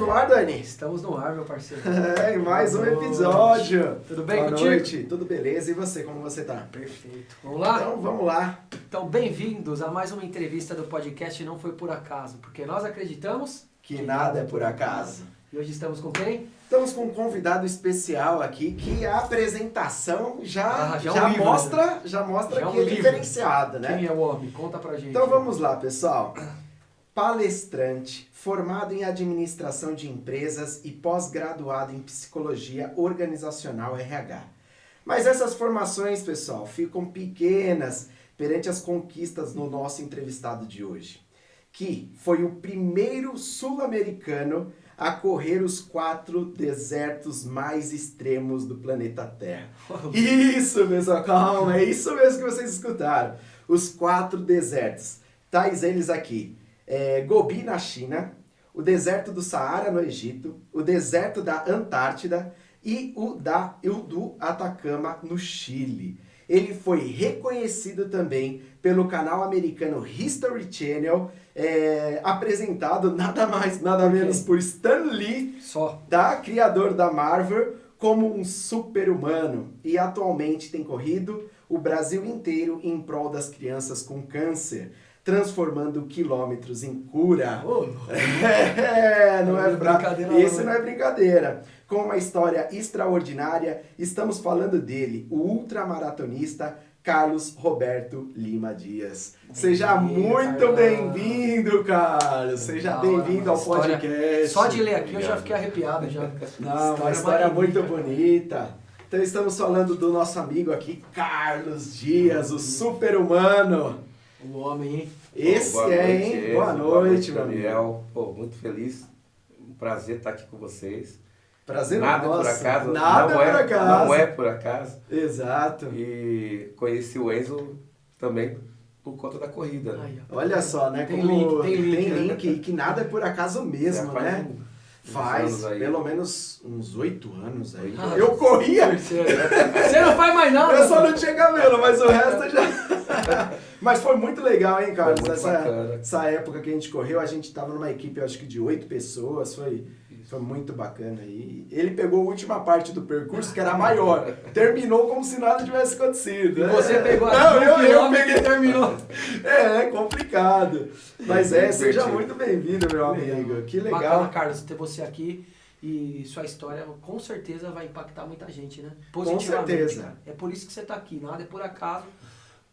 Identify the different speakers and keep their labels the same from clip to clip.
Speaker 1: no ar, Dani?
Speaker 2: Estamos no ar, meu parceiro.
Speaker 1: Em mais um episódio.
Speaker 2: Tudo bem
Speaker 1: Boa
Speaker 2: contigo?
Speaker 1: noite, tudo beleza? E você, como você tá?
Speaker 2: Perfeito. Vamos lá?
Speaker 1: Então, vamos lá.
Speaker 2: Então, bem-vindos a mais uma entrevista do podcast Não Foi Por Acaso, porque nós acreditamos
Speaker 1: Que nada é por acaso.
Speaker 2: E hoje estamos com quem?
Speaker 1: Estamos com um convidado especial aqui, que a apresentação já
Speaker 2: livro,
Speaker 1: mostra
Speaker 2: Já
Speaker 1: que é
Speaker 2: livro.
Speaker 1: diferenciado, né?
Speaker 2: Quem é o homem? Conta pra gente.
Speaker 1: Então vamos lá, pessoal. Palestrante, formado em administração de empresas e pós-graduado em psicologia organizacional RH. Mas essas formações, pessoal, ficam pequenas perante as conquistas do nosso entrevistado de hoje, que foi o primeiro sul-americano a correr os 4 desertos mais extremos do planeta Terra. Isso, pessoal, calma, é isso mesmo que vocês escutaram. Os 4 desertos, tais eles aqui. Gobi na China, o deserto do Saara no Egito, o deserto da Antártida e o do Atacama no Chile. Ele foi reconhecido também pelo canal americano History Channel, apresentado nada mais, nada menos por Stan Lee, criador da Marvel, como um super-humano. E atualmente tem corrido o Brasil inteiro em prol das crianças com câncer, transformando quilômetros em cura. Esse não é brincadeira. Com uma história extraordinária, estamos falando dele, o ultramaratonista Carlos Roberto Lima Dias. Seja muito bem-vindo, Carlos. Seja bem-vindo ao podcast.
Speaker 2: Só de ler aqui eu já fiquei arrepiado.
Speaker 1: Não, uma história muito bonita. Então estamos falando do nosso amigo aqui, Carlos Dias, o super-humano.
Speaker 2: O homem, hein?
Speaker 1: Esse hein? Boa noite,
Speaker 3: Daniel. Pô, muito feliz. Um prazer estar aqui com vocês.
Speaker 1: Prazer
Speaker 3: nada
Speaker 1: nosso.
Speaker 3: Por acaso.
Speaker 1: Nada por acaso.
Speaker 3: Não é por acaso.
Speaker 1: Exato.
Speaker 3: E conheci o Enzo também por conta da corrida. Né?
Speaker 1: Aí, olha só, né?
Speaker 2: Tem
Speaker 1: como
Speaker 2: link,
Speaker 1: que nada é por acaso mesmo, né? Faz
Speaker 3: aí.
Speaker 1: Pelo menos uns 8 anos aí. Eu corria!
Speaker 2: Você não faz mais nada!
Speaker 1: Eu só não tinha cabelo, mas o resto já... Mas foi muito legal, hein, Carlos? Essa época que a gente correu, a gente tava numa equipe, acho que de 8 pessoas, foi muito bacana. E ele pegou a última parte do percurso, que era maior. Terminou como se nada tivesse acontecido.
Speaker 2: E você pegou
Speaker 1: eu peguei
Speaker 2: e terminou.
Speaker 1: É complicado. Mas seja muito bem-vindo, meu amigo. Que legal.
Speaker 2: Bacana, Carlos, ter você aqui. E sua história com certeza vai impactar muita gente, né? Positivamente.
Speaker 1: Com certeza.
Speaker 2: Cara. É por isso que você tá aqui, nada é por acaso.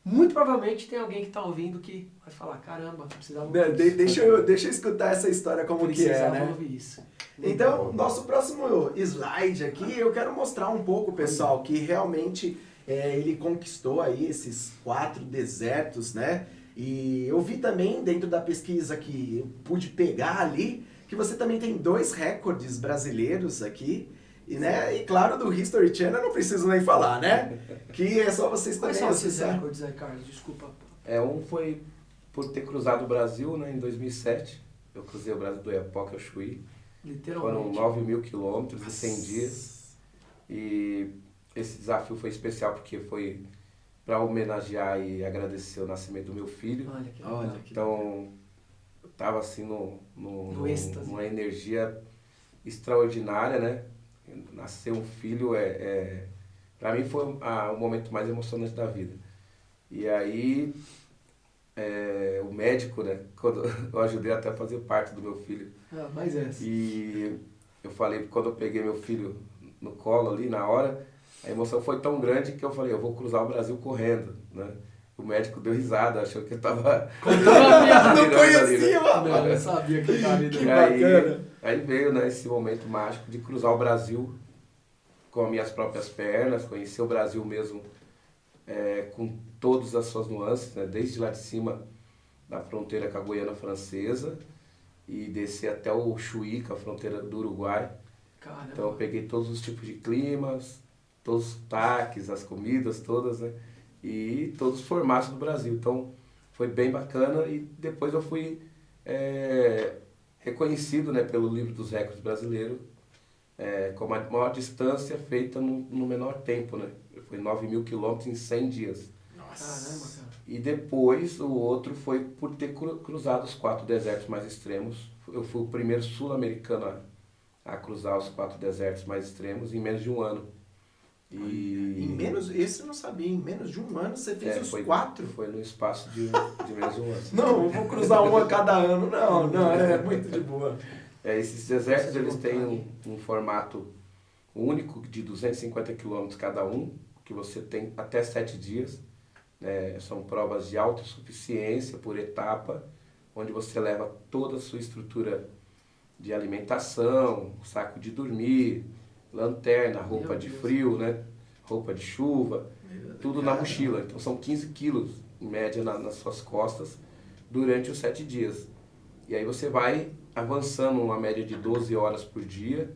Speaker 2: Muito provavelmente tem alguém que tá ouvindo que vai falar, caramba, precisava ouvir isso.
Speaker 1: Deixa eu escutar essa história como que é, né?
Speaker 2: Ouvir isso.
Speaker 1: Então, nosso próximo slide aqui, eu quero mostrar um pouco, pessoal, que realmente ele conquistou aí esses 4 desertos, né? E eu vi também dentro da pesquisa que eu pude pegar ali, que você também tem 2 recordes brasileiros aqui. E claro, do History Channel eu não preciso nem falar, né? Que é só vocês também...
Speaker 2: Quais são esses recordes aí, Carlos? Desculpa.
Speaker 3: Um foi por ter cruzado o Brasil, né, em 2007. Eu cruzei o Brasil do Oiapoque ao Chuí.
Speaker 2: Literalmente.
Speaker 3: Foram 9.000 quilômetros em 100 dias. E esse desafio foi especial porque foi para homenagear e agradecer o nascimento do meu filho.
Speaker 2: Olha que
Speaker 3: então, eu estava assim numa energia extraordinária, né? Nascer um filho para mim foi o momento mais emocionante da vida. E aí o médico, né, quando eu ajudei até a fazer parte do meu filho. E eu falei, quando eu peguei meu filho no colo ali na hora, a emoção foi tão grande que eu falei, eu vou cruzar o Brasil correndo, né? O médico deu risada, achou que eu tava...
Speaker 1: Não conhecia,
Speaker 2: não, eu sabia que estava ali.
Speaker 1: Que bacana.
Speaker 3: Aí veio, né, esse momento mágico de cruzar o Brasil com as minhas próprias pernas, conhecer o Brasil mesmo com todas as suas nuances, né, desde lá de cima da fronteira com a Guiana Francesa e descer até o Chuí, que é a fronteira do Uruguai.
Speaker 2: Caramba.
Speaker 3: Então eu peguei todos os tipos de climas, todos os sotaques, as comidas todas, né, e todos os formatos do Brasil. Então foi bem bacana e depois eu fui... reconhecido, né, pelo livro dos recordes brasileiro, como a maior distância feita no menor tempo, né? Foi 9.000 quilômetros em 100 dias.
Speaker 1: Nossa.
Speaker 2: Caramba, cara.
Speaker 3: E depois o outro foi por ter cruzado os 4 desertos mais extremos. Eu fui o primeiro sul-americano a cruzar os 4 desertos mais extremos em menos de um ano.
Speaker 1: Esse eu não sabia, em menos de um ano você fez os 4?
Speaker 3: Foi no espaço de menos de um ano.
Speaker 1: Não, eu vou cruzar um a cada ano, não, é muito de boa.
Speaker 3: Esses desertos, eles têm um formato único de 250 km cada um, que você tem até 7 dias. São provas de autossuficiência por etapa, onde você leva toda a sua estrutura de alimentação, saco de dormir, lanterna, roupa de frio, né? Roupa de chuva, tudo na mochila. Então são 15 quilos, em média, nas suas costas, durante os 7 dias. E aí você vai avançando uma média de 12 horas por dia,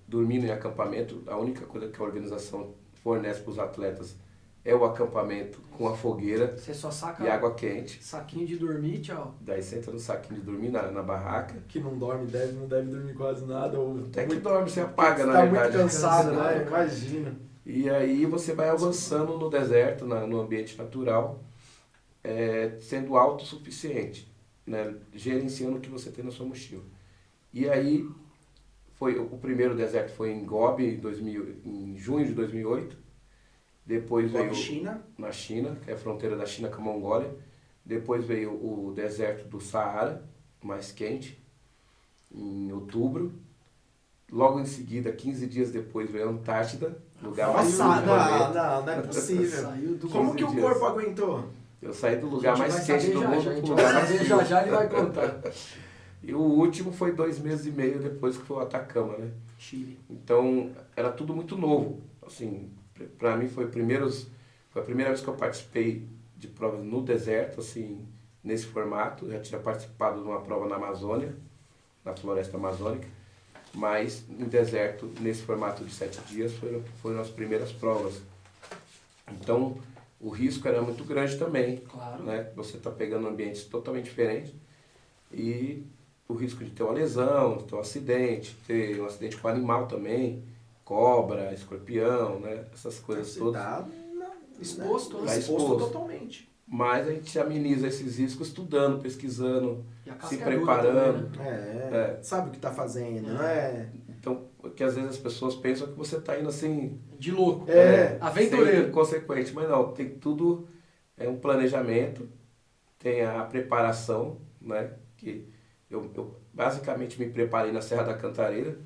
Speaker 3: dormindo em acampamento. A única coisa que a organização fornece para os atletas é o acampamento com a fogueira.
Speaker 2: Você só saca
Speaker 3: e água quente.
Speaker 2: Saquinho de dormir, tchau.
Speaker 3: Daí você entra no saquinho de dormir na barraca.
Speaker 1: Que não dorme, não deve dormir quase nada.
Speaker 3: Até que dorme, você apaga, na
Speaker 1: verdade.
Speaker 3: Tá
Speaker 1: muito cansado, né? Imagina.
Speaker 3: E aí você vai avançando no deserto, no ambiente natural, sendo autossuficiente, né? Gerenciando o que você tem na sua mochila. E aí, o primeiro deserto foi em Gobi, em junho de 2008. Depois veio na China, que é a fronteira da China com a Mongólia. Depois veio o deserto do Saara, mais quente, em outubro. Logo em seguida, 15 dias depois, veio a Antártida, lugar mais quente do planeta.
Speaker 1: Não é possível. Como que o corpo aguentou?
Speaker 3: Eu saí do lugar mais quente do mundo para o
Speaker 2: lugar mais quente. Já ele vai contar.
Speaker 3: E o último foi 2 meses e meio depois, que foi o Atacama, né?
Speaker 2: Chile.
Speaker 3: Então, era tudo muito novo. Assim, para mim foi a primeira vez que eu participei de provas no deserto, assim, nesse formato. Eu já tinha participado de uma prova na Amazônia, na floresta amazônica, mas no deserto, nesse formato de 7 dias, foram as primeiras provas. Então, o risco era muito grande também.
Speaker 2: Claro.
Speaker 3: Né? Você está pegando ambientes totalmente diferentes e o risco de ter uma lesão, de ter um acidente com animal também, cobra, escorpião, né? Essas coisas todas.
Speaker 2: Exposto,
Speaker 1: né? Exposto totalmente.
Speaker 3: Mas a gente ameniza esses riscos estudando, pesquisando, se
Speaker 2: também,
Speaker 3: preparando.
Speaker 1: né? Sabe o que está fazendo, não é?
Speaker 3: Então, porque às vezes as pessoas pensam que você está indo assim...
Speaker 2: De louco.
Speaker 3: Aventureiro. Inconsequente, mas não, tem tudo, um planejamento, tem a preparação, né? Que eu basicamente me preparei na Serra da Cantareira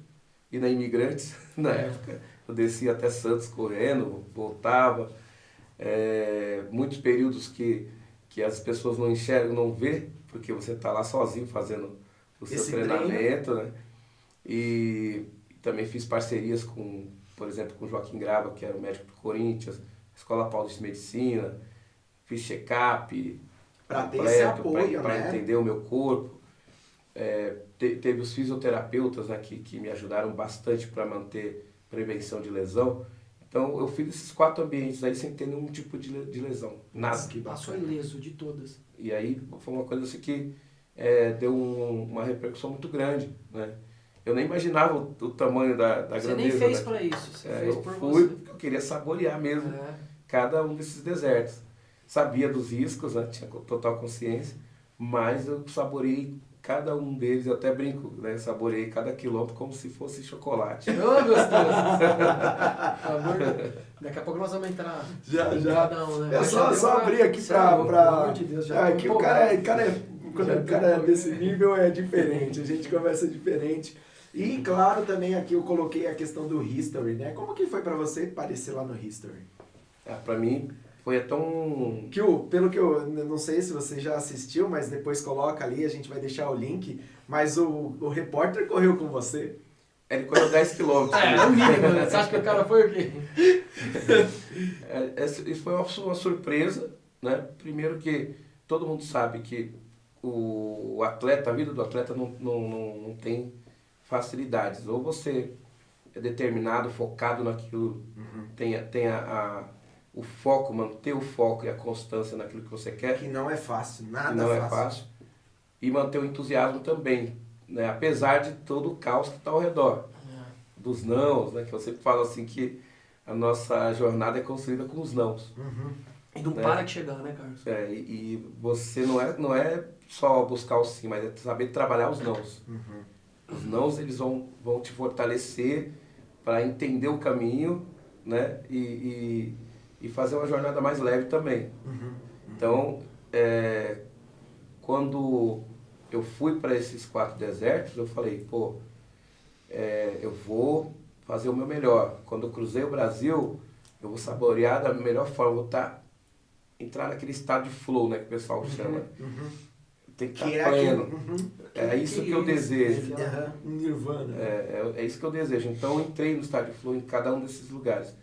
Speaker 3: e na Imigrantes, na época. Eu descia até Santos correndo, voltava. Muitos períodos que as pessoas não enxergam, não vê, porque você está lá sozinho fazendo o seu treinamento, né? E também fiz parcerias por exemplo, com o Joaquim Grava, que era o médico do Corinthians, Escola Paulista de Medicina, fiz check-up
Speaker 1: para ter esse apoio,
Speaker 3: para entender o meu corpo. Teve os fisioterapeutas, né, que me ajudaram bastante para manter prevenção de lesão. Então eu fiz esses 4 ambientes aí sem ter nenhum tipo de lesão, nada.
Speaker 2: Que passou ileso de todas.
Speaker 3: E aí foi uma coisa assim que deu uma repercussão muito grande, né? Eu nem imaginava o tamanho da grandeza.
Speaker 2: Você nem fez para isso, você fez por
Speaker 3: você.
Speaker 2: Porque
Speaker 3: eu queria saborear mesmo cada um desses desertos. Sabia dos riscos, né? Tinha total consciência, mas eu saboreei cada um deles, eu até brinco, né? Saboreei cada quilômetro como se fosse chocolate.
Speaker 2: Ô, gostoso! Daqui a pouco nós vamos entrar em cada um, né?
Speaker 1: Só abrir aqui pra... Pelo amor de Deus, aqui o cara quando o cara é desse nível é diferente, a gente conversa diferente. E claro, também aqui eu coloquei a questão do History, né? Como que foi pra você aparecer lá no History?
Speaker 3: Pra mim foi tão...
Speaker 1: Pelo que eu não sei se você já assistiu, mas depois coloca ali, a gente vai deixar o link, mas o repórter correu com você.
Speaker 3: Ele correu 10 quilômetros.
Speaker 2: É o mínimo, né? Você acha que o cara foi o quê?
Speaker 3: Isso foi uma surpresa, né? Primeiro que todo mundo sabe que o atleta, a vida do atleta não tem facilidades. Ou você é determinado, focado naquilo, tem o foco, manter o foco e a constância naquilo que você quer.
Speaker 1: Que não é fácil, nada
Speaker 3: não é fácil. E manter o entusiasmo também, né? Apesar de todo o caos que está ao redor. Dos nãos, né? Que eu sempre falo assim que a nossa jornada é construída com os nãos.
Speaker 2: E não para de chegar, né, Carlos?
Speaker 3: E você não é só buscar o sim, mas é saber trabalhar os nãos. Os nãos, eles vão te fortalecer para entender o caminho, né? E fazer uma jornada mais leve também. Então, quando eu fui para esses 4 desertos, eu falei, pô, eu vou fazer o meu melhor. Quando eu cruzei o Brasil, eu vou saborear da melhor forma, vou entrar naquele estado de flow, né, que o pessoal chama. Tem que estar pleno. É isso que eu desejo.
Speaker 2: Nirvana.
Speaker 3: É isso que eu desejo. Então eu entrei no estado de flow em cada um desses lugares.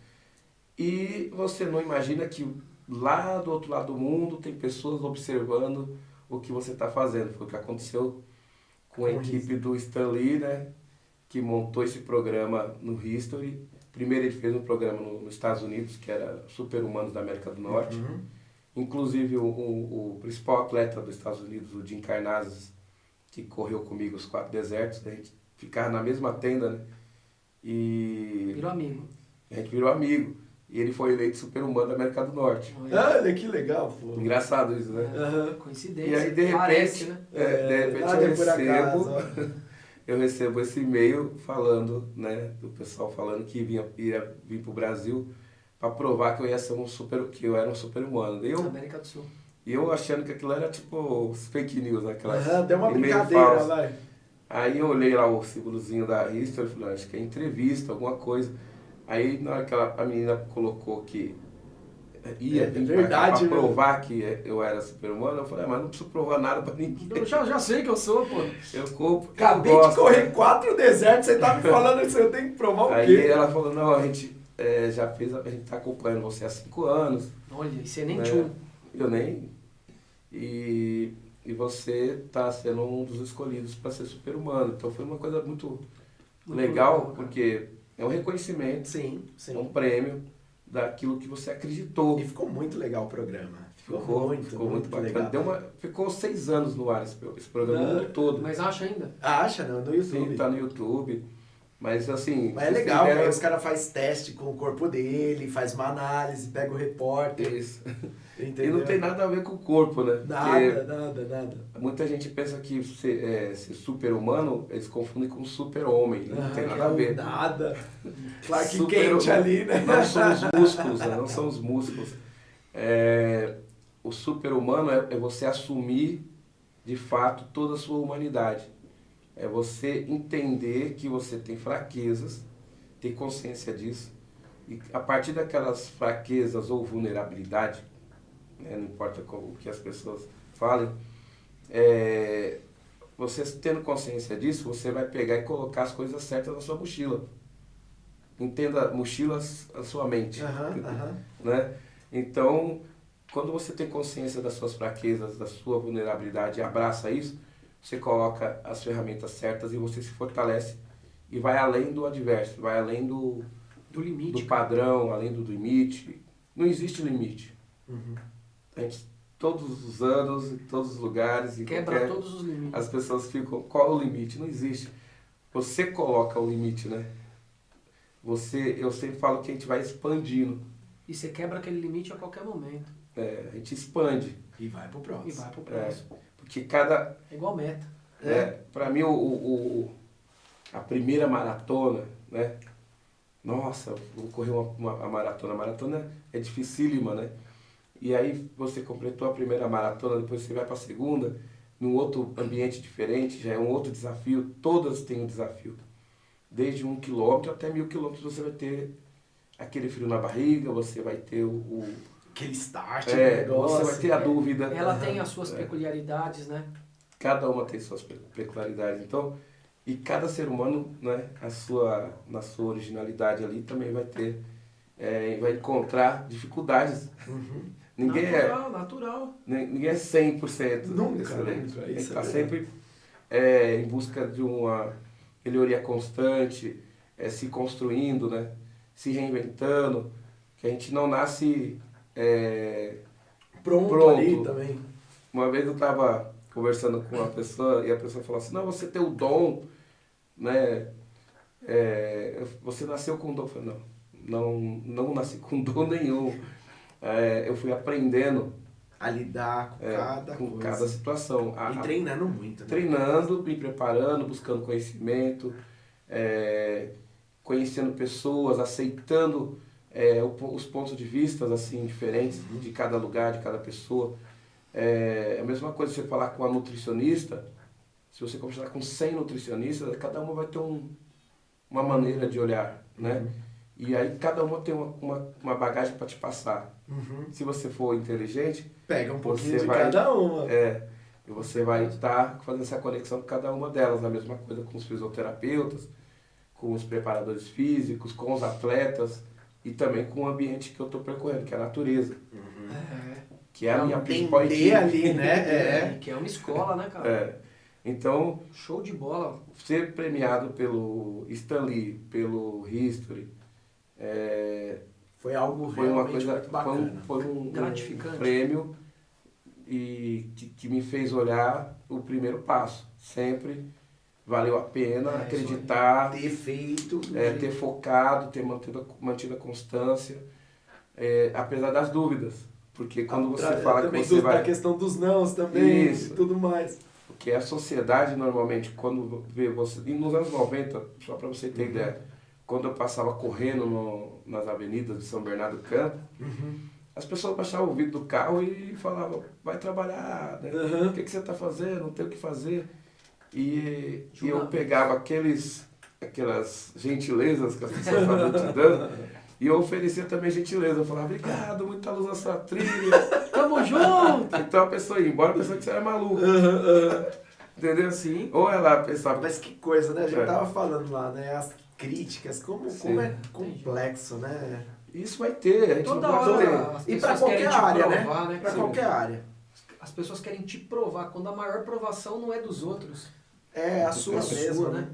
Speaker 3: E você não imagina que lá do outro lado do mundo tem pessoas observando o que você está fazendo. Foi o que aconteceu com a equipe do Stan Lee, né, que montou esse programa no History. Primeiro ele fez um programa nos Estados Unidos, que era Super Humanos da América do Norte. Inclusive o principal atleta dos Estados Unidos, o Jim Karnazes, que correu comigo os 4 desertos, a gente ficava na mesma tenda, né? E
Speaker 2: virou amigo.
Speaker 3: A gente virou amigo. E ele foi eleito Super-Humano da América do Norte.
Speaker 1: Olha, que legal, pô.
Speaker 3: Engraçado isso, né?
Speaker 2: Coincidência.
Speaker 3: E aí, de repente,
Speaker 2: parece, né?
Speaker 3: Eu recebo esse e-mail falando, né, do pessoal falando que ia vir para o Brasil para provar que eu ia ser que eu era um super-humano.
Speaker 2: América do Sul.
Speaker 3: E eu achando que aquilo era tipo fake news, né?
Speaker 1: Deu uma brincadeira, vai.
Speaker 3: Aí eu olhei lá o símbolozinho da History e falei, acho que é entrevista, alguma coisa. Aí na hora que a menina colocou que ia vir pra provar que eu era super-humano, eu falei, mas não preciso provar nada pra ninguém.
Speaker 2: Eu já sei que eu sou, pô.
Speaker 1: Acabei de correr 4 desertos, você tá me falando isso, eu tenho que provar o quê?
Speaker 3: Aí ela falou, não, a gente já fez, a gente tá acompanhando você há 5 anos.
Speaker 2: Olha, e você nem tchum.
Speaker 3: Eu nem. E você tá sendo um dos escolhidos para ser super-humano. Então foi uma coisa muito legal, porque é um reconhecimento,
Speaker 1: sim.
Speaker 3: É um prêmio daquilo que você acreditou.
Speaker 1: E ficou muito legal o programa.
Speaker 3: Ficou muito bacana.
Speaker 1: Legal.
Speaker 3: Ficou 6 anos no ar esse programa, o mundo todo.
Speaker 2: Mas acha ainda?
Speaker 1: Acha, não, no YouTube.
Speaker 3: Sim, tá no YouTube. Mas assim...
Speaker 1: Mas é legal, porque aí os caras fazem teste com o corpo dele, faz uma análise, pega o repórter.
Speaker 3: Isso.
Speaker 1: Entendeu?
Speaker 3: E não tem nada a ver com o corpo, né?
Speaker 1: Nada.
Speaker 3: Muita gente pensa que ser super-humano, eles confundem com super-homem. Não tem nada a ver.
Speaker 1: Nada. Clark Kent ali, né?
Speaker 3: Não são os músculos, né? Não são os músculos. O super-humano é você assumir, de fato, toda a sua humanidade. É você entender que você tem fraquezas, ter consciência disso. E a partir daquelas fraquezas ou vulnerabilidade, não importa o que as pessoas falem, você tendo consciência disso, você vai pegar e colocar as coisas certas na sua mochila. Entenda, mochilas a sua mente. Né? Então, quando você tem consciência das suas fraquezas, da sua vulnerabilidade e abraça isso, você coloca as ferramentas certas e você se fortalece e vai além do adverso, vai além do limite, do padrão, além do limite. Não existe limite. A gente, todos os anos, em todos os lugares...
Speaker 2: Quebra todos os limites.
Speaker 3: As pessoas ficam, qual é o limite? Não existe. Você coloca o limite, né? Eu sempre falo que a gente vai expandindo.
Speaker 2: E você quebra aquele limite a qualquer momento.
Speaker 3: A gente expande.
Speaker 1: E vai pro próximo.
Speaker 3: Porque cada...
Speaker 2: É igual meta.
Speaker 3: Para mim, a primeira maratona, né? Nossa, vou correr uma maratona. A maratona é dificílima, né? E aí você completou a primeira maratona, depois você vai para a segunda, num outro ambiente diferente, já é um outro desafio. Todas têm um desafio. Desde 1 quilômetro até 1000 quilômetros você vai ter aquele frio na barriga, você vai ter
Speaker 1: aquele start, negócio.
Speaker 3: Você vai ter a dúvida.
Speaker 2: Ela tem as suas peculiaridades, né?
Speaker 3: Cada uma tem suas peculiaridades. Então, e cada ser humano, né, na sua originalidade ali também vai ter, vai encontrar dificuldades. Ninguém
Speaker 2: natural.
Speaker 3: Ninguém é 100%
Speaker 1: nunca,
Speaker 3: excelente.
Speaker 1: Nunca,
Speaker 3: a gente está sempre em busca de uma melhoria constante, se construindo, né, se reinventando, que a gente não nasce
Speaker 1: pronto ali também.
Speaker 3: Uma vez eu estava conversando com uma pessoa e a pessoa falou assim, não, você tem o dom, né? Você nasceu com dom. Eu falei, não nasci com dom nenhum. Eu fui aprendendo
Speaker 1: A lidar com
Speaker 3: cada situação.
Speaker 1: E treinando muito, né?
Speaker 3: Treinando, me preparando, buscando conhecimento, conhecendo pessoas, aceitando os pontos de vista assim, diferentes de cada lugar, de cada pessoa. É a mesma coisa você falar com uma nutricionista, se você conversar com 100 nutricionistas, cada uma vai ter uma maneira de olhar, né? E aí cada uma tem uma bagagem para te passar. Se você for inteligente,
Speaker 1: pega um pouquinho de cada uma.
Speaker 3: E você vai estar fazendo essa conexão com cada uma delas. A mesma coisa com os fisioterapeutas, com os preparadores físicos, com os atletas e também com o ambiente que eu estou percorrendo, que é a natureza. Que é a minha principal equipe.
Speaker 1: Ali, né?
Speaker 2: Que é uma escola, né, cara?
Speaker 3: Então,
Speaker 2: show de bola.
Speaker 3: Ser premiado pelo Stanley, pelo History,
Speaker 1: foi algo realmente muito bacana.
Speaker 3: Foi um
Speaker 2: gratificante.
Speaker 3: Prêmio e que me fez olhar o primeiro passo. Sempre valeu a pena acreditar,
Speaker 1: ter feito,
Speaker 3: ter focado, ter mantido a constância, apesar das dúvidas. Porque quando você fala que você vai...
Speaker 1: a questão dos nãos também,
Speaker 3: Isso.
Speaker 1: E tudo mais.
Speaker 3: Porque a sociedade, normalmente, quando vê você... E nos anos 90, só para você ter ideia, quando eu passava correndo nas avenidas de São Bernardo do Campo, as pessoas baixavam o vidro do carro e falavam, vai trabalhar, né? O que você está fazendo? Não tem o que fazer. E eu pegava aquelas gentilezas que as pessoas estavam te dando, e eu oferecia também gentileza. Eu falava, obrigado, muita luz na sua trilha.
Speaker 2: Tamo junto!
Speaker 3: Então a pessoa ia embora, a pessoa que você era maluco. Entendeu?
Speaker 2: Sim.
Speaker 3: Ou ela pensava...
Speaker 1: Mas que coisa, né? A gente tava falando lá, né? As críticas, como é complexo, né?
Speaker 3: Isso vai ter, a gente
Speaker 2: toda
Speaker 3: não pode
Speaker 2: hora.
Speaker 1: E pra qualquer área,
Speaker 2: provar,
Speaker 1: né? Pra qualquer área.
Speaker 2: As pessoas querem te provar, quando a maior provação não é dos outros.
Speaker 1: É a sua mesmo, né?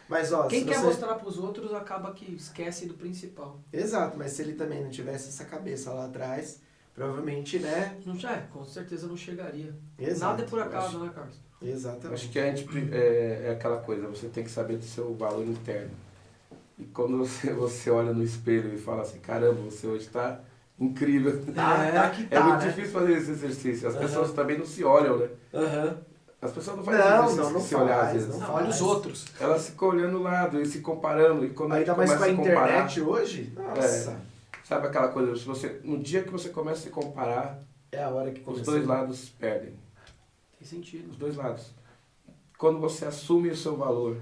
Speaker 1: Mas, ó,
Speaker 2: quem quer mostrar pros outros acaba que esquece do principal.
Speaker 1: Exato, mas se ele também não tivesse essa cabeça lá atrás, provavelmente, né?
Speaker 2: Com certeza não chegaria.
Speaker 1: Exato.
Speaker 2: Nada é por acaso, né, Carlos?
Speaker 1: Exatamente.
Speaker 3: Acho que a gente é aquela coisa, você tem que saber do seu valor interno. E quando você olha no espelho e fala assim, caramba, você hoje está incrível. É muito difícil fazer esse exercício. As pessoas também não se olham, né? As pessoas não fazem se olhar às vezes.
Speaker 2: Não, olha os outros.
Speaker 3: Elas ficam olhando o lado e se comparando. E quando
Speaker 1: ainda mais com a internet hoje, nossa.
Speaker 3: Sabe aquela coisa, no dia que você começa a se comparar,
Speaker 1: é a hora que
Speaker 3: os dois lados perdem.
Speaker 2: Tem sentido.
Speaker 3: Os dois lados. Quando você assume o seu valor,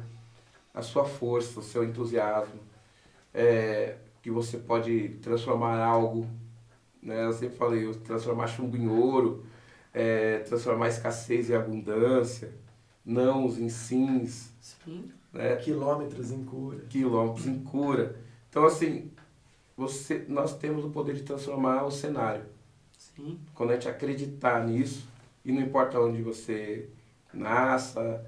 Speaker 3: a sua força, o seu entusiasmo, que você pode transformar algo, né? Eu sempre falei, transformar chumbo em ouro, transformar escassez em abundância, nãos em sims.
Speaker 2: Sim.
Speaker 3: Né?
Speaker 1: Quilômetros em cura.
Speaker 3: Quilômetros em cura. Então, assim, nós temos o poder de transformar o cenário.
Speaker 2: Sim.
Speaker 3: Quando a gente acreditar nisso, e não importa onde você nasça,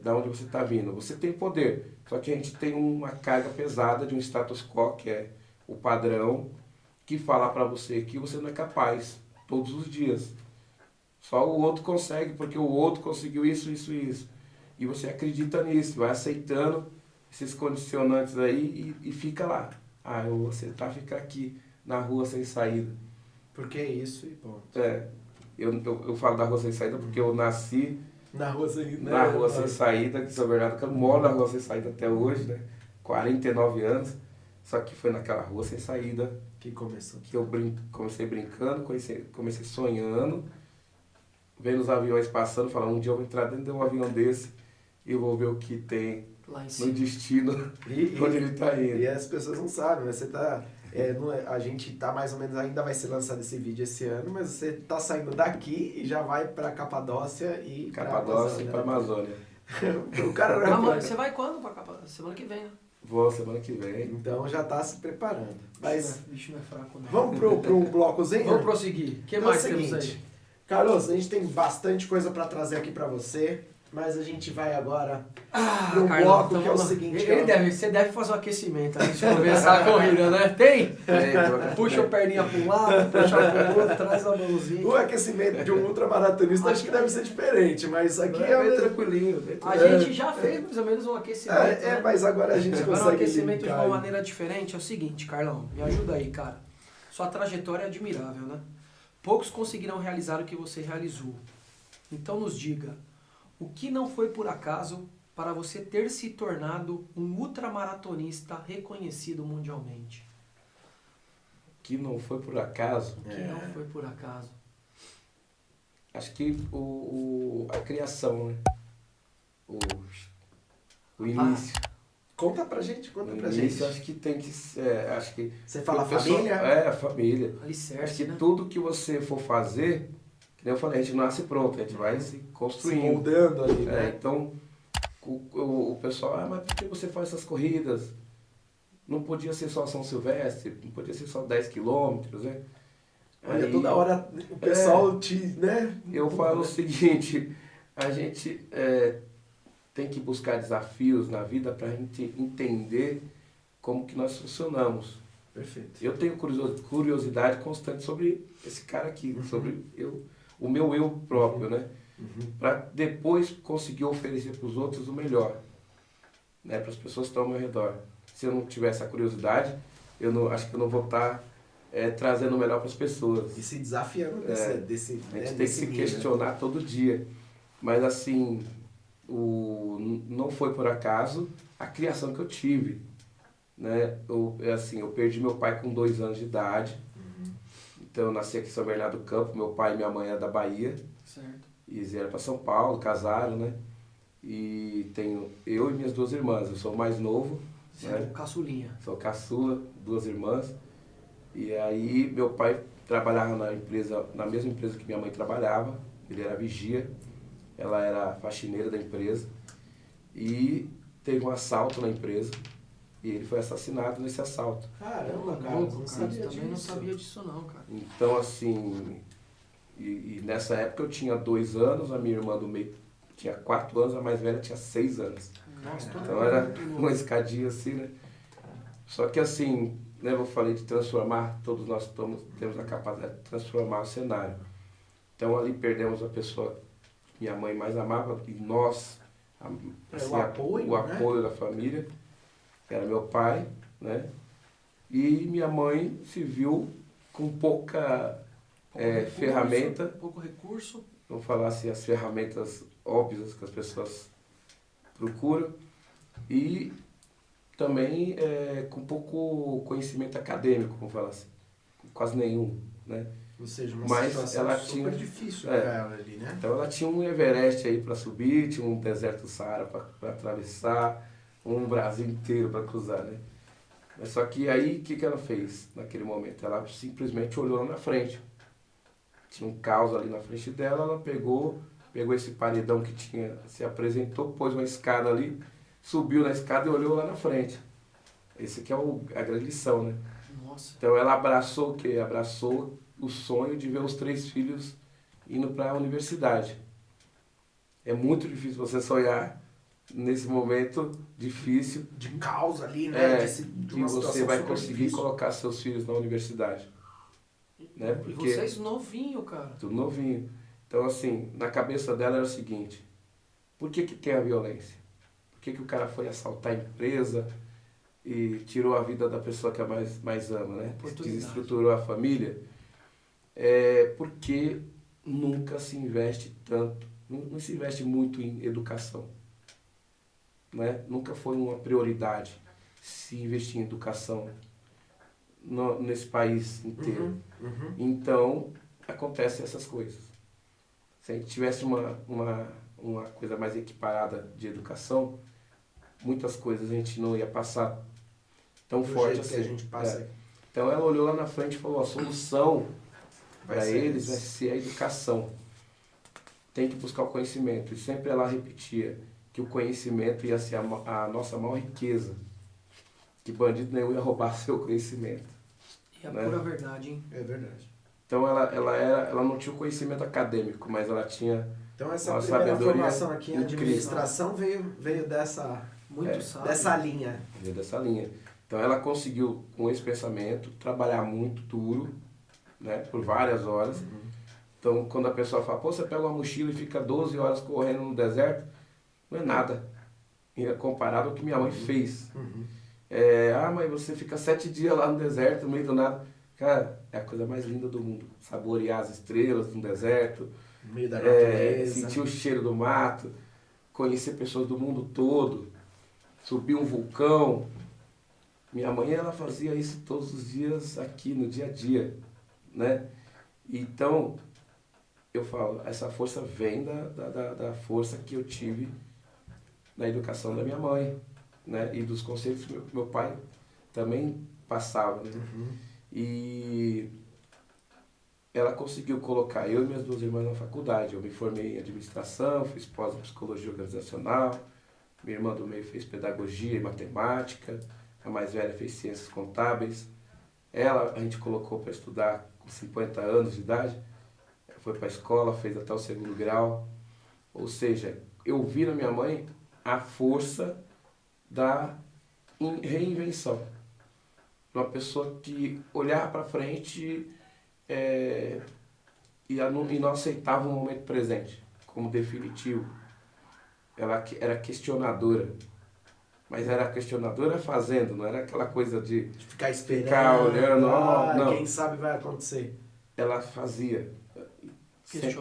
Speaker 3: da onde você está vindo, você tem poder. Só que a gente tem uma carga pesada de um status quo, que é o padrão, que fala para você que você não é capaz todos os dias. Só o outro consegue, porque o outro conseguiu isso, isso e isso. E você acredita nisso, vai aceitando esses condicionantes aí e fica lá. Eu vou aceitar ficar aqui na rua sem saída.
Speaker 1: Porque é isso e ponto.
Speaker 3: Eu falo da rua sem saída porque eu nasci
Speaker 1: na rua sem
Speaker 3: saída, que São Bernardo, que eu moro na rua sem saída até hoje, né? 49 anos. Só que foi naquela rua sem saída
Speaker 1: que começou.
Speaker 3: Que eu comecei brincando, comecei sonhando, vendo os aviões passando, falando, um dia eu vou entrar dentro de um avião desse e vou ver o que tem lá no destino, onde ele está indo.
Speaker 1: E as pessoas não sabem, mas você está... a gente tá mais ou menos, ainda vai ser lançado esse vídeo esse ano, mas você tá saindo daqui e já vai pra Capadócia e
Speaker 3: pra Amazônia.
Speaker 1: O cara
Speaker 2: você vai quando pra Capadócia? Semana que vem, né?
Speaker 3: Vou semana que vem.
Speaker 1: Então já tá se preparando. Mas
Speaker 2: bicho não é fraco, né?
Speaker 1: Vamos pro blocozinho?
Speaker 2: Vamos prosseguir. O que mais temos aí?
Speaker 1: Carlos, a gente tem bastante coisa pra trazer aqui pra você. Mas a gente vai agora pro bloco, que é o seguinte...
Speaker 2: Você deve fazer um aquecimento antes de começar a corrida, né? Tem? Puxa a perninha para um lado, puxa para o outro, traz a mãozinha.
Speaker 1: O aquecimento de um ultramaratonista acho que deve ser diferente, mas aqui é
Speaker 3: bem tranquilinho.
Speaker 2: A gente já fez mais ou menos um aquecimento.
Speaker 1: Né? Mas agora a gente consegue...
Speaker 2: Agora um aquecimento de uma maneira diferente é o seguinte, Carlão, me ajuda aí, cara. Sua trajetória é admirável, né? poucos conseguirão realizar o que você realizou. Então nos diga, o que não foi por acaso para você ter se tornado um ultramaratonista reconhecido mundialmente?
Speaker 3: Que não foi por acaso?
Speaker 2: Que não foi por acaso.
Speaker 3: Acho que a criação, né? O início.
Speaker 1: Conta pra gente,
Speaker 3: Início, acho que tem que ser. Acho que
Speaker 1: você fala família?
Speaker 3: A família.
Speaker 2: Alicerce,
Speaker 3: acho que
Speaker 2: né?
Speaker 3: tudo que você for fazer, que nem eu falei, a gente nasce pronto, a gente vai se construindo.
Speaker 1: Se moldando ali, né?
Speaker 3: Então, o pessoal, mas por que você faz essas corridas? Não podia ser só São Silvestre, não podia ser só 10 quilômetros, né?
Speaker 1: Olha, toda hora o pessoal né?
Speaker 3: Eu falo o seguinte, a gente tem que buscar desafios na vida para a gente entender como que nós funcionamos.
Speaker 1: Perfeito.
Speaker 3: Eu tenho curiosidade constante sobre esse cara aqui, sobre o meu eu próprio, né? Para depois conseguir oferecer para os outros o melhor, né? Para as pessoas que estão ao meu redor. Se eu não tiver essa curiosidade, acho que eu não vou estar trazendo o melhor para as pessoas.
Speaker 1: E se desafiando desse
Speaker 3: a gente tem que se questionar todo dia. Mas assim, não foi por acaso a criação que eu tive. Né? Eu perdi meu pai com 2 anos de idade. Então eu nasci aqui em São Bernardo do Campo, meu pai e minha mãe é da Bahia.
Speaker 2: Certo.
Speaker 3: E eles vieram para São Paulo, casaram, né? E tenho eu e minhas 2 irmãs. Eu sou o mais novo.
Speaker 2: Você é o caçulinha.
Speaker 3: Sou caçula, 2 irmãs. E aí meu pai trabalhava na mesma empresa que minha mãe trabalhava. Ele era vigia, ela era faxineira da empresa. E teve um assalto na empresa. E ele foi assassinado nesse assalto.
Speaker 1: Caramba, cara,
Speaker 2: não sabia disso não, cara.
Speaker 3: Então assim, e nessa época eu tinha 2 anos, a minha irmã do meio tinha 4 anos, a mais velha tinha 6 anos.
Speaker 2: Nossa,
Speaker 3: então era uma escadinha assim, né? Só que assim, né, eu falei de transformar, todos nós temos a capacidade de transformar o cenário. Então ali perdemos a pessoa que minha mãe mais amava e nós, assim, o apoio da família, que era meu pai, né? E minha mãe se viu com pouca ferramenta.
Speaker 2: Pouco recurso.
Speaker 3: Vamos falar assim, as ferramentas óbvias que as pessoas procuram. E também com pouco conhecimento acadêmico, vamos falar assim. Quase nenhum, né?
Speaker 1: Ou seja, uma
Speaker 3: Mas
Speaker 1: situação
Speaker 3: ela
Speaker 1: super difícil para ela ali, né?
Speaker 3: Então ela tinha um Everest aí para subir, tinha um deserto do Saara para atravessar, um Brasil inteiro para cruzar, né? Mas só que aí, o que ela fez naquele momento? Ela simplesmente olhou lá na frente. Tinha um caos ali na frente dela, ela pegou esse paredão que tinha, se apresentou, pôs uma escada ali, subiu na escada e olhou lá na frente. Esse aqui é a grande lição, né?
Speaker 2: Nossa.
Speaker 3: Então ela abraçou o quê? Abraçou o sonho de ver os 3 filhos indo para a universidade. É muito difícil você sonhar nesse momento difícil.
Speaker 1: De caos ali, né?
Speaker 3: De você vai conseguir difícil. Colocar seus filhos na universidade. Né? Porque
Speaker 2: e vocês novinho, cara.
Speaker 3: Tudo novinho. Então, assim, na cabeça dela era o seguinte: por que tem a violência? Por que o cara foi assaltar a empresa e tirou a vida da pessoa que mais ama, né? Desestruturou a família? Porque nunca se investe tanto, não se investe muito em educação. Né? Nunca foi uma prioridade se investir em educação nesse país inteiro. Então, acontecem essas coisas. Se a gente tivesse uma coisa mais equiparada de educação, muitas coisas a gente não ia passar tão forte assim.
Speaker 1: Que a gente passa.
Speaker 3: Então ela olhou lá na frente e falou, a solução para eles vai ser a educação. Tem que buscar o conhecimento. E sempre ela repetia que o conhecimento ia ser a nossa maior riqueza. Que bandido nenhum ia roubar seu conhecimento.
Speaker 2: E a pura verdade, hein?
Speaker 1: É verdade.
Speaker 3: Então ela não tinha o conhecimento acadêmico, mas ela tinha
Speaker 1: então essa primeira formação aqui em administração veio dessa linha.
Speaker 3: Veio dessa linha. Então ela conseguiu, com esse pensamento, trabalhar muito duro, né, por várias horas. Então quando a pessoa fala, pô, você pega uma mochila e fica 12 horas correndo no deserto, não é nada. Comparado ao que minha mãe fez. Mas você fica 7 dias lá no deserto, no meio do nada. Cara, é a coisa mais linda do mundo. Saborear as estrelas no deserto,
Speaker 1: No meio da natureza.
Speaker 3: sentir o cheiro do mato, conhecer pessoas do mundo todo, subir um vulcão. Minha mãe, ela fazia isso todos os dias aqui, no dia a dia, né? Então, eu falo, essa força vem da força que eu tive na educação da minha mãe, né? E dos conceitos que meu pai também passava, né? E ela conseguiu colocar eu e minhas duas irmãs na faculdade. Eu me formei em administração, fiz pós em psicologia organizacional, minha irmã do meio fez pedagogia e matemática, a mais velha fez ciências contábeis. Ela, a gente colocou para estudar com 50 anos de idade, foi para a escola, fez até o 2º grau. Ou seja, eu vi na minha mãe a força da reinvenção. Uma pessoa que olhava para frente e não aceitava o momento presente como definitivo. Ela era questionadora. Mas era questionadora fazendo, não era aquela coisa de
Speaker 1: ficar esperando,
Speaker 3: ficar olhando, não.
Speaker 1: Quem sabe vai acontecer.
Speaker 3: Ela fazia,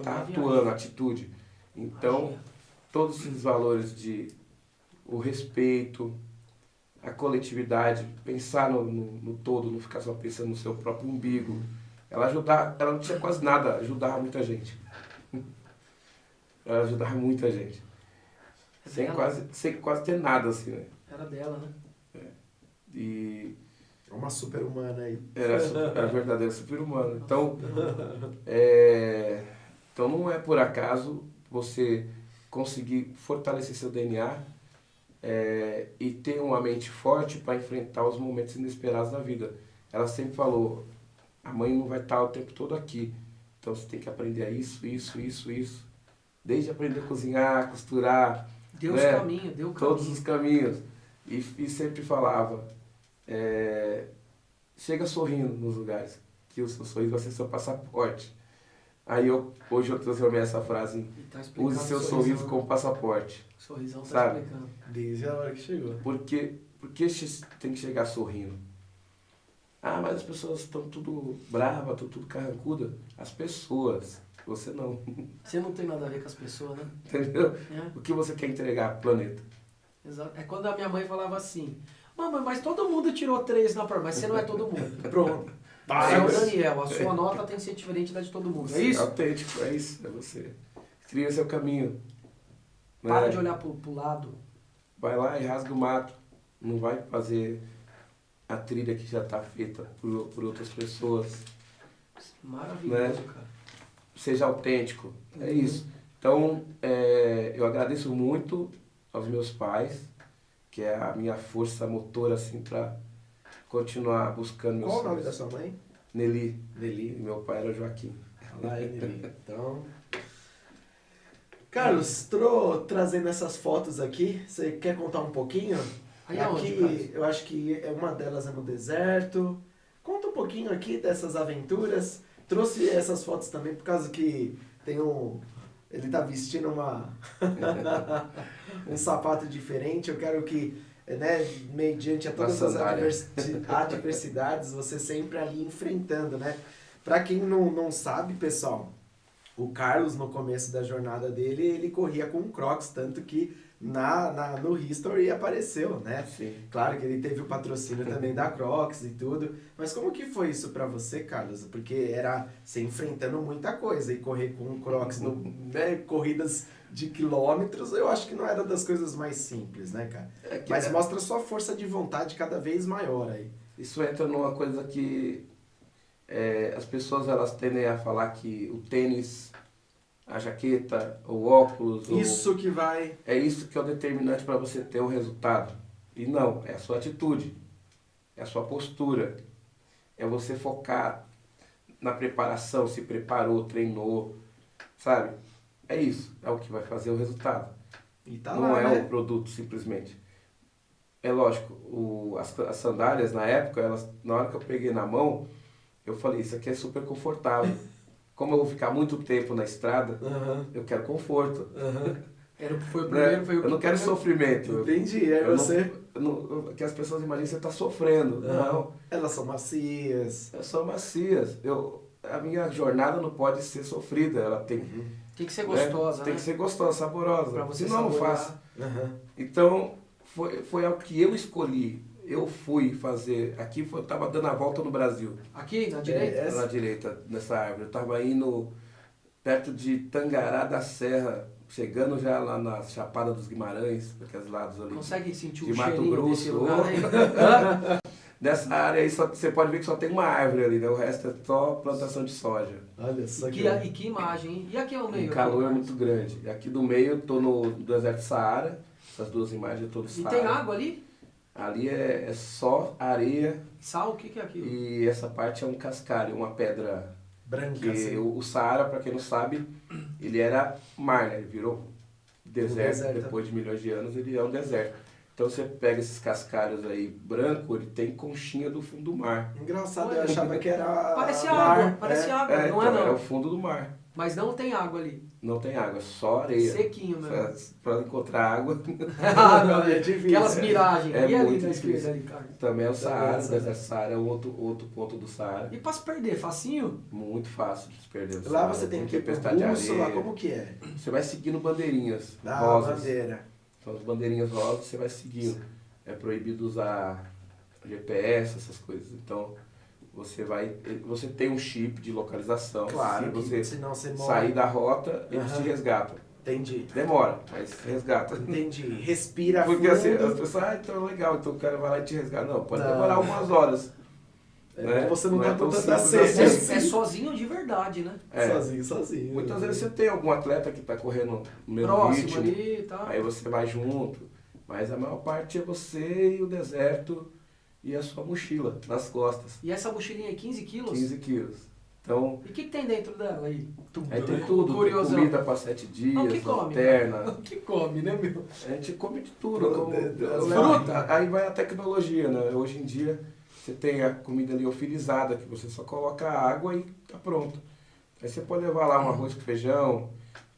Speaker 3: atuando, atitude. Então, todos esses valores de o respeito, a coletividade, pensar no todo, não ficar só pensando no seu próprio umbigo. Ela não tinha quase nada, ajudava muita gente. Ela ajudava muita gente. Sem quase ter nada, assim, né?
Speaker 2: Era dela, né?
Speaker 3: E
Speaker 1: uma super-humana aí.
Speaker 3: Era verdadeira super-humana. Então, então não é por acaso você conseguir fortalecer seu DNA e ter uma mente forte para enfrentar os momentos inesperados da vida. Ela sempre falou, a mãe não vai estar o tempo todo aqui. Então você tem que aprender isso. Desde aprender a cozinhar, costurar.
Speaker 2: Deu os caminhos,
Speaker 3: todos os caminhos. E sempre falava, chega sorrindo nos lugares, que o seu sorriso vai ser seu passaporte. Aí hoje eu transformei essa frase em use seu sorriso como passaporte.
Speaker 2: O sorrisão
Speaker 3: sabe?
Speaker 2: Explicando.
Speaker 1: Desde a hora que chegou.
Speaker 3: Por que tem que chegar sorrindo? Ah, mas as pessoas estão tudo bravas, estão tudo carrancuda. As pessoas, você não.
Speaker 2: Você não tem nada a ver com as pessoas, né?
Speaker 3: Entendeu? O que você quer entregar pro planeta?
Speaker 2: Exato. É quando a minha mãe falava assim, mamãe, mas todo mundo tirou 3 na prova, mas você não é todo mundo. Pronto. Você é o Daniel, a sua nota tem que ser diferente da de todo mundo. É isso?
Speaker 3: É autêntico, é isso, é você. Trilha seu caminho.
Speaker 2: Para de olhar pro lado.
Speaker 3: Vai lá e rasga o mato. Não vai fazer a trilha que já está feita por outras pessoas.
Speaker 2: Maravilhoso, cara.
Speaker 3: Seja autêntico, é isso. Então, eu agradeço muito aos meus pais, que é a minha força motora, assim, para continuar buscando meus
Speaker 1: sonhos. Qual o nome da sua mãe?
Speaker 3: Nelly. E meu pai era Joaquim.
Speaker 1: Lá é Nelly. Então... Carlos, trazendo essas fotos aqui, você quer contar um pouquinho? Aqui, eu acho que uma delas é no deserto. Conta um pouquinho aqui dessas aventuras. Trouxe essas fotos também por causa que tem ele tá vestindo um sapato diferente. Eu quero que, né, mediante a todas as adversidades, você sempre ali enfrentando, né? Pra quem não sabe, pessoal, o Carlos, no começo da jornada dele, ele corria com um Crocs, tanto que no History apareceu, né?
Speaker 3: Sim.
Speaker 1: Claro que ele teve o patrocínio também da Crocs e tudo, mas como que foi isso pra você, Carlos? Porque era você enfrentando muita coisa e correr com um Crocs, corridas de quilômetros, eu acho que não era das coisas mais simples, né, cara? Mas mostra sua força de vontade cada vez maior aí.
Speaker 3: Isso entra numa coisa que as pessoas elas tendem a falar que o tênis, a jaqueta, o óculos...
Speaker 1: Isso que vai...
Speaker 3: É isso que é o determinante para você ter um resultado. E não, é a sua atitude, é a sua postura, é você focar na preparação, se preparou, treinou, sabe? É isso, é o que vai fazer o resultado.
Speaker 1: E tá
Speaker 3: não
Speaker 1: lá,
Speaker 3: é
Speaker 1: né?
Speaker 3: o produto simplesmente. É lógico, as sandálias na época, na hora que eu peguei na mão, eu falei, isso aqui é super confortável. Como eu vou ficar muito tempo na estrada, eu quero conforto.
Speaker 2: Foi o primeiro, foi o
Speaker 3: eu não quero sofrimento.
Speaker 1: Entendi,
Speaker 3: que as pessoas imaginam que você está sofrendo. Não.
Speaker 1: Elas são macias.
Speaker 3: Elas são macias. A minha jornada não pode ser sofrida. Ela tem,
Speaker 2: tem que ser gostosa, né?
Speaker 3: Tem que ser gostosa, saborosa.
Speaker 2: Pra você
Speaker 3: senão não faço. Então, foi algo que eu escolhi. Eu fui fazer. Aqui eu estava dando a volta no Brasil.
Speaker 2: Aqui, na direita?
Speaker 3: Na direita, nessa árvore. Eu estava indo perto de Tangará da Serra, chegando já lá na Chapada dos Guimarães, aqueles lados ali.
Speaker 2: Consegue sentir
Speaker 3: de
Speaker 2: o
Speaker 3: Mato
Speaker 2: cheirinho
Speaker 3: Grosso,
Speaker 2: desse lugar aí?
Speaker 3: Nessa área aí você pode ver que só tem uma árvore ali, né? O resto é só plantação de soja.
Speaker 1: Olha só
Speaker 2: e que imagem, hein? E aqui é o meio?
Speaker 3: O calor é muito grande. E aqui do meio eu tô no deserto do Saara. Essas duas imagens eu tô no Saara.
Speaker 2: E tem água ali?
Speaker 3: Ali é só areia.
Speaker 2: Sal? O que é aquilo?
Speaker 3: E essa parte é um cascalho, uma pedra
Speaker 1: branca.
Speaker 3: Que
Speaker 1: assim.
Speaker 3: o Saara, para quem não sabe, ele era mar, né? Ele virou deserto. Depois de milhões de anos ele é um deserto. Então você pega esses cascalhos aí branco, ele tem conchinha do fundo do mar.
Speaker 1: Engraçado, eu achava que era
Speaker 2: parece
Speaker 1: mar.
Speaker 2: Água, parece água, não
Speaker 3: então,
Speaker 2: é não.
Speaker 3: É o fundo do mar.
Speaker 2: Mas não tem água ali.
Speaker 3: Não tem água, é só areia.
Speaker 2: Sequinho mesmo.
Speaker 3: Para encontrar água.
Speaker 2: Não, é difícil. Aquelas miragens.
Speaker 3: É
Speaker 2: e ali
Speaker 3: muito
Speaker 2: na
Speaker 3: difícil.
Speaker 2: esquerda, ali, cara?
Speaker 3: Também é o Saara, o deserto do Saara é outro ponto do Saara.
Speaker 2: E para se perder, facinho?
Speaker 3: Muito fácil de se perder. O
Speaker 1: Lá
Speaker 3: Saara,
Speaker 1: você tem que ir
Speaker 3: tempestade de
Speaker 1: bússola,
Speaker 3: areia.
Speaker 1: como que é?
Speaker 3: Você vai seguindo bandeirinhas
Speaker 1: rosas.
Speaker 3: Bandeira. Então as bandeirinhas rosas você vai seguindo. É proibido usar GPS, essas coisas. Então você tem um chip de localização.
Speaker 1: Claro,
Speaker 3: se você
Speaker 1: senão você morre.
Speaker 3: sair da rota, eles te resgatam.
Speaker 1: Entendi.
Speaker 3: Demora, mas resgata.
Speaker 1: Entendi. Respira
Speaker 3: Porque
Speaker 1: fundo.
Speaker 3: assim, as pessoas, então legal, então o cara vai lá e te resgata. Não, pode demorar algumas horas. Né?
Speaker 1: Você não tá
Speaker 3: tão
Speaker 1: com tanta
Speaker 3: simples
Speaker 1: sede
Speaker 3: assim.
Speaker 2: É sozinho de verdade, né?
Speaker 1: Sozinho.
Speaker 3: Muitas vezes você tem algum atleta que está correndo no mesmo
Speaker 2: Próximo
Speaker 3: ritmo,
Speaker 2: ali e tal.
Speaker 3: aí você vai junto. Mas a maior parte é você e o deserto e a sua mochila nas costas.
Speaker 2: E essa mochilinha é 15 quilos?
Speaker 3: 15 quilos. Então,
Speaker 2: E o que tem dentro dela aí?
Speaker 3: aí tem tudo,
Speaker 2: Curiosão.
Speaker 3: comida para 7 dias,
Speaker 2: O que come?
Speaker 3: lanterna.
Speaker 2: O que come, né, meu?
Speaker 3: A gente come de tudo.
Speaker 2: Fruta.
Speaker 3: Aí vai a tecnologia, né? Hoje em dia você tem a comida liofilizada, que você só coloca água e tá pronto. Aí você pode levar lá um arroz com feijão,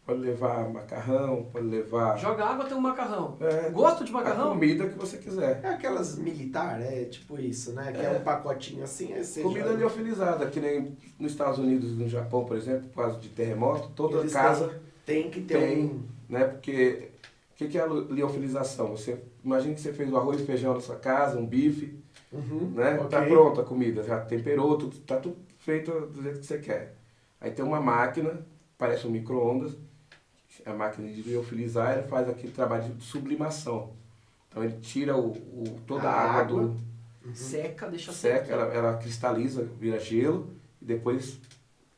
Speaker 3: pode levar macarrão, pode levar...
Speaker 2: Joga água, tem um macarrão.
Speaker 3: É,
Speaker 2: Gosto de
Speaker 3: a
Speaker 2: macarrão?
Speaker 3: comida que você quiser.
Speaker 1: É aquelas militar, é tipo isso, né? Que é um pacotinho assim, aí você
Speaker 3: Comida
Speaker 1: joga.
Speaker 3: liofilizada, que nem nos Estados Unidos e no Japão, por exemplo, por causa de terremoto, toda
Speaker 1: Eles
Speaker 3: casa
Speaker 1: tem que ter
Speaker 3: tem, né? Porque o que é a liofilização? Você imagina que você fez o arroz e feijão na sua casa, um bife, né?
Speaker 1: Ok.
Speaker 3: Tá pronto a comida, já temperou, tá tudo feito do jeito que você quer. Aí tem uma máquina, parece um micro-ondas, a máquina de liofilizar, ele faz aquele trabalho de sublimação. Então ele tira toda a água do...
Speaker 2: Seca, deixa
Speaker 3: Seca,
Speaker 2: secar.
Speaker 3: ela cristaliza, vira gelo e depois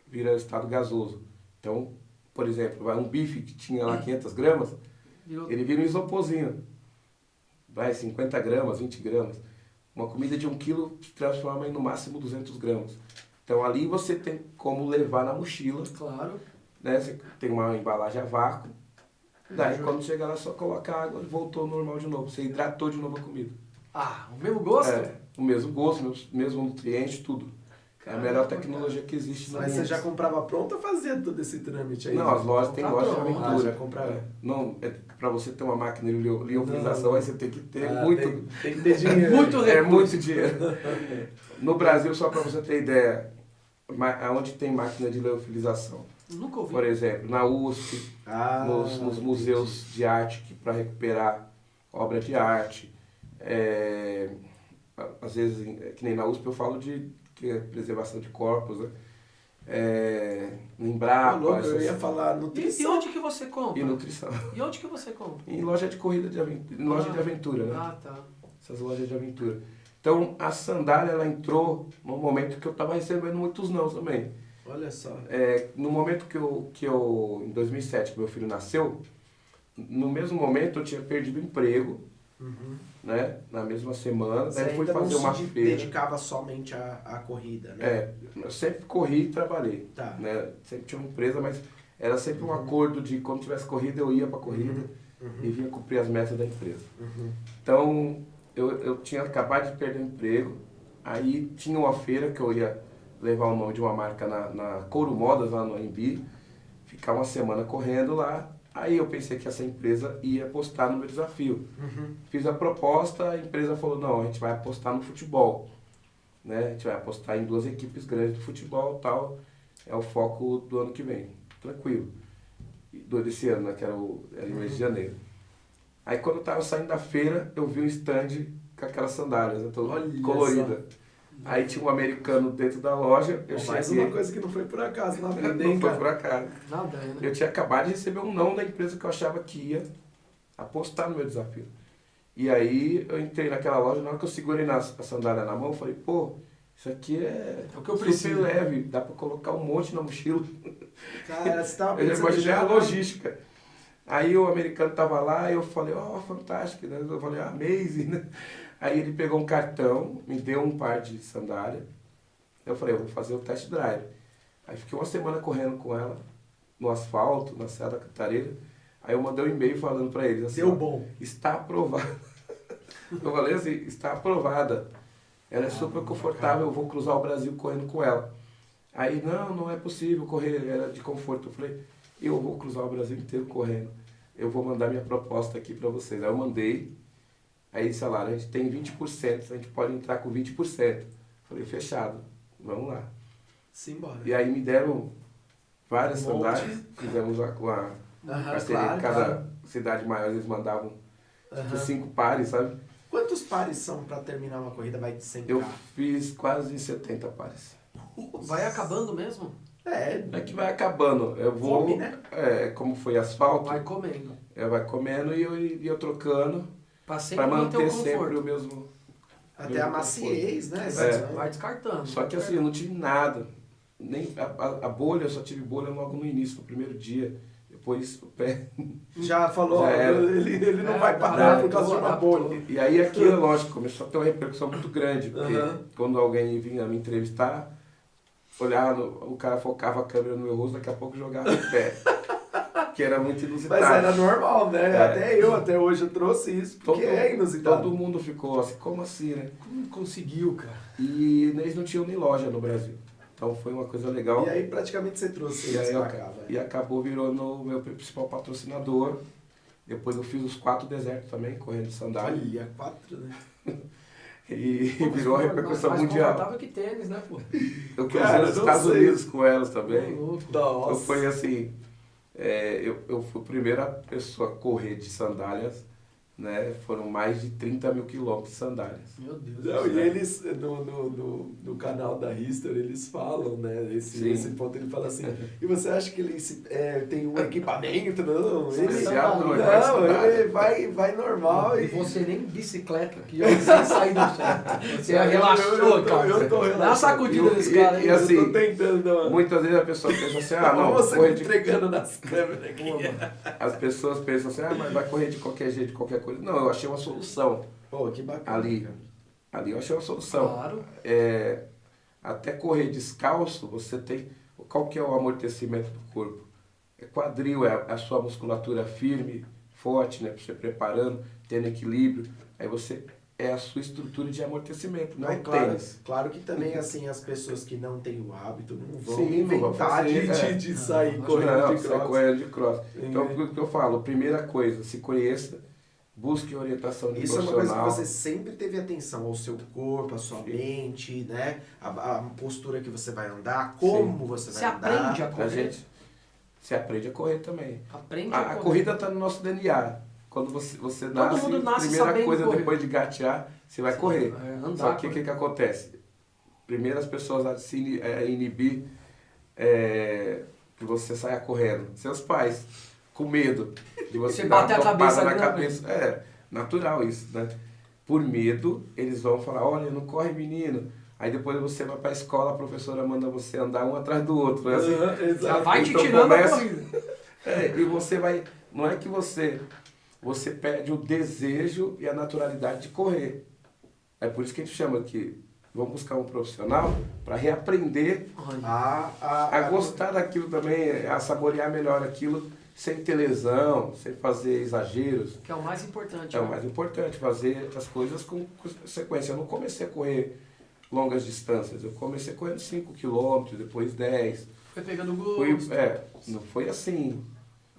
Speaker 3: vira estado gasoso. Então, por exemplo, um bife que tinha lá 500 gramas, ele vira um isoporzinho. Vai 50 gramas, 20 gramas. Uma comida de 1 quilo se transforma em no máximo 200 gramas. Então ali você tem como levar na mochila.
Speaker 2: Claro.
Speaker 3: Né? Você tem uma embalagem a vácuo. Daí quando chega lá só coloca água e voltou ao normal de novo. Você hidratou de novo a comida.
Speaker 2: Ah, o mesmo gosto?
Speaker 3: É, o mesmo gosto, mesmo nutriente, tudo. É a melhor tecnologia que existe no
Speaker 1: Mas
Speaker 3: mundo.
Speaker 1: você já comprava pronta ou fazia todo esse trâmite aí?
Speaker 3: Não, as lojas tem
Speaker 2: Tá
Speaker 3: loja de
Speaker 2: pronto.
Speaker 3: aventura.
Speaker 1: já comprava.
Speaker 3: Não, para você ter uma máquina de liofilização, aí você tem que ter muito.
Speaker 1: Tem que ter dinheiro.
Speaker 2: Muito
Speaker 3: É muito dinheiro. No Brasil, só para você ter ideia, aonde tem máquina de liofilização?
Speaker 2: Nunca ouvi.
Speaker 3: Por exemplo, na USP, nos museus de arte para recuperar obra de arte. Às vezes, que nem na USP eu falo de preservação de corpos, né? No Embrapa.
Speaker 1: Eu ia falar
Speaker 2: E
Speaker 1: nutrição.
Speaker 2: onde que você compra?
Speaker 3: E nutrição.
Speaker 2: E onde que você compra?
Speaker 3: Em loja de corrida de aventura, em loja de aventura, né?
Speaker 2: Ah, tá.
Speaker 3: Essas lojas de aventura. Então, a sandália, ela entrou no momento que eu estava recebendo muitos não também.
Speaker 1: Olha só.
Speaker 3: No momento que eu, em 2007, que meu filho nasceu, no mesmo momento eu tinha perdido o emprego, né? Na mesma semana.
Speaker 1: Você
Speaker 3: Daí eu fui
Speaker 1: ainda
Speaker 3: fazer
Speaker 1: não
Speaker 3: uma
Speaker 1: se
Speaker 3: feira.
Speaker 1: dedicava somente à corrida, né?
Speaker 3: Eu sempre corri e trabalhei.
Speaker 1: Tá.
Speaker 3: Né? Sempre tinha uma empresa, mas era sempre um acordo de quando tivesse corrida, eu ia para corrida e vinha cumprir as metas da empresa. Então, eu tinha acabado de perder o emprego, aí tinha uma feira que eu ia levar o nome de uma marca na Couro Modas, lá no AMB, ficar uma semana correndo lá, Aí eu pensei que essa empresa ia apostar no meu desafio. Fiz a proposta, a empresa falou, não, a gente vai apostar no futebol. Né? A gente vai apostar em 2 equipes grandes de futebol, tal, é o foco do ano que vem. Tranquilo. Desse ano, né, que era em mês de janeiro. Aí quando eu tava saindo da feira, eu vi um stand com aquelas sandálias, né, toda colorida. Aí tinha um americano dentro da loja, eu cheguei...
Speaker 1: Mais uma coisa que não foi por acaso na vida, hein,
Speaker 3: Não foi por acaso.
Speaker 2: Nada, né?
Speaker 3: Eu tinha acabado de receber um não da empresa que eu achava que ia apostar no meu desafio. E aí eu entrei naquela loja, na hora que eu segurei a sandália na mão, eu falei, pô, isso aqui é
Speaker 2: o que eu
Speaker 3: super
Speaker 2: preciso.
Speaker 3: leve, dá pra colocar um monte na mochila.
Speaker 1: Cara, você tava
Speaker 3: Eu já
Speaker 1: pensando
Speaker 3: imaginei a
Speaker 1: já,
Speaker 3: logística. Aí o americano tava lá e eu falei, ó, fantástico, né? Eu falei, amazing, né? Aí ele pegou um cartão, me deu um par de sandália. Eu falei, eu vou fazer o test drive. Aí fiquei uma semana correndo com ela, no asfalto, na Serra da Cantareira. Aí eu mandei um e-mail falando pra eles assim,
Speaker 1: Deu bom.
Speaker 3: Está aprovada. Eu falei assim, está aprovada. Ela é super confortável, eu vou cruzar o Brasil correndo com ela. Aí, não é possível correr, era de conforto. Eu falei, eu vou cruzar o Brasil inteiro correndo. Eu vou mandar minha proposta aqui pra vocês. Aí eu mandei, aí sei lá, a gente tem 20%, a gente pode entrar com 20%. Falei, fechado, vamos lá.
Speaker 1: Simbora.
Speaker 3: E aí me deram várias sandálias, fizemos uma parceria, cada cidade maior eles mandavam tipo 5 pares, sabe?
Speaker 1: Quantos pares são pra terminar uma corrida? Vai de 100
Speaker 3: Eu fiz quase 70 pares.
Speaker 2: Vai acabando mesmo?
Speaker 3: É que vai acabando. Eu vou,
Speaker 1: Come, né?
Speaker 3: Como foi asfalto,
Speaker 2: Vai comendo.
Speaker 3: vai comendo e eu trocando
Speaker 2: Pra
Speaker 3: para
Speaker 2: manter
Speaker 3: manter
Speaker 2: o
Speaker 3: sempre
Speaker 2: conforto.
Speaker 3: o mesmo.
Speaker 1: Até a maciez, né?
Speaker 2: Vai descartando.
Speaker 3: Só que assim, eu não tive nada. Nem a bolha, eu só tive bolha logo no início, no primeiro dia. Depois o pé.
Speaker 1: Já falou,
Speaker 3: Já era.
Speaker 1: ele não vai parar por causa de uma bolha.
Speaker 3: E aí aquilo, lógico, começou a ter uma repercussão muito grande, porque quando alguém vinha me entrevistar, olhava, o cara focava a câmera no meu rosto, daqui a pouco jogava o pé. Que era muito inusitado.
Speaker 1: Mas era normal, né? Até hoje eu trouxe isso, porque é inusitado.
Speaker 3: Todo mundo ficou assim, como assim, né?
Speaker 2: Como conseguiu, cara?
Speaker 3: E eles não tinham nem loja no Brasil. Então foi uma coisa legal.
Speaker 1: E aí praticamente você trouxe
Speaker 3: E
Speaker 1: eles
Speaker 3: aí
Speaker 1: pra cá, velho.
Speaker 3: E acabou virando o meu principal patrocinador. Depois eu fiz os 4 desertos também, correndo de sandália.
Speaker 1: Olha, 4, né?
Speaker 3: E virou uma repercussão
Speaker 2: mais
Speaker 3: mundial.
Speaker 2: confortável que tênis, né, pô?
Speaker 3: Eu cruzei os Estados Unidos com elas também.
Speaker 2: Louco.
Speaker 3: Então
Speaker 1: Nossa.
Speaker 3: foi assim, eu fui a primeira pessoa a correr de sandálias, né? Foram mais de 30 mil quilômetros de sandálias.
Speaker 2: Meu Deus
Speaker 1: Não,
Speaker 2: do
Speaker 1: e
Speaker 2: céu.
Speaker 1: eles, no canal da Hister, eles falam, né? Esse ponto, ele fala assim, e você acha que ele tem um equipamento? Não, ele,
Speaker 3: Especial, não,
Speaker 1: ele vai normal.
Speaker 2: E você nem bicicleta, que já sem sair do chão. Você relaxou, cara.
Speaker 1: Eu tô
Speaker 2: Dá uma
Speaker 1: relaxado.
Speaker 2: sacudida nesse cara aí.
Speaker 3: e assim,
Speaker 1: eu tô tentando,
Speaker 3: muitas vezes a pessoa pensa assim, não,
Speaker 1: você
Speaker 3: correr
Speaker 1: me
Speaker 3: de...
Speaker 1: entregando nas câmeras aqui.
Speaker 3: As pessoas pensam assim, mas vai correr de qualquer jeito, de qualquer coisa. Não, eu achei uma solução.
Speaker 1: Pô, que bacana.
Speaker 3: Ali eu achei uma solução.
Speaker 2: Claro.
Speaker 3: Até correr descalço, você tem... Qual que é o amortecimento do corpo? É quadril, é a sua musculatura firme, forte, né? Você preparando, tendo equilíbrio. Aí você... É a sua estrutura de amortecimento, não é o tênis.
Speaker 1: Claro que também, assim, as pessoas que não têm o hábito não vão
Speaker 3: Sim, não vão
Speaker 1: inventar
Speaker 3: fazer,
Speaker 1: de sair
Speaker 3: Não,
Speaker 1: correndo de
Speaker 3: sai
Speaker 1: cross.
Speaker 3: correndo de cross. Então, o que eu falo? Primeira coisa, se conheça, busque orientação de
Speaker 1: Isso é uma
Speaker 3: profissional.
Speaker 1: coisa que você sempre teve atenção ao seu corpo, à sua mente, né? A postura que você vai andar, como você vai
Speaker 2: Você
Speaker 1: andar.
Speaker 2: aprende a
Speaker 3: A
Speaker 2: correr.
Speaker 3: gente se aprende a correr também.
Speaker 2: Aprende
Speaker 3: A
Speaker 2: correr.
Speaker 3: corrida está no nosso DNA. Quando você nasce,
Speaker 2: mundo nasce
Speaker 3: primeira
Speaker 2: sabendo
Speaker 3: coisa
Speaker 2: correr.
Speaker 3: depois de gatear, você vai correr.
Speaker 2: Andar,
Speaker 3: Só que o
Speaker 2: correr.
Speaker 3: que acontece? Primeiro as pessoas a se inibir que você saia correndo. Seus pais, com medo de você
Speaker 2: Você
Speaker 3: dar
Speaker 2: bate
Speaker 3: uma
Speaker 2: a cabeça
Speaker 3: topada na
Speaker 2: ali na
Speaker 3: cabeça. É natural isso, né? Por medo, eles vão falar, olha, não corre menino. Aí depois você vai para a escola, a professora manda você andar um atrás do outro. Né? Assim,
Speaker 2: Já vai te
Speaker 3: então
Speaker 2: tirando
Speaker 3: começa-
Speaker 2: a corrida.
Speaker 3: e você vai... Não é que você perde o desejo e a naturalidade de correr. É por isso que a gente chama que vamos buscar um profissional para reaprender a gostar daquilo também, a saborear melhor aquilo, sem ter lesão, sem fazer exageros.
Speaker 2: Que é o mais importante.
Speaker 3: É o
Speaker 2: né?
Speaker 3: mais importante, fazer as coisas com sequência. Eu não comecei a correr longas distâncias, eu comecei correndo 5 km, depois 10.
Speaker 2: Foi pegando gosto.
Speaker 3: Não foi assim.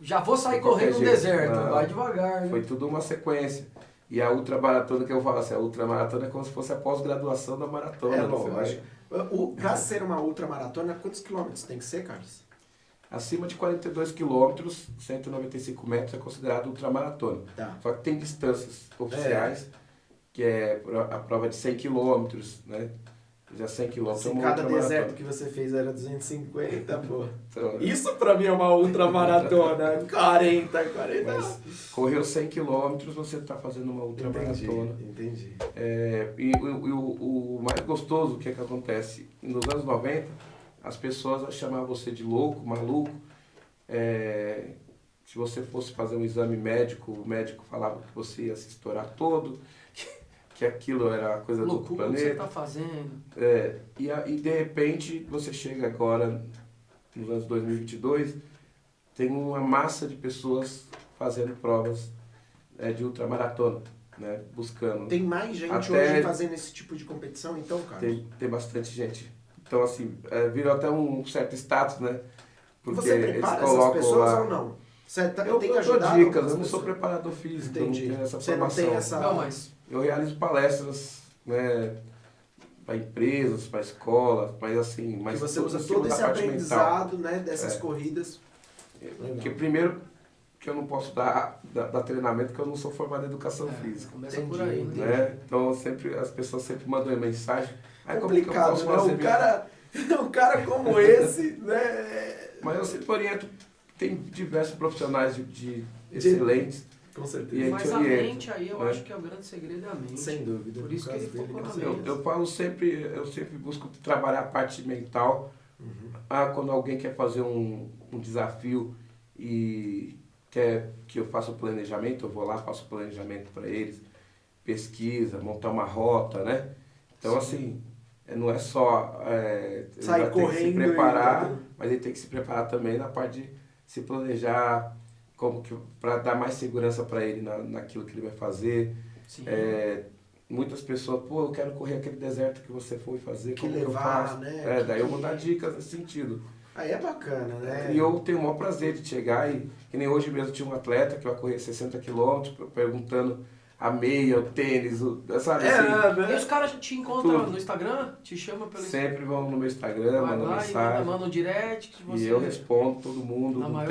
Speaker 2: Já vou sair correndo no deserto,
Speaker 3: não,
Speaker 2: vai devagar. Né?
Speaker 3: Foi tudo uma sequência. E a ultramaratona que eu falo assim, a ultramaratona é como se fosse a pós-graduação da maratona.
Speaker 1: É lógico. Para ser uma ultramaratona, quantos quilômetros tem que ser, Carlos?
Speaker 3: Acima de 42 quilômetros, 195 metros é considerado ultramaratona.
Speaker 1: Tá.
Speaker 3: Só que tem distâncias oficiais, que é a prova de 100 quilômetros, né? Já 100 quilômetros é uma
Speaker 1: cada
Speaker 3: ultramaratona.
Speaker 1: deserto que você fez era 250, pô.
Speaker 3: Então,
Speaker 1: Isso pra mim é uma ultramaratona. 40.
Speaker 3: Mas correu 100 quilômetros, você está fazendo uma ultramaratona.
Speaker 1: Entendi.
Speaker 3: E o mais gostoso, o que é que acontece? Nos anos 90, as pessoas chamavam você de louco, maluco. Se você fosse fazer um exame médico, o médico falava que você ia se estourar todo, que aquilo era a coisa do outro planeta.
Speaker 2: Que você está fazendo.
Speaker 3: E de repente você chega agora, nos anos 2022, tem uma massa de pessoas fazendo provas de ultramaratona, né? Buscando.
Speaker 1: Tem mais gente hoje fazendo esse tipo de competição, então, Carlos?
Speaker 3: Tem bastante gente. Então, assim, virou até um certo status, né?
Speaker 1: Porque você prepara essas pessoas ou não?
Speaker 3: Eu dou dicas, eu não sou preparador físico,
Speaker 1: entendi.
Speaker 3: Eu não tenho essa
Speaker 1: você
Speaker 3: formação.
Speaker 1: Não tem essa...
Speaker 2: Não, mas...
Speaker 3: Eu realizo palestras, né, para empresas, para escolas, mas assim...
Speaker 1: Mas você usa todo esse aprendizado, né, dessas corridas.
Speaker 3: Porque primeiro que eu não posso dar treinamento porque eu não sou formado em educação física.
Speaker 2: Começa por aí,
Speaker 3: né? Então as pessoas sempre mandam mensagem.
Speaker 1: Complicado,
Speaker 3: como que eu posso
Speaker 1: fazer um cara como esse, né?
Speaker 3: Mas eu sempre oriento, tem diversos profissionais de excelentes.
Speaker 1: Com certeza.
Speaker 2: Mas a mente aí, eu acho que é o grande segredo é a mente.
Speaker 1: Sem dúvida.
Speaker 2: Por isso que ele focou na mente.
Speaker 3: Eu sempre busco trabalhar a parte mental. Quando alguém quer fazer um desafio e quer que eu faça o planejamento, eu vou lá, faço o planejamento para eles, pesquisa, montar uma rota, né? Então, assim, não é só
Speaker 1: sair correndo,
Speaker 3: tem que se preparar, mas ele tem que se preparar também na parte de se planejar, para dar mais segurança para ele naquilo que ele vai fazer. Muitas pessoas, eu quero correr aquele deserto que você foi fazer, como que eu faço?
Speaker 1: Né?
Speaker 3: Daí eu vou dar dicas nesse sentido.
Speaker 1: Aí é bacana, né?
Speaker 3: E eu tenho o maior prazer de chegar que nem hoje mesmo tinha um atleta que vai correr 60 quilômetros, perguntando a meia, o tênis, sabe assim?
Speaker 2: E os caras te encontram no Instagram? Te chamam pelo Instagram?
Speaker 3: Sempre vão no meu Instagram, mandam mensagem.
Speaker 2: Manda um direct.
Speaker 3: E eu respondo todo mundo, não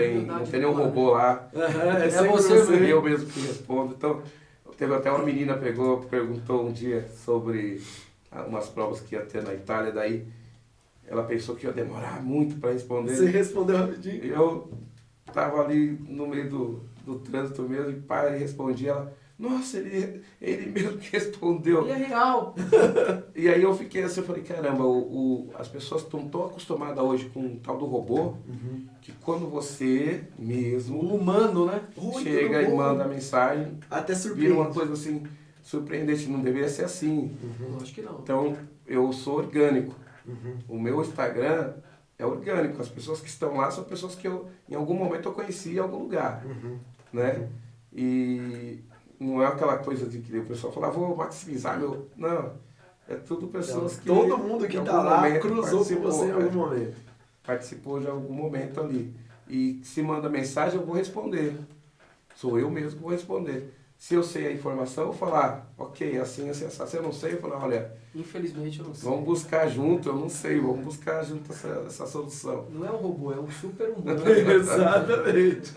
Speaker 3: tem nenhum robô lá.
Speaker 2: É você
Speaker 3: eu mesmo que respondo. Então, teve até uma menina perguntou um dia sobre umas provas que ia ter na Itália, daí ela pensou que ia demorar muito para responder.
Speaker 1: Você respondeu rapidinho?
Speaker 3: Eu tava ali no meio do trânsito mesmo e respondi ela. Nossa, ele mesmo que respondeu.
Speaker 2: Ele é real.
Speaker 3: E aí eu fiquei assim, eu falei, caramba, as pessoas estão tão acostumadas hoje com o tal do robô, que quando você mesmo...
Speaker 2: Um humano, né?
Speaker 3: Chega e manda a mensagem.
Speaker 1: Até surpreende.
Speaker 3: Vira uma coisa assim, surpreendente, não deveria ser assim.
Speaker 2: Acho que não.
Speaker 3: Então, eu sou orgânico. O meu Instagram é orgânico. As pessoas que estão lá são pessoas que em algum momento eu conheci em algum lugar. Né? E... não é aquela coisa de que o pessoal fala, vou maximizar meu... Não, é tudo pessoas que...
Speaker 1: Todo mundo que está lá cruzou com você em algum momento.
Speaker 3: Participou de algum momento ali. E se manda mensagem, eu vou responder. Sou eu mesmo que vou responder. Se eu sei a informação, eu vou falar, ok, assim, assim, assim. Se eu não sei, eu vou falar, olha...
Speaker 2: Infelizmente eu não sei.
Speaker 3: Vamos buscar junto, eu não sei, vamos buscar junto essa solução.
Speaker 2: Não é um robô, é um super humano.
Speaker 1: Exatamente.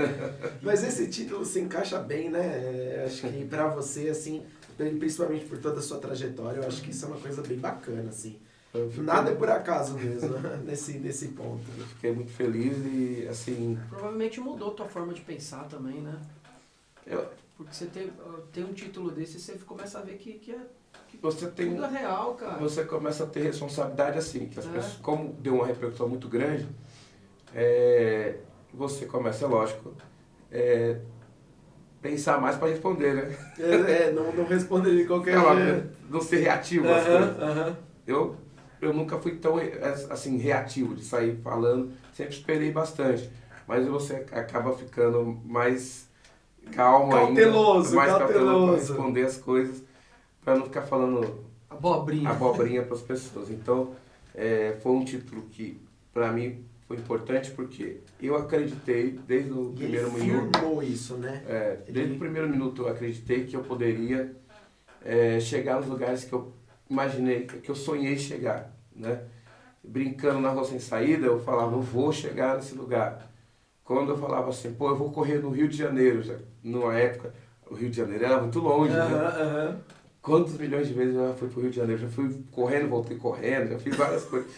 Speaker 1: Mas esse título se encaixa bem, né? Acho que pra você, assim, principalmente por toda a sua trajetória, eu acho que isso é uma coisa bem bacana, assim. Nada é por acaso mesmo, nesse ponto.
Speaker 3: Eu fiquei muito feliz e, assim...
Speaker 2: Provavelmente mudou tua forma de pensar também, né? Porque você tem um título desse e você começa a ver que
Speaker 3: você tem,
Speaker 2: tudo é real, cara.
Speaker 3: Você começa a ter responsabilidade assim, que as pessoas, como deu uma repercussão muito grande, você começa, lógico, pensar mais para responder, né?
Speaker 1: Não responder de qualquer jeito.
Speaker 3: Não ser reativo às coisas. Eu nunca fui tão assim, reativo de sair falando, sempre esperei bastante, mas você acaba ficando mais calmo
Speaker 1: cauteloso,
Speaker 3: mais cauteloso para responder as coisas, para não ficar falando
Speaker 2: abobrinha
Speaker 3: para as pessoas. Então, foi um título que, para mim, foi importante porque eu acreditei desde o primeiro minuto.
Speaker 1: Firmou isso, né?
Speaker 3: Desde o primeiro minuto eu acreditei que eu poderia chegar nos lugares que eu imaginei, que eu sonhei chegar, né? Brincando na Rua Sem Saída, eu falava, eu vou chegar nesse lugar. Quando eu falava assim, pô, eu vou correr no Rio de Janeiro, já, numa época, o Rio de Janeiro era muito longe, né? Quantos milhões de vezes eu já fui pro Rio de Janeiro? Já fui correndo, voltei correndo, já fiz várias coisas.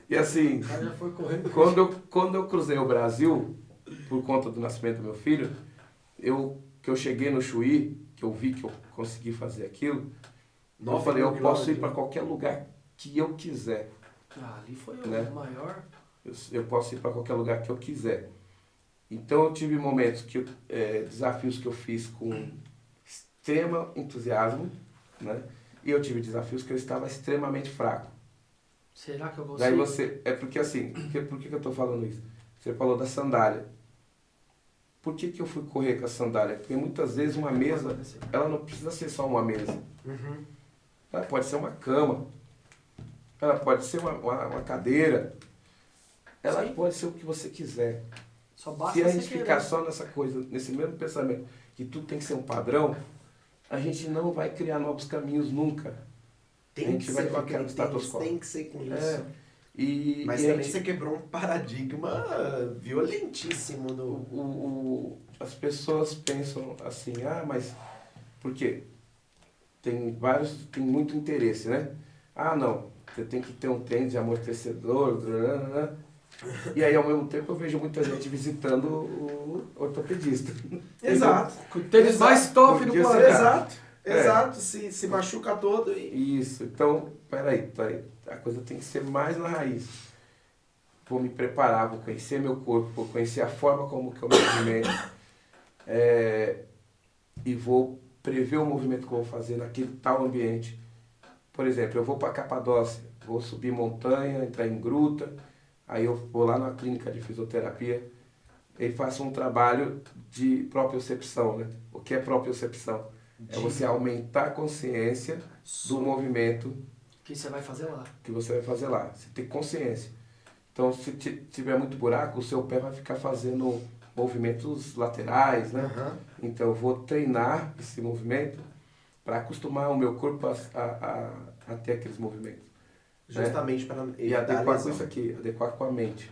Speaker 3: E assim,
Speaker 2: já foi correndo.
Speaker 3: Quando eu cruzei o Brasil, por conta do nascimento do meu filho, que eu cheguei no Chuí, que eu vi que eu consegui fazer aquilo, eu falei, eu posso ir para qualquer lugar que eu quiser.
Speaker 2: Ali foi o maior.
Speaker 3: Eu posso ir para qualquer lugar que eu quiser. Então eu tive momentos desafios que eu fiz com extremo entusiasmo, né? E eu tive desafios que eu estava extremamente fraco.
Speaker 2: Será que eu vou
Speaker 3: Daí você, porque assim, por que eu estou falando isso? Você falou da sandália. Por que eu fui correr com a sandália? Porque muitas vezes uma mesa, ela não precisa ser só uma mesa. Ela pode ser uma cama. Ela pode ser uma cadeira. Ela pode ser o que você quiser.
Speaker 2: Só basta
Speaker 3: se a gente ficar só nessa coisa, nesse mesmo pensamento, que tudo tem que ser um padrão, a gente não vai criar novos caminhos nunca. A gente vai ficar no status quo.
Speaker 1: Tem que ser com isso. Mas
Speaker 3: também
Speaker 1: você quebrou um paradigma violentíssimo.
Speaker 3: As pessoas pensam assim, mas por quê? Tem muito interesse, né? Não, você tem que ter um tênis de amortecedor, e aí ao mesmo tempo eu vejo muita gente visitando o ortopedista.
Speaker 1: Exato.
Speaker 2: O tênis mais top do planeta.
Speaker 1: Exato, se machuca todo.
Speaker 3: Isso, então, peraí, a coisa tem que ser mais na raiz. Vou me preparar, vou conhecer meu corpo, vou conhecer a forma como que eu me movimento, e vou prever o movimento que eu vou fazer naquele tal ambiente. Por exemplo, eu vou para Capadócia, vou subir montanha, entrar em gruta, aí eu vou lá na clínica de fisioterapia e faço um trabalho de propriocepção, né? O que é propriocepção? É você aumentar a consciência do movimento
Speaker 2: que você vai fazer lá.
Speaker 3: Você tem consciência. Então, se tiver muito buraco, o seu pé vai ficar fazendo movimentos laterais, né? Então, eu vou treinar esse movimento para acostumar o meu corpo a ter aqueles movimentos.
Speaker 1: Justamente para
Speaker 3: e adequar com isso aqui, adequar com a mente.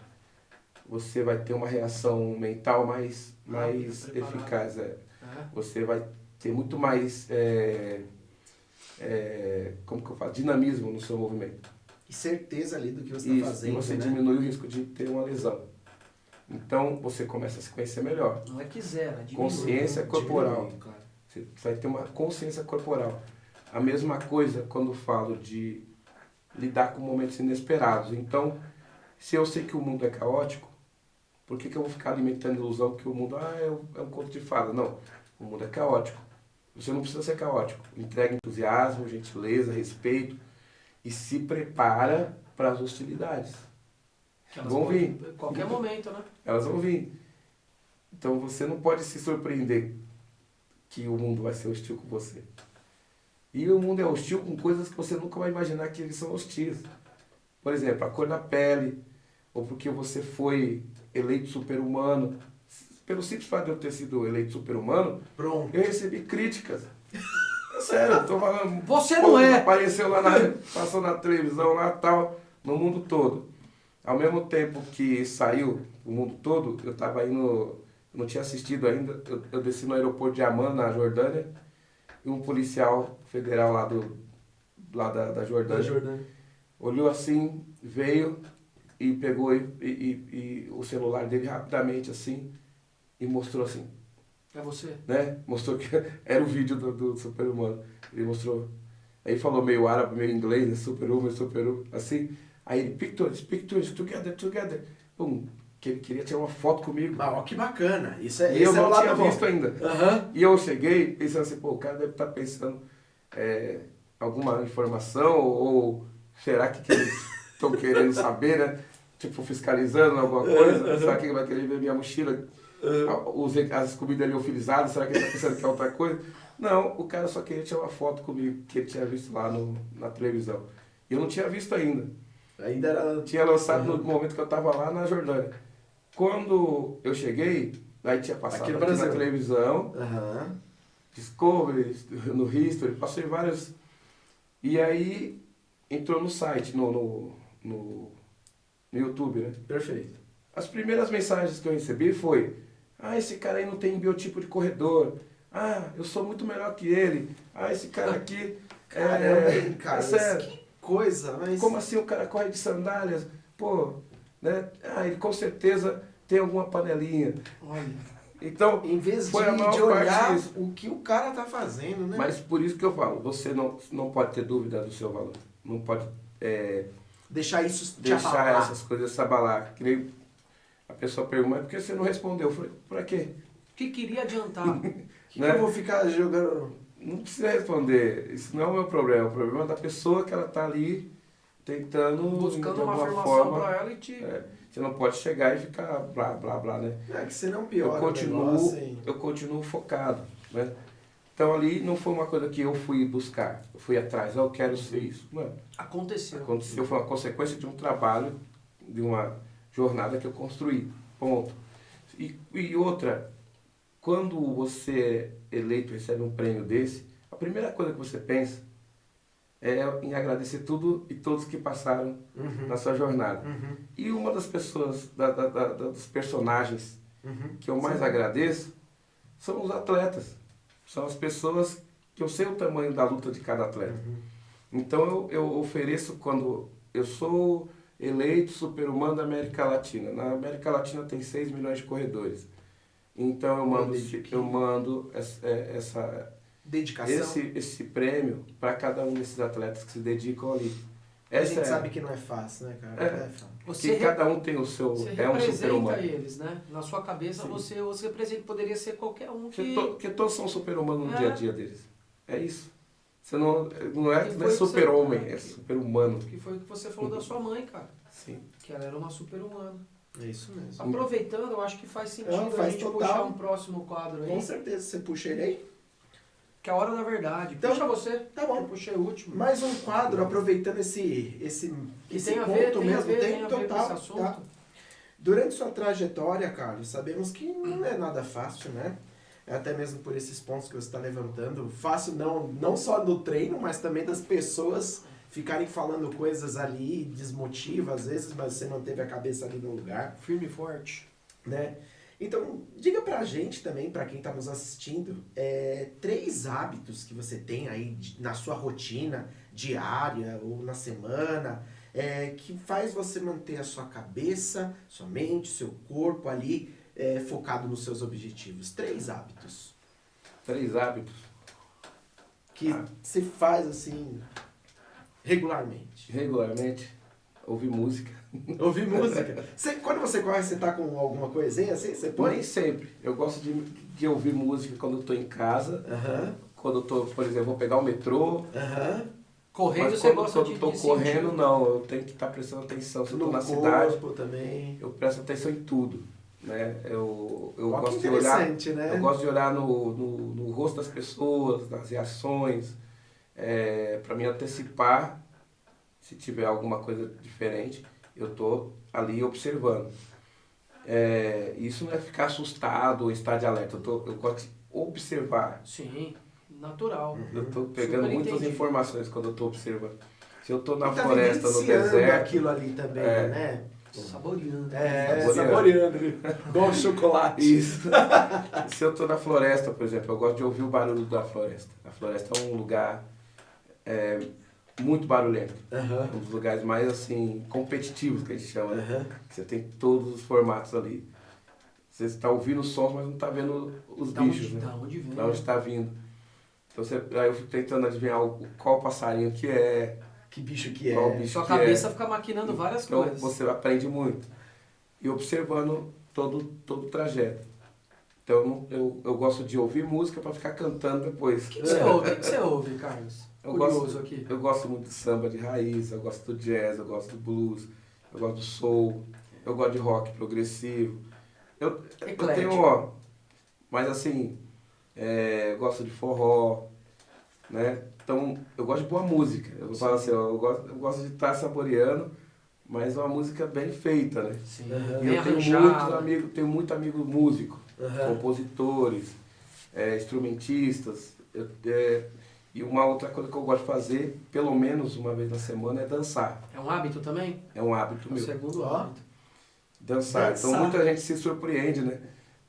Speaker 3: Você vai ter uma reação mental mais eficaz. Você vai ter muito mais como que eu falo? Dinamismo no seu movimento.
Speaker 1: E certeza ali do que você está fazendo.
Speaker 3: E você diminui o risco de ter uma lesão. Então você começa a se conhecer melhor.
Speaker 2: Não é que zero, diminui.
Speaker 3: Consciência corporal.
Speaker 2: Claro.
Speaker 3: Você vai ter uma consciência corporal. A mesma coisa quando falo de lidar com momentos inesperados. Então, se eu sei que o mundo é caótico, por que eu vou ficar alimentando a ilusão que o mundo é um conto de fada? Não, o mundo é caótico. Você não precisa ser caótico. Entrega entusiasmo, gentileza, respeito e se prepara para as hostilidades.
Speaker 2: Elas vão vir. Em qualquer momento, né?
Speaker 3: Elas vão vir. Então você não pode se surpreender que o mundo vai ser hostil com você. E o mundo é hostil com coisas que você nunca vai imaginar que eles são hostis. Por exemplo, a cor da pele, ou porque você foi eleito super-humano. Pelo simples fato de eu ter sido eleito super-humano,
Speaker 1: eu
Speaker 3: recebi críticas. É sério, eu tô falando.
Speaker 2: Você não é!
Speaker 3: Apareceu lá, passou na televisão lá tal, no mundo todo. Ao mesmo tempo que saiu o mundo todo, eu tava indo, eu não tinha assistido ainda, eu desci no aeroporto de Amman, na Jordânia, e um policial federal lá da Jordânia, olhou assim, veio e pegou e o celular dele rapidamente assim, e mostrou assim.
Speaker 2: É você?
Speaker 3: Né? Mostrou que era o vídeo do super-humano. Ele mostrou. Aí falou meio árabe, meio inglês, né? Super-humano, assim. Aí ele, pictures, together. Pum, que ele queria tirar uma foto comigo.
Speaker 1: Ó, que bacana. E
Speaker 3: eu não tinha visto ainda. E eu cheguei pensando assim, o cara deve estar pensando alguma informação, ou será que eles estão querendo saber, né? Tipo, fiscalizando alguma coisa. Será que ele vai querer ver minha mochila? As comidas liofilizadas, será que ele está pensando que é outra coisa? Não, o cara só queria tirar uma foto comigo, que ele tinha visto lá na televisão. E eu não tinha visto ainda.
Speaker 1: Ainda era...
Speaker 3: Tinha lançado no momento que eu estava lá na Jordânia. Quando eu cheguei, aí tinha passado aqui na televisão, Discovery, no History, passei várias. E aí entrou no site, no YouTube, né?
Speaker 1: Perfeito.
Speaker 3: As primeiras mensagens que eu recebi foi: ah, esse cara aí não tem biotipo de corredor. Ah, eu sou muito melhor que ele. Ah, esse cara aqui...
Speaker 1: Caramba, cara, que coisa, mas...
Speaker 3: Como assim o cara corre de sandálias? Pô, né? Ah, ele com certeza tem alguma panelinha.
Speaker 1: Olha,
Speaker 3: então,
Speaker 1: em vez
Speaker 3: foi
Speaker 1: de olhar o que o cara tá fazendo, né?
Speaker 3: Mas por isso que eu falo, você não pode ter dúvida do seu valor. Não pode
Speaker 1: deixar isso te
Speaker 3: deixar
Speaker 1: abalar.
Speaker 3: essas coisas se abalar. Que nem a pessoa pergunta: mas por que você não respondeu? Eu falei: pra quê?
Speaker 2: O que queria adiantar?
Speaker 1: Que eu vou ficar jogando...
Speaker 3: Não precisa responder, isso não é o meu problema. O problema é da pessoa que ela tá ali tentando...
Speaker 2: Buscando uma afirmação
Speaker 3: forma,
Speaker 2: pra ela e te...
Speaker 3: você não pode chegar e ficar blá, blá, blá, né?
Speaker 1: É que você não piora
Speaker 3: eu continuo focado, né? Então ali não foi uma coisa que eu fui buscar, eu fui atrás, eu quero ser isso. Não.
Speaker 2: Aconteceu,
Speaker 3: foi uma consequência de um trabalho, de uma jornada que eu construí, ponto. E outra, quando você é eleito, recebe um prêmio desse, a primeira coisa que você pensa é em agradecer tudo e todos que passaram na sua jornada. E uma das pessoas, dos personagens que eu mais agradeço, são os atletas. São as pessoas que eu sei o tamanho da luta de cada atleta. Então eu ofereço, quando eu sou eleito super-humano da América Latina. Na América Latina tem 6 milhões de corredores. Então eu mando essa
Speaker 1: dedicação,
Speaker 3: esse prêmio para cada um desses atletas que se dedicam ali.
Speaker 1: A gente sabe que não é fácil, né, cara?
Speaker 3: Que cada um tem o seu...
Speaker 2: Você
Speaker 3: um super-humano.
Speaker 2: representa eles, né? Na sua cabeça você representa, poderia ser qualquer um que...
Speaker 3: Porque todos são super-humanos no dia a dia deles. É isso. Você não é super-homem, é super-humano.
Speaker 2: Que foi o que você falou da sua mãe, cara.
Speaker 3: Sim.
Speaker 2: Que ela era uma super-humana.
Speaker 1: É isso mesmo.
Speaker 2: Aproveitando, eu acho que faz sentido
Speaker 1: faz
Speaker 2: a gente
Speaker 1: total.
Speaker 2: puxar um próximo quadro aí.
Speaker 1: Com certeza. Você puxa ele aí?
Speaker 2: Que é a hora da verdade.
Speaker 1: Então,
Speaker 2: puxa você.
Speaker 1: Tá bom.
Speaker 2: Eu puxei o último.
Speaker 1: Mais um quadro, aproveitando esse
Speaker 2: tem a ver,
Speaker 1: ponto
Speaker 2: tem
Speaker 1: mesmo.
Speaker 2: a ver,
Speaker 1: Tem
Speaker 2: tem a ver com esse
Speaker 1: total.
Speaker 2: assunto.
Speaker 1: Tá? Durante sua trajetória, Carlos, sabemos que não é nada fácil, né? Até mesmo por esses pontos que você está levantando. Fácil não só do treino, mas também das pessoas ficarem falando coisas ali, desmotiva às vezes, mas você manteve a cabeça ali no lugar.
Speaker 2: Firme e forte.
Speaker 1: Né? Então, diga pra gente também, pra quem tá nos assistindo, 3 hábitos que você tem aí na sua rotina diária ou na semana, que faz você manter a sua cabeça, sua mente, seu corpo ali focado nos seus objetivos. 3 hábitos.
Speaker 3: 3 hábitos?
Speaker 1: Que você faz assim, regularmente.
Speaker 3: Regularmente? Ouvir música.
Speaker 1: Ouvir música. Quando você corre, você tá com alguma coisinha assim? Você põe?
Speaker 3: Nem sempre. Eu gosto de ouvir música quando eu tô em casa. Quando eu tô, por exemplo, vou pegar o metrô.
Speaker 2: Correndo,
Speaker 3: mas
Speaker 2: você gosta
Speaker 3: quando eu tô correndo, não. Eu tenho que estar prestando atenção. Se eu tô na cidade,
Speaker 1: também.
Speaker 3: eu presto atenção em tudo. Né? Eu gosto de
Speaker 1: olhar, né?
Speaker 3: Eu gosto de olhar no rosto das pessoas, nas reações, para me antecipar. Se tiver alguma coisa diferente, eu tô ali observando. Isso não é ficar assustado ou estar de alerta. Eu gosto de observar.
Speaker 2: Sim, natural.
Speaker 3: Eu tô pegando muitas informações quando eu tô observando. Se eu tô na
Speaker 1: tá
Speaker 3: floresta, no deserto...
Speaker 1: aquilo ali também, né?
Speaker 2: Saboreando.
Speaker 1: Saboreando. Igual chocolate.
Speaker 3: Isso. Se eu tô na floresta, por exemplo, eu gosto de ouvir o barulho da floresta. A floresta é um lugar muito barulhento. Um dos lugares mais, assim, competitivos que a gente chama, né? Você tem todos os formatos ali. Você está ouvindo os sons, mas não está vendo os bichos, né?
Speaker 2: Da onde vem?
Speaker 3: Da onde está vindo. Então, aí eu fico tentando adivinhar qual passarinho que é.
Speaker 1: Que bicho que
Speaker 3: qual
Speaker 1: é.
Speaker 3: bicho
Speaker 2: Sua
Speaker 3: que
Speaker 2: cabeça fica maquinando várias
Speaker 3: então,
Speaker 2: coisas.
Speaker 3: Você aprende muito. E observando todo o trajeto. Então, eu gosto de ouvir música para ficar cantando depois.
Speaker 2: O que você ouve, Carlos?
Speaker 3: Eu gosto muito de samba de raiz, eu gosto do jazz, eu gosto do blues, eu gosto do soul, eu gosto de rock progressivo. Eu tenho, mas assim, eu gosto de forró, né? Então, eu gosto de boa música. Eu falo assim, eu gosto de estar saboreando mas uma música bem feita, né?
Speaker 2: Sim.
Speaker 3: E eu tenho muito amigo músico, compositores, instrumentistas. E uma outra coisa que eu gosto de fazer, pelo menos uma vez na semana, é dançar.
Speaker 2: É um hábito também?
Speaker 3: É um hábito meu.
Speaker 2: O segundo hábito.
Speaker 3: Dançar. Então muita gente se surpreende, né?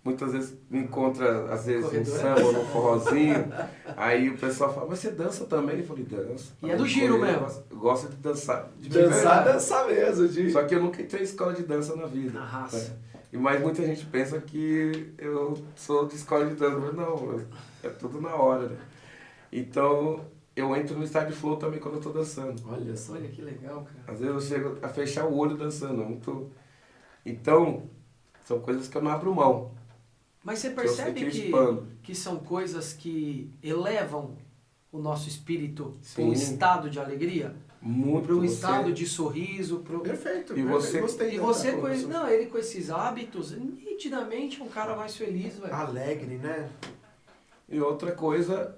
Speaker 3: Muitas vezes me encontra, às vezes, um samba ou um forrozinho. Aí o pessoal fala, mas você dança também? Eu falei, dança.
Speaker 2: E é do giro mesmo.
Speaker 3: Eu gosto de dançar.
Speaker 1: Dançar mesmo.
Speaker 3: Só que eu nunca entrei em escola de dança na vida.
Speaker 2: Na raça.
Speaker 3: Mas muita gente pensa que eu sou de escola de dança. Mas não, é tudo na hora, né? Então, eu entro no estado de flow também quando eu tô dançando.
Speaker 2: Olha só. Olha que legal, cara.
Speaker 3: Às vezes eu chego a fechar o olho dançando. Então, são coisas que eu não abro mão.
Speaker 2: Mas você
Speaker 3: Eu
Speaker 2: percebe
Speaker 3: sei
Speaker 2: que são coisas que elevam o nosso espírito para
Speaker 3: Sim.
Speaker 2: um estado de alegria?
Speaker 3: Muito.
Speaker 2: Para um estado de sorriso.
Speaker 1: Perfeito.
Speaker 3: E você-
Speaker 1: Gostei.
Speaker 2: E você ele com esses hábitos, nitidamente é um cara mais feliz, velho.
Speaker 1: Alegre, né?
Speaker 3: E outra coisa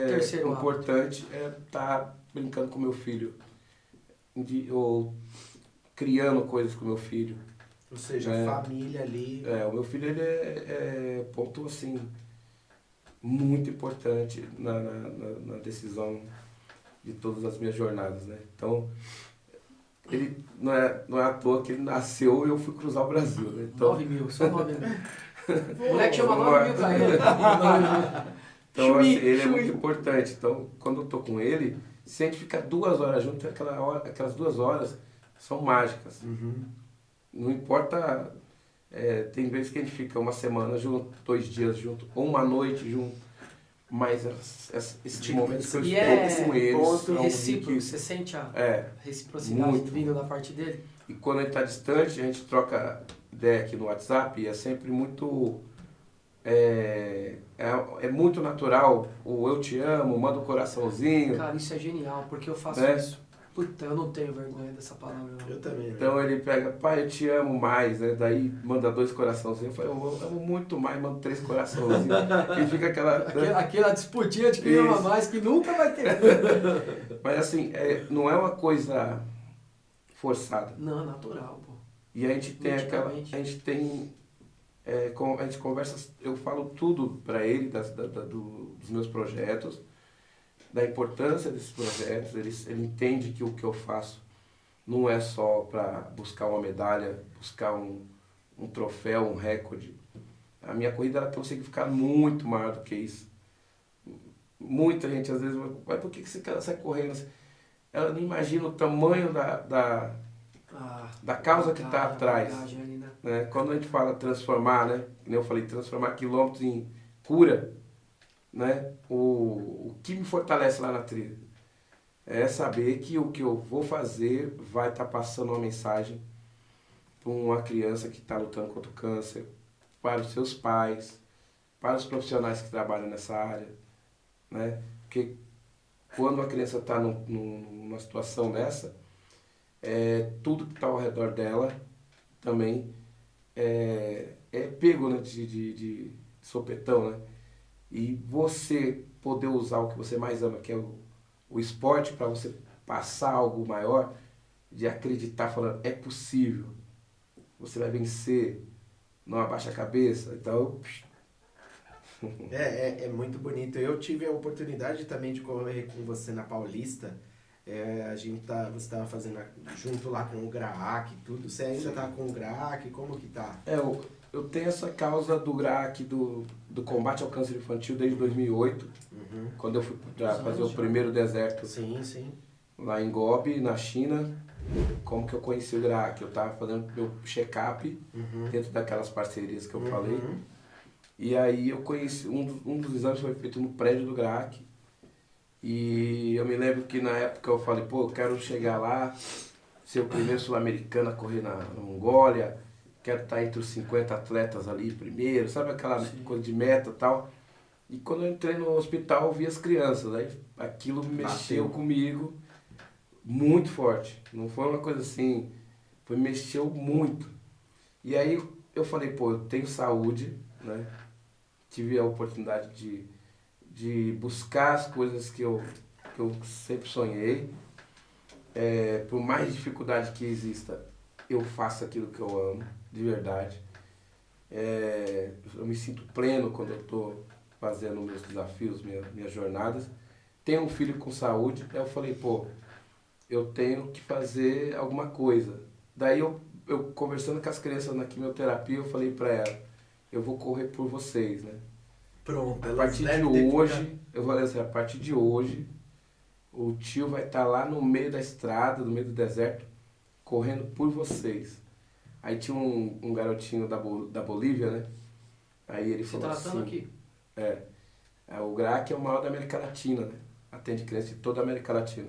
Speaker 2: Terceiro
Speaker 3: importante é estar brincando com meu filho. Ou criando coisas com meu filho.
Speaker 1: Ou seja, família ali.
Speaker 3: O meu filho ele é ponto assim muito importante na decisão de todas as minhas jornadas, né? Então ele não é à toa que ele nasceu e eu fui cruzar o Brasil, né? Então,
Speaker 2: 9 mil, só 9 mil. O moleque chama 9 mil pra ele. 9 mil.
Speaker 3: então assim, ele é muito importante. Então, quando eu tô com ele, se a gente ficar 2 horas junto, aquelas 2 horas são mágicas. Não importa, tem vezes que a gente fica uma semana junto, 2 dias junto, ou uma noite junto, mas esse momento que eu estou com eles...
Speaker 2: recíproco, você sente a reciprocidade
Speaker 3: muito.
Speaker 2: vindo da parte dele?
Speaker 3: E quando a gente está distante, a gente troca ideia aqui no WhatsApp e é sempre muito... É muito natural o eu te amo, manda um coraçãozinho.
Speaker 2: Cara, isso é genial, porque eu faço isso. Puta, eu não tenho vergonha dessa palavra. Não.
Speaker 1: Eu também.
Speaker 3: Então ele pega, pai, eu te amo mais, né? Daí manda 2 coraçãozinhos. Eu falo, eu amo muito mais, mando 3 coraçãozinhos. E fica
Speaker 2: aquela disputinha de quem ama mais que nunca vai ter.
Speaker 3: Mas assim, não é uma coisa forçada.
Speaker 2: Não, natural, pô.
Speaker 3: E a gente tem a gente conversa, eu falo tudo para ele dos meus projetos, da importância desses projetos. Ele entende que o que eu faço não é só para buscar uma medalha, buscar um troféu, um recorde. A minha corrida ela tem um significado muito maior do que isso. Muita gente às vezes vai, mas por que você sai correndo? Ela não imagina o tamanho da causa que está atrás. Né? Quando a gente fala transformar, né? Como eu falei, transformar quilômetros em cura, né? O que me fortalece lá na trilha é saber que o que eu vou fazer vai estar passando uma mensagem para uma criança que está lutando contra o câncer, para os seus pais, para os profissionais que trabalham nessa área, né? Porque quando a criança está numa situação dessa, tudo que está ao redor dela também é pego, né, de sopetão, né? E você poder usar o que você mais ama, que é o esporte, para você passar algo maior, de acreditar, falando, é possível, você vai vencer, não abaixa a cabeça. Então...
Speaker 1: É muito bonito. Eu tive a oportunidade também de correr com você na Paulista. Você estava fazendo junto lá com o GRAAC e tudo. Você ainda está com o GRAAC? Como que tá?
Speaker 3: Eu tenho essa causa do GRAAC, do combate ao câncer infantil, desde 2008, quando eu fui fazer o primeiro deserto lá em Gobi, na China. Como que eu conheci o GRAAC? Eu estava fazendo meu check-up dentro daquelas parcerias que eu falei. E aí eu conheci, um dos exames foi feito no prédio do GRAAC. E eu me lembro que na época eu falei, pô, eu quero chegar lá, ser o primeiro sul-americano a correr na Mongólia, quero estar entre os 50 atletas ali primeiro, sabe aquela coisa de meta e tal. E quando eu entrei no hospital, eu vi as crianças, aí aquilo mexeu comigo muito forte. Não foi uma coisa assim, mexeu muito. E aí eu falei, pô, eu tenho saúde, né? Tive a oportunidade de buscar as coisas que eu sempre sonhei. por mais dificuldade que exista, eu faço aquilo que eu amo, de verdade. Eu me sinto pleno quando eu estou fazendo meus desafios, minhas jornadas. Tenho um filho com saúde, aí eu falei, pô, eu tenho que fazer alguma coisa. Daí eu conversando com as crianças na quimioterapia, eu falei pra ela, eu vou correr por vocês, né?
Speaker 1: Pronto,
Speaker 3: a partir de hoje, eu falei assim, a partir de hoje, o tio vai estar lá no meio da estrada, no meio do deserto, correndo por vocês. Aí tinha um garotinho da Bolívia, né? Aí ele falou assim... Você
Speaker 2: tá tratando aqui?
Speaker 3: O GRAC é o maior da América Latina, né? Atende crianças de toda a América Latina.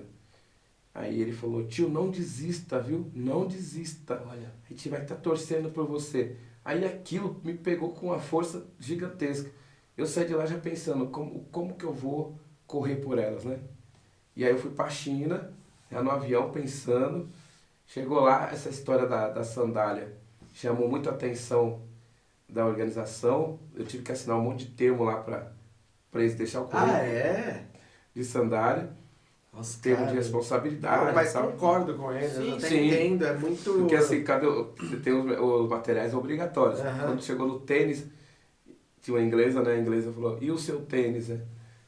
Speaker 3: Aí ele falou, tio, não desista, viu? Não desista.
Speaker 2: Olha.
Speaker 3: A gente vai estar torcendo por você. Aí aquilo me pegou com uma força gigantesca. Eu saí de lá já pensando, como que eu vou correr por elas, né? E aí eu fui pra China, já no avião, pensando. Chegou lá, essa história da sandália chamou muito a atenção da organização. Eu tive que assinar um monte de termo lá pra eles deixar o correr de sandália.
Speaker 1: Nossa,
Speaker 3: termo de responsabilidade.
Speaker 1: Mas concordo com ele,
Speaker 2: sim,
Speaker 1: eu até entendo, é muito...
Speaker 3: Porque assim, você tem os materiais obrigatórios. Quando chegou no tênis, tinha uma inglesa, né? A inglesa falou, e o seu tênis, né?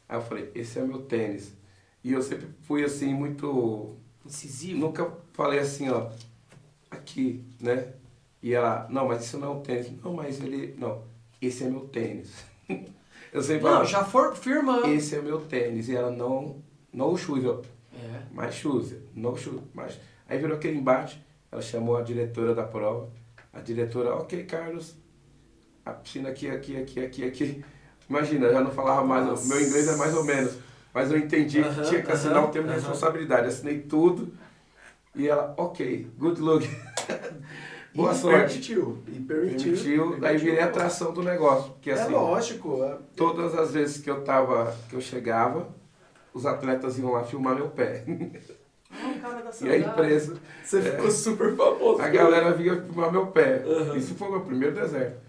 Speaker 3: Aí eu falei, esse é meu tênis. E eu sempre fui assim, muito...
Speaker 2: incisivo.
Speaker 3: Nunca falei assim, ó, aqui, né? E ela, não, mas isso não é um tênis. Não, mas ele... Não, esse é meu tênis. Eu sempre
Speaker 2: Não,
Speaker 3: falo,
Speaker 2: já for firmando.
Speaker 3: esse é meu tênis. E ela, não shoes, ó. Mais shoes, no shoes. Mais... Aí virou aquele embate, ela chamou a diretora da prova. A diretora, ok, Carlos, a piscina aqui. Imagina, eu já não falava mais, meu inglês é mais ou menos. Mas eu entendi que tinha que assinar um termo de responsabilidade. Assinei tudo. E ela, ok, good luck. Boa sorte.
Speaker 1: E permitiu.
Speaker 3: Daí virei a atração do negócio. Porque, assim,
Speaker 1: lógico.
Speaker 3: Todas as vezes que eu chegava, os atletas iam lá filmar meu pé.
Speaker 2: Cara da
Speaker 3: E a empresa...
Speaker 1: Você ficou super famoso.
Speaker 3: A galera vinha filmar meu pé. Isso foi o meu primeiro deserto.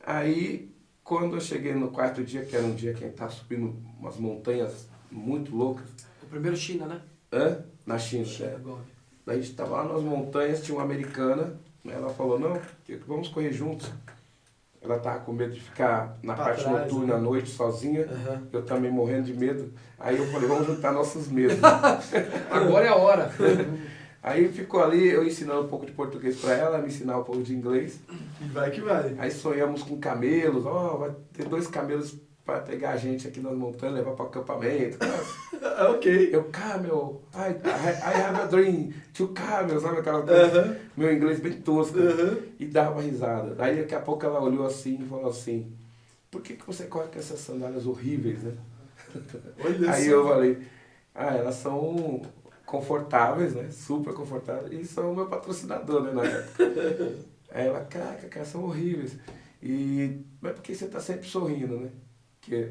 Speaker 3: Aí, quando eu cheguei no quarto dia, que era um dia que a gente estava subindo umas montanhas muito loucas.
Speaker 2: O primeiro China, né?
Speaker 3: Na China.
Speaker 2: Gobi.
Speaker 3: Daí a gente estava lá nas montanhas, tinha uma americana, ela falou, não, vamos correr juntos. Ela estava com medo de ficar na parte noturna à noite sozinha, eu também morrendo de medo. Aí eu falei, vamos juntar nossos medos.
Speaker 2: Agora é a hora.
Speaker 3: Aí ficou ali, eu ensinando um pouco de português para ela, me ensinava um pouco de inglês.
Speaker 1: E vai que vai.
Speaker 3: Aí sonhamos com camelos, vai ter 2 camelos para pegar a gente aqui nas montanhas, levar para o acampamento.
Speaker 1: Ok.
Speaker 3: Eu, camel, I have a dream, 2 camels, sabe aquela coisa? Meu inglês bem tosco. E dava risada. Aí daqui a pouco ela olhou assim e falou assim, por que você corre com essas sandálias horríveis, né?
Speaker 1: Olha
Speaker 3: Aí
Speaker 1: só.
Speaker 3: eu falei, elas são confortáveis, né? Super confortáveis. E são o meu patrocinador, né, na época. Aí ela, cara, são horríveis. Mas por que você tá sempre sorrindo, né? Porque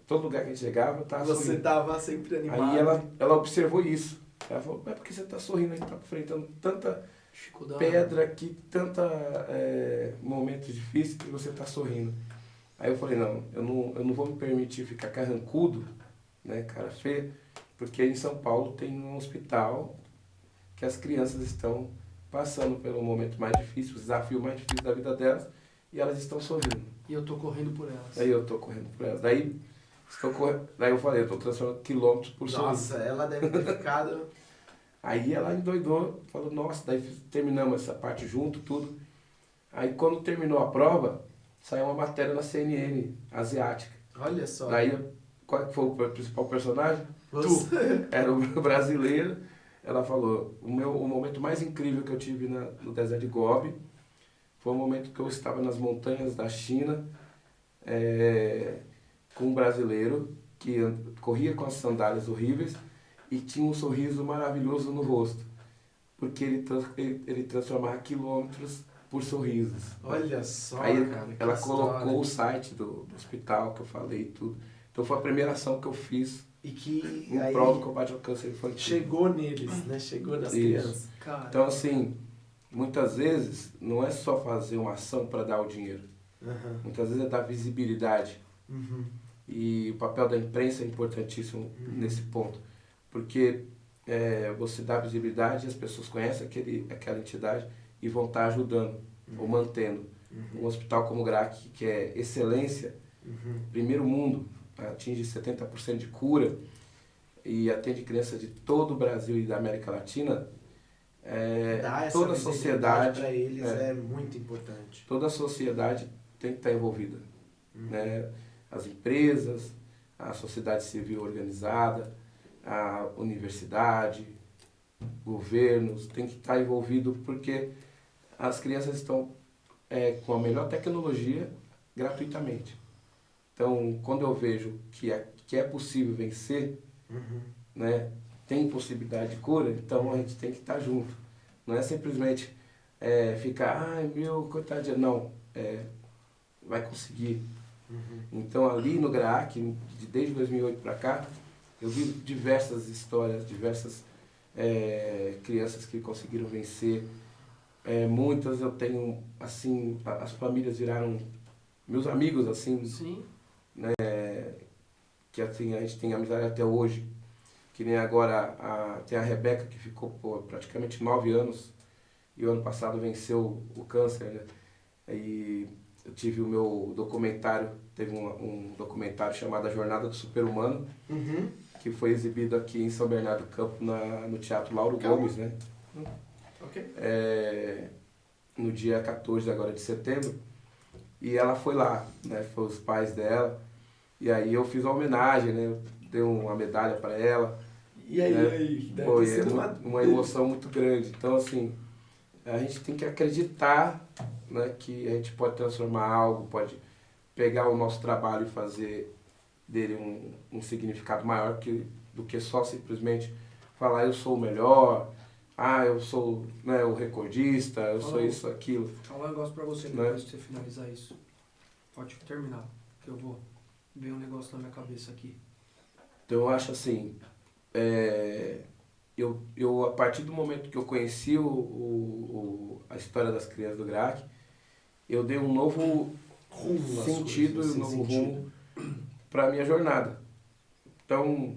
Speaker 3: todo lugar que a gente chegava, eu tava sorrindo.
Speaker 1: Você tava sempre animado.
Speaker 3: Aí ela observou isso. Ela falou, mas por que você tá sorrindo? A gente tá enfrentando tanta pedra aqui, tanta momentos difíceis que você tá sorrindo. Aí eu falei, não, eu não vou me permitir ficar carrancudo, né, cara feia, porque em São Paulo tem um hospital que as crianças estão passando pelo momento mais difícil, o desafio mais difícil da vida delas, e elas estão sorrindo.
Speaker 2: E eu tô correndo por elas.
Speaker 3: Aí eu tô correndo por elas. Daí eu falei, eu tô transformando quilômetros por sorriso.
Speaker 1: Nossa, ela deve ter ficado...
Speaker 3: Aí ela endoidou, falou, nossa, daí terminamos essa parte junto, tudo. Aí quando terminou a prova, saiu uma matéria na CNN asiática.
Speaker 1: Olha só.
Speaker 3: Daí, qual foi o principal personagem?
Speaker 1: Você.
Speaker 3: Era o brasileiro. Ela falou, o momento mais incrível que eu tive no deserto de Gobi foi o momento que eu estava nas montanhas da China com um brasileiro que corria com as sandálias horríveis e tinha um sorriso maravilhoso no rosto, porque ele transformava quilômetros por sorrisos.
Speaker 1: Olha só,
Speaker 3: aí
Speaker 1: cara,
Speaker 3: ela colocou o site do hospital que eu falei e tudo. Então foi a primeira ação que eu fiz
Speaker 1: e que
Speaker 3: em prol do combate ao câncer infantil.
Speaker 1: Chegou neles, né? Chegou nas crianças.
Speaker 2: Cara.
Speaker 3: Então assim, muitas vezes não é só fazer uma ação para dar o dinheiro. Muitas vezes é dar visibilidade. E o papel da imprensa é importantíssimo nesse ponto. Porque você dá visibilidade, as pessoas conhecem aquela entidade e vão estar ajudando ou mantendo. Um hospital como o GRAC, que é excelência, primeiro mundo, atinge 70% de cura e atende crianças de todo o Brasil e da América Latina, toda a sociedade
Speaker 1: para eles é muito importante.
Speaker 3: Toda a sociedade tem que estar envolvida, né? As empresas, a sociedade civil organizada, a universidade, governos, tem que estar envolvido porque as crianças estão com a melhor tecnologia gratuitamente. Então, quando eu vejo que é possível vencer, né, tem possibilidade de cura, então a gente tem que estar junto. Não é simplesmente ficar, ai meu, coitadinho, não, vai conseguir. Então ali no GRAAC, desde 2008 para cá, eu vi diversas histórias, diversas crianças que conseguiram vencer. Muitas eu tenho, assim, as famílias viraram meus amigos, assim.
Speaker 2: Sim.
Speaker 3: Né, que assim, a gente tem amizade até hoje. Que nem agora, tem a Rebeca, que ficou por praticamente 9 anos, e o ano passado venceu o câncer, né? E eu tive o meu documentário, teve um documentário chamado A Jornada do Super-Humano, que foi exibido aqui em São Bernardo do Campo, no Teatro Lauro Gomes, né? No dia 14 agora de setembro. E ela foi lá, né? Foi os pais dela. E aí eu fiz uma homenagem, né? Eu dei uma medalha para ela.
Speaker 1: E aí,
Speaker 3: né? Foi uma emoção muito grande. Então, assim, a gente tem que acreditar, né, que a gente pode transformar algo, pode pegar o nosso trabalho e fazer dele um significado maior do que só simplesmente falar eu sou o melhor, eu sou, né, o recordista, eu sou isso, aquilo.
Speaker 2: Vou falar um negócio pra você depois de você finalizar isso. Pode terminar, que eu vou ver um negócio na minha cabeça aqui.
Speaker 3: Então eu acho assim, eu a partir do momento que eu conheci a história das crianças do GRAAC, eu dei um novo sentido e um novo rumo para a minha jornada. Então,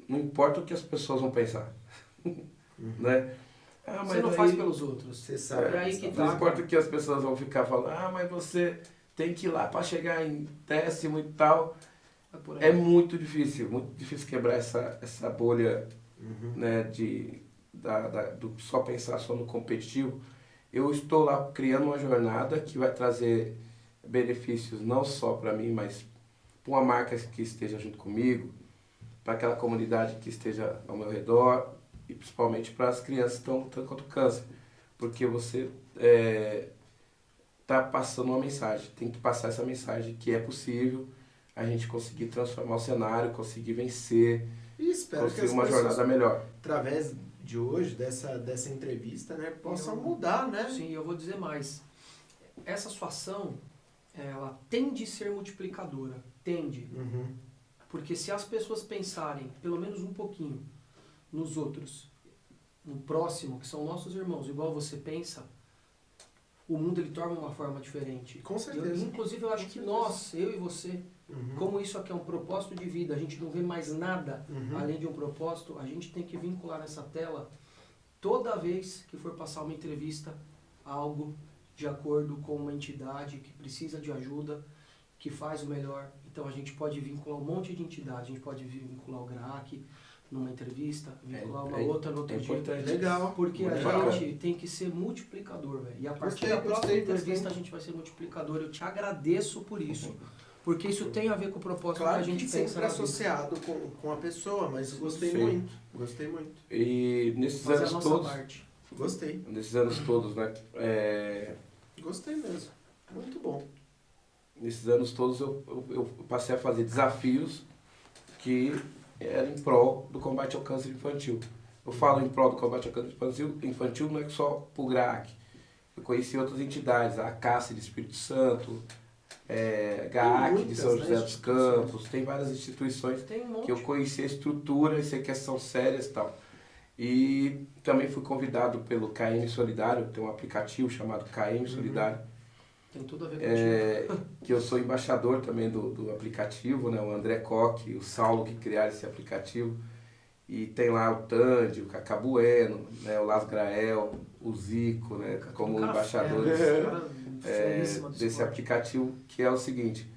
Speaker 3: não importa o que as pessoas vão pensar. Né?
Speaker 2: Mas você não faz pelos outros.
Speaker 1: Você sabe.
Speaker 3: Não importa o que as pessoas vão ficar falando, mas você tem que ir lá para chegar em 10º e tal. É muito difícil quebrar essa bolha, né, do só pensar só no competitivo. Eu estou lá criando uma jornada que vai trazer benefícios não só para mim, mas para uma marca que esteja junto comigo, para aquela comunidade que esteja ao meu redor e principalmente para as crianças que estão lutando contra o câncer. Porque você está passando uma mensagem, tem que passar essa mensagem que é possível a gente conseguir transformar o cenário, conseguir vencer,
Speaker 1: e espero
Speaker 3: conseguir
Speaker 1: que
Speaker 3: uma jornada melhor.
Speaker 1: Através de hoje, dessa entrevista, né, possam mudar, né?
Speaker 2: Sim, eu vou dizer mais. Essa sua ação, ela tende a ser multiplicadora. Tende. Porque se as pessoas pensarem, pelo menos um pouquinho, nos outros, no próximo, que são nossos irmãos, igual você pensa, o mundo ele torna uma forma diferente.
Speaker 1: Com certeza.
Speaker 2: Inclusive, eu acho que nós, eu e você, como isso aqui é um propósito de vida, a gente não vê mais nada além de um propósito, a gente tem que vincular nessa tela, toda vez que for passar uma entrevista, algo de acordo com uma entidade que precisa de ajuda, que faz o melhor. Então a gente pode vincular um monte de entidade, a gente pode vincular o GRAAC numa entrevista, vincular uma outra no outro dia.
Speaker 1: Legal.
Speaker 2: Porque a gente tem que ser multiplicador, velho. E a partir da próxima entrevista a gente vai ser multiplicador. Eu te agradeço por isso. Porque isso tem a ver com o propósito que a gente pensa.
Speaker 1: Sempre associado com a pessoa, mas gostei muito. Gostei muito.
Speaker 3: E nesses anos todos.
Speaker 1: Gostei.
Speaker 3: Nesses anos todos, né?
Speaker 1: Gostei mesmo. Muito bom.
Speaker 3: Nesses anos todos eu passei a fazer desafios que eram em prol do combate ao câncer infantil. Eu falo em prol do combate ao câncer infantil não é só para o GRAAC. Eu conheci outras entidades, a CACE de Espírito Santo, GAAC de São José dos Campos, tem várias instituições que eu conheci a estrutura e sei que são sérias e tal. E também fui convidado pelo KM Solidário, tem um aplicativo chamado KM Solidário.
Speaker 2: Tem tudo a ver com
Speaker 3: que eu sou embaixador também do aplicativo, né? O André Koch e o Saulo que criaram esse aplicativo. E tem lá o Tandy, o Cacá Bueno, né, o Las Grael, o Zico, né, como embaixadores desse aplicativo, que é o seguinte,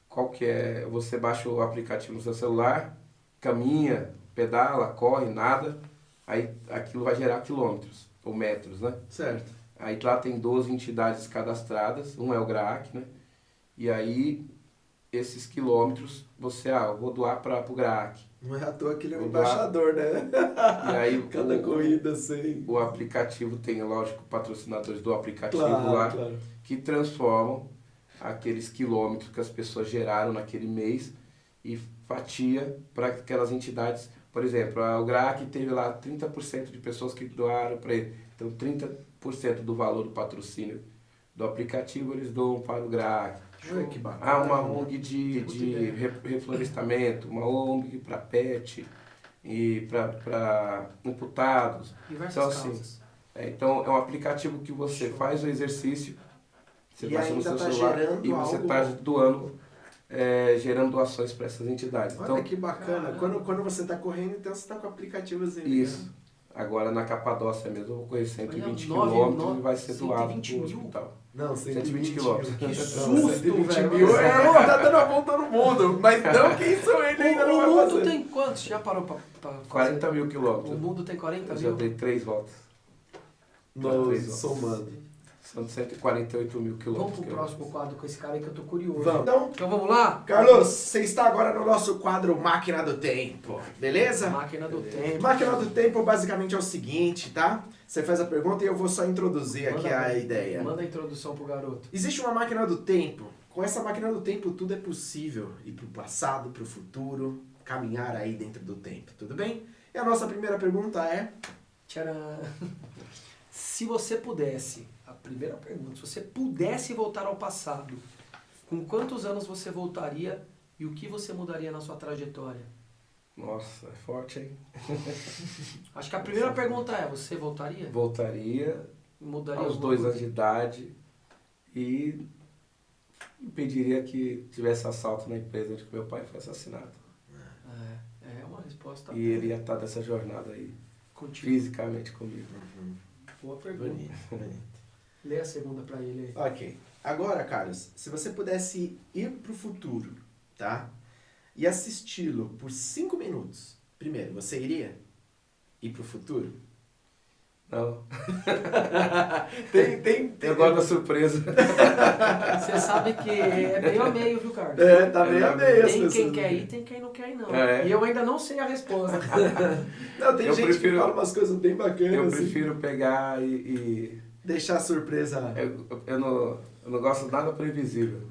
Speaker 3: qual que é? Você baixa o aplicativo no seu celular, caminha, pedala, corre, nada, aí aquilo vai gerar quilômetros, ou metros, né?
Speaker 1: Certo.
Speaker 3: Aí lá tem 12 entidades cadastradas, um é o GRAAC, né? E aí, esses quilômetros, eu vou doar para o GRAAC.
Speaker 1: Não é à toa que ele é o embaixador, né?
Speaker 3: E aí,
Speaker 1: cada corrida sem.
Speaker 3: O aplicativo tem, lógico, patrocinadores do aplicativo lá, que transformam aqueles quilômetros que as pessoas geraram naquele mês e fatia para aquelas entidades. Por exemplo, o GRAAC teve lá 30% de pessoas que doaram para ele. Então, 30% do valor do patrocínio do aplicativo eles doam para o GRAAC.
Speaker 1: Que bacana.
Speaker 3: Uma ONG de reflorestamento, uma ONG para PET e para imputados.
Speaker 2: Diversas causas.
Speaker 3: Então é um aplicativo que você faz o exercício, você baixa no seu celular e você está doando, gerando doações para essas entidades.
Speaker 1: Olha
Speaker 3: então,
Speaker 1: que bacana. Quando você está correndo, então você está com o aplicativo.
Speaker 3: Isso. Né? Agora na Capadócia mesmo eu vou correr 120 km e vai ser doado para o hospital.
Speaker 1: Não,
Speaker 3: 120 quilômetros.
Speaker 2: Que susto,
Speaker 1: 120
Speaker 2: velho.
Speaker 1: mil. Tá dando a volta no mundo. Mas não, quem sou ele ainda não vai fazer.
Speaker 2: O mundo tem quantos? Já parou pra fazer?
Speaker 3: 40 mil quilômetros.
Speaker 2: O mundo tem 40
Speaker 3: eu
Speaker 2: mil?
Speaker 3: Já dei 3 voltas.
Speaker 1: Somando.
Speaker 3: São 148 mil quilômetros.
Speaker 2: Vamos pro próximo quadro com esse cara aí que eu tô curioso.
Speaker 1: Vamos.
Speaker 2: Então vamos lá?
Speaker 1: Carlos, você está agora no nosso quadro Máquina do Tempo, beleza?
Speaker 2: Máquina do Tempo.
Speaker 1: Máquina do Tempo basicamente é o seguinte, tá? Você faz a pergunta e eu vou só introduzir aqui a ideia.
Speaker 2: Manda a introdução pro garoto.
Speaker 1: Existe uma máquina do tempo. Com essa máquina do tempo tudo é possível. Ir pro passado, pro futuro, caminhar aí dentro do tempo, tudo bem? E a nossa primeira pergunta é...
Speaker 2: Tcharam! Se você pudesse, a primeira pergunta, se você pudesse voltar ao passado, com quantos anos você voltaria e o que você mudaria na sua trajetória?
Speaker 3: Nossa, é forte, hein?
Speaker 2: Acho que a primeira pergunta é, você voltaria?
Speaker 3: Voltaria
Speaker 2: Mudaria
Speaker 3: aos 2 anos de idade e impediria que tivesse assalto na empresa onde meu pai foi assassinado.
Speaker 2: É uma resposta.
Speaker 3: E ele ia estar dessa jornada aí, fisicamente comigo.
Speaker 2: Boa pergunta.
Speaker 1: Bonito.
Speaker 2: Lê a segunda pra ele aí.
Speaker 1: Ok. Agora, Carlos, se você pudesse ir pro futuro, tá? E assisti-lo por 5 minutos. Primeiro, você iria ir pro futuro?
Speaker 3: Não.
Speaker 1: tem.
Speaker 3: Eu gosto da surpresa.
Speaker 2: Você sabe que é meio a meio, viu, Carlos?
Speaker 1: Tá meio a meio.
Speaker 2: Tem quem quer ir, tem quem não quer ir, não. E eu ainda não sei a resposta.
Speaker 1: Não, tem gente que fala umas coisas bem bacanas.
Speaker 3: Eu prefiro pegar e...
Speaker 1: deixar a surpresa...
Speaker 3: Eu não gosto nada previsível.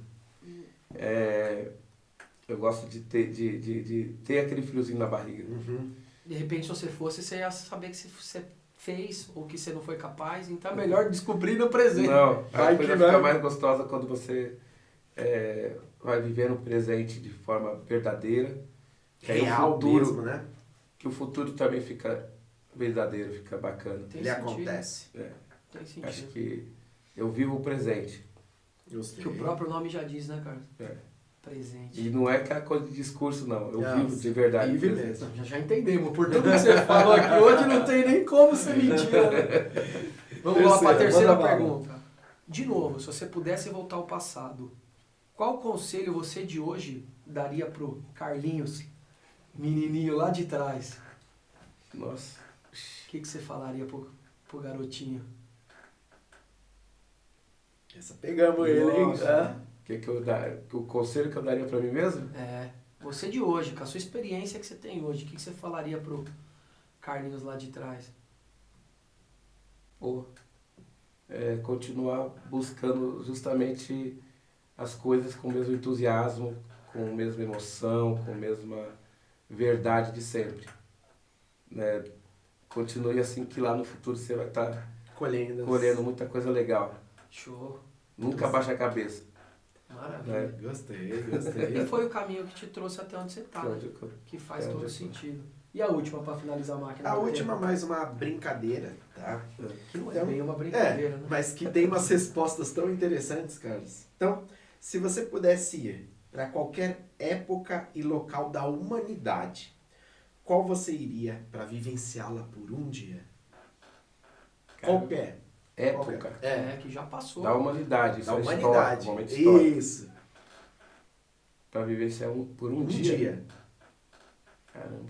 Speaker 3: Eu gosto de ter aquele friozinho na barriga.
Speaker 2: De repente, se você fosse, você ia saber que você fez ou que você não foi capaz, então é melhor descobrir no presente.
Speaker 3: Não, a coisa fica mais gostosa quando você vai viver no presente de forma verdadeira.
Speaker 1: Real
Speaker 3: o futuro,
Speaker 1: mesmo, né?
Speaker 3: Que o futuro também fica verdadeiro, fica bacana.
Speaker 1: Ele acontece.
Speaker 2: Tem sentido.
Speaker 3: Acho que eu vivo o presente.
Speaker 2: Que o próprio nome já diz, né, Carlos? Presente.
Speaker 3: E não é aquela coisa de discurso, não. Eu vivo de verdade.
Speaker 1: Vive mesmo.
Speaker 2: Já entendemos. Por tudo que você falou aqui hoje, não tem nem como ser mentira. Vamos lá para a terceira pergunta. De novo, se você pudesse voltar ao passado, qual conselho você de hoje daria pro Carlinhos, menininho lá de trás?
Speaker 3: Nossa.
Speaker 2: O que você falaria pro garotinho?
Speaker 1: Essa pegamos ele, hein?
Speaker 3: O conselho que eu daria pra mim mesmo?
Speaker 2: Você de hoje, com a sua experiência que você tem hoje, o que você falaria pro Carlinhos lá de trás?
Speaker 3: Continuar buscando justamente as coisas com o mesmo entusiasmo, com a mesma emoção, com a mesma verdade de sempre. Né? Continue assim que lá no futuro você vai estar colhendo muita coisa legal.
Speaker 2: Show.
Speaker 3: Nunca baixa a cabeça.
Speaker 2: Maravilha.
Speaker 1: Gostei.
Speaker 2: E foi o caminho que te trouxe até onde você está, né? Que faz todo sentido. E a última, para finalizar a máquina?
Speaker 1: A última, mais uma brincadeira, tá?
Speaker 2: Que não é bem uma brincadeira, né?
Speaker 1: Mas que tem umas respostas tão interessantes, Carlos. Então, se você pudesse ir para qualquer época e local da humanidade, qual você iria para vivenciá-la por um dia? Qual pé?
Speaker 3: Época.
Speaker 2: Que já passou.
Speaker 3: Da humanidade.
Speaker 1: Da humanidade.
Speaker 3: História, momento histórico.
Speaker 1: Isso.
Speaker 3: Para vivenciar por um dia. Caramba.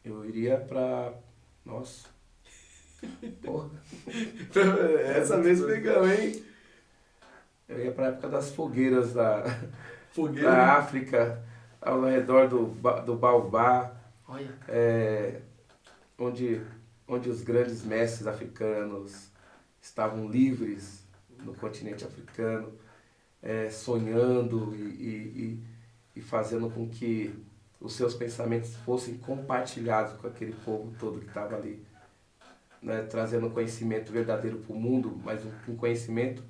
Speaker 3: Eu iria pra... Nossa. Porra.
Speaker 1: Essa vez pegamos, hein?
Speaker 3: Eu ia pra época das fogueiras da África, ao redor do Baobá.
Speaker 2: Olha.
Speaker 3: Onde os grandes mestres africanos estavam livres no continente africano, sonhando e fazendo com que os seus pensamentos fossem compartilhados com aquele povo todo que estava ali, né, trazendo conhecimento verdadeiro para o mundo, mas um conhecimento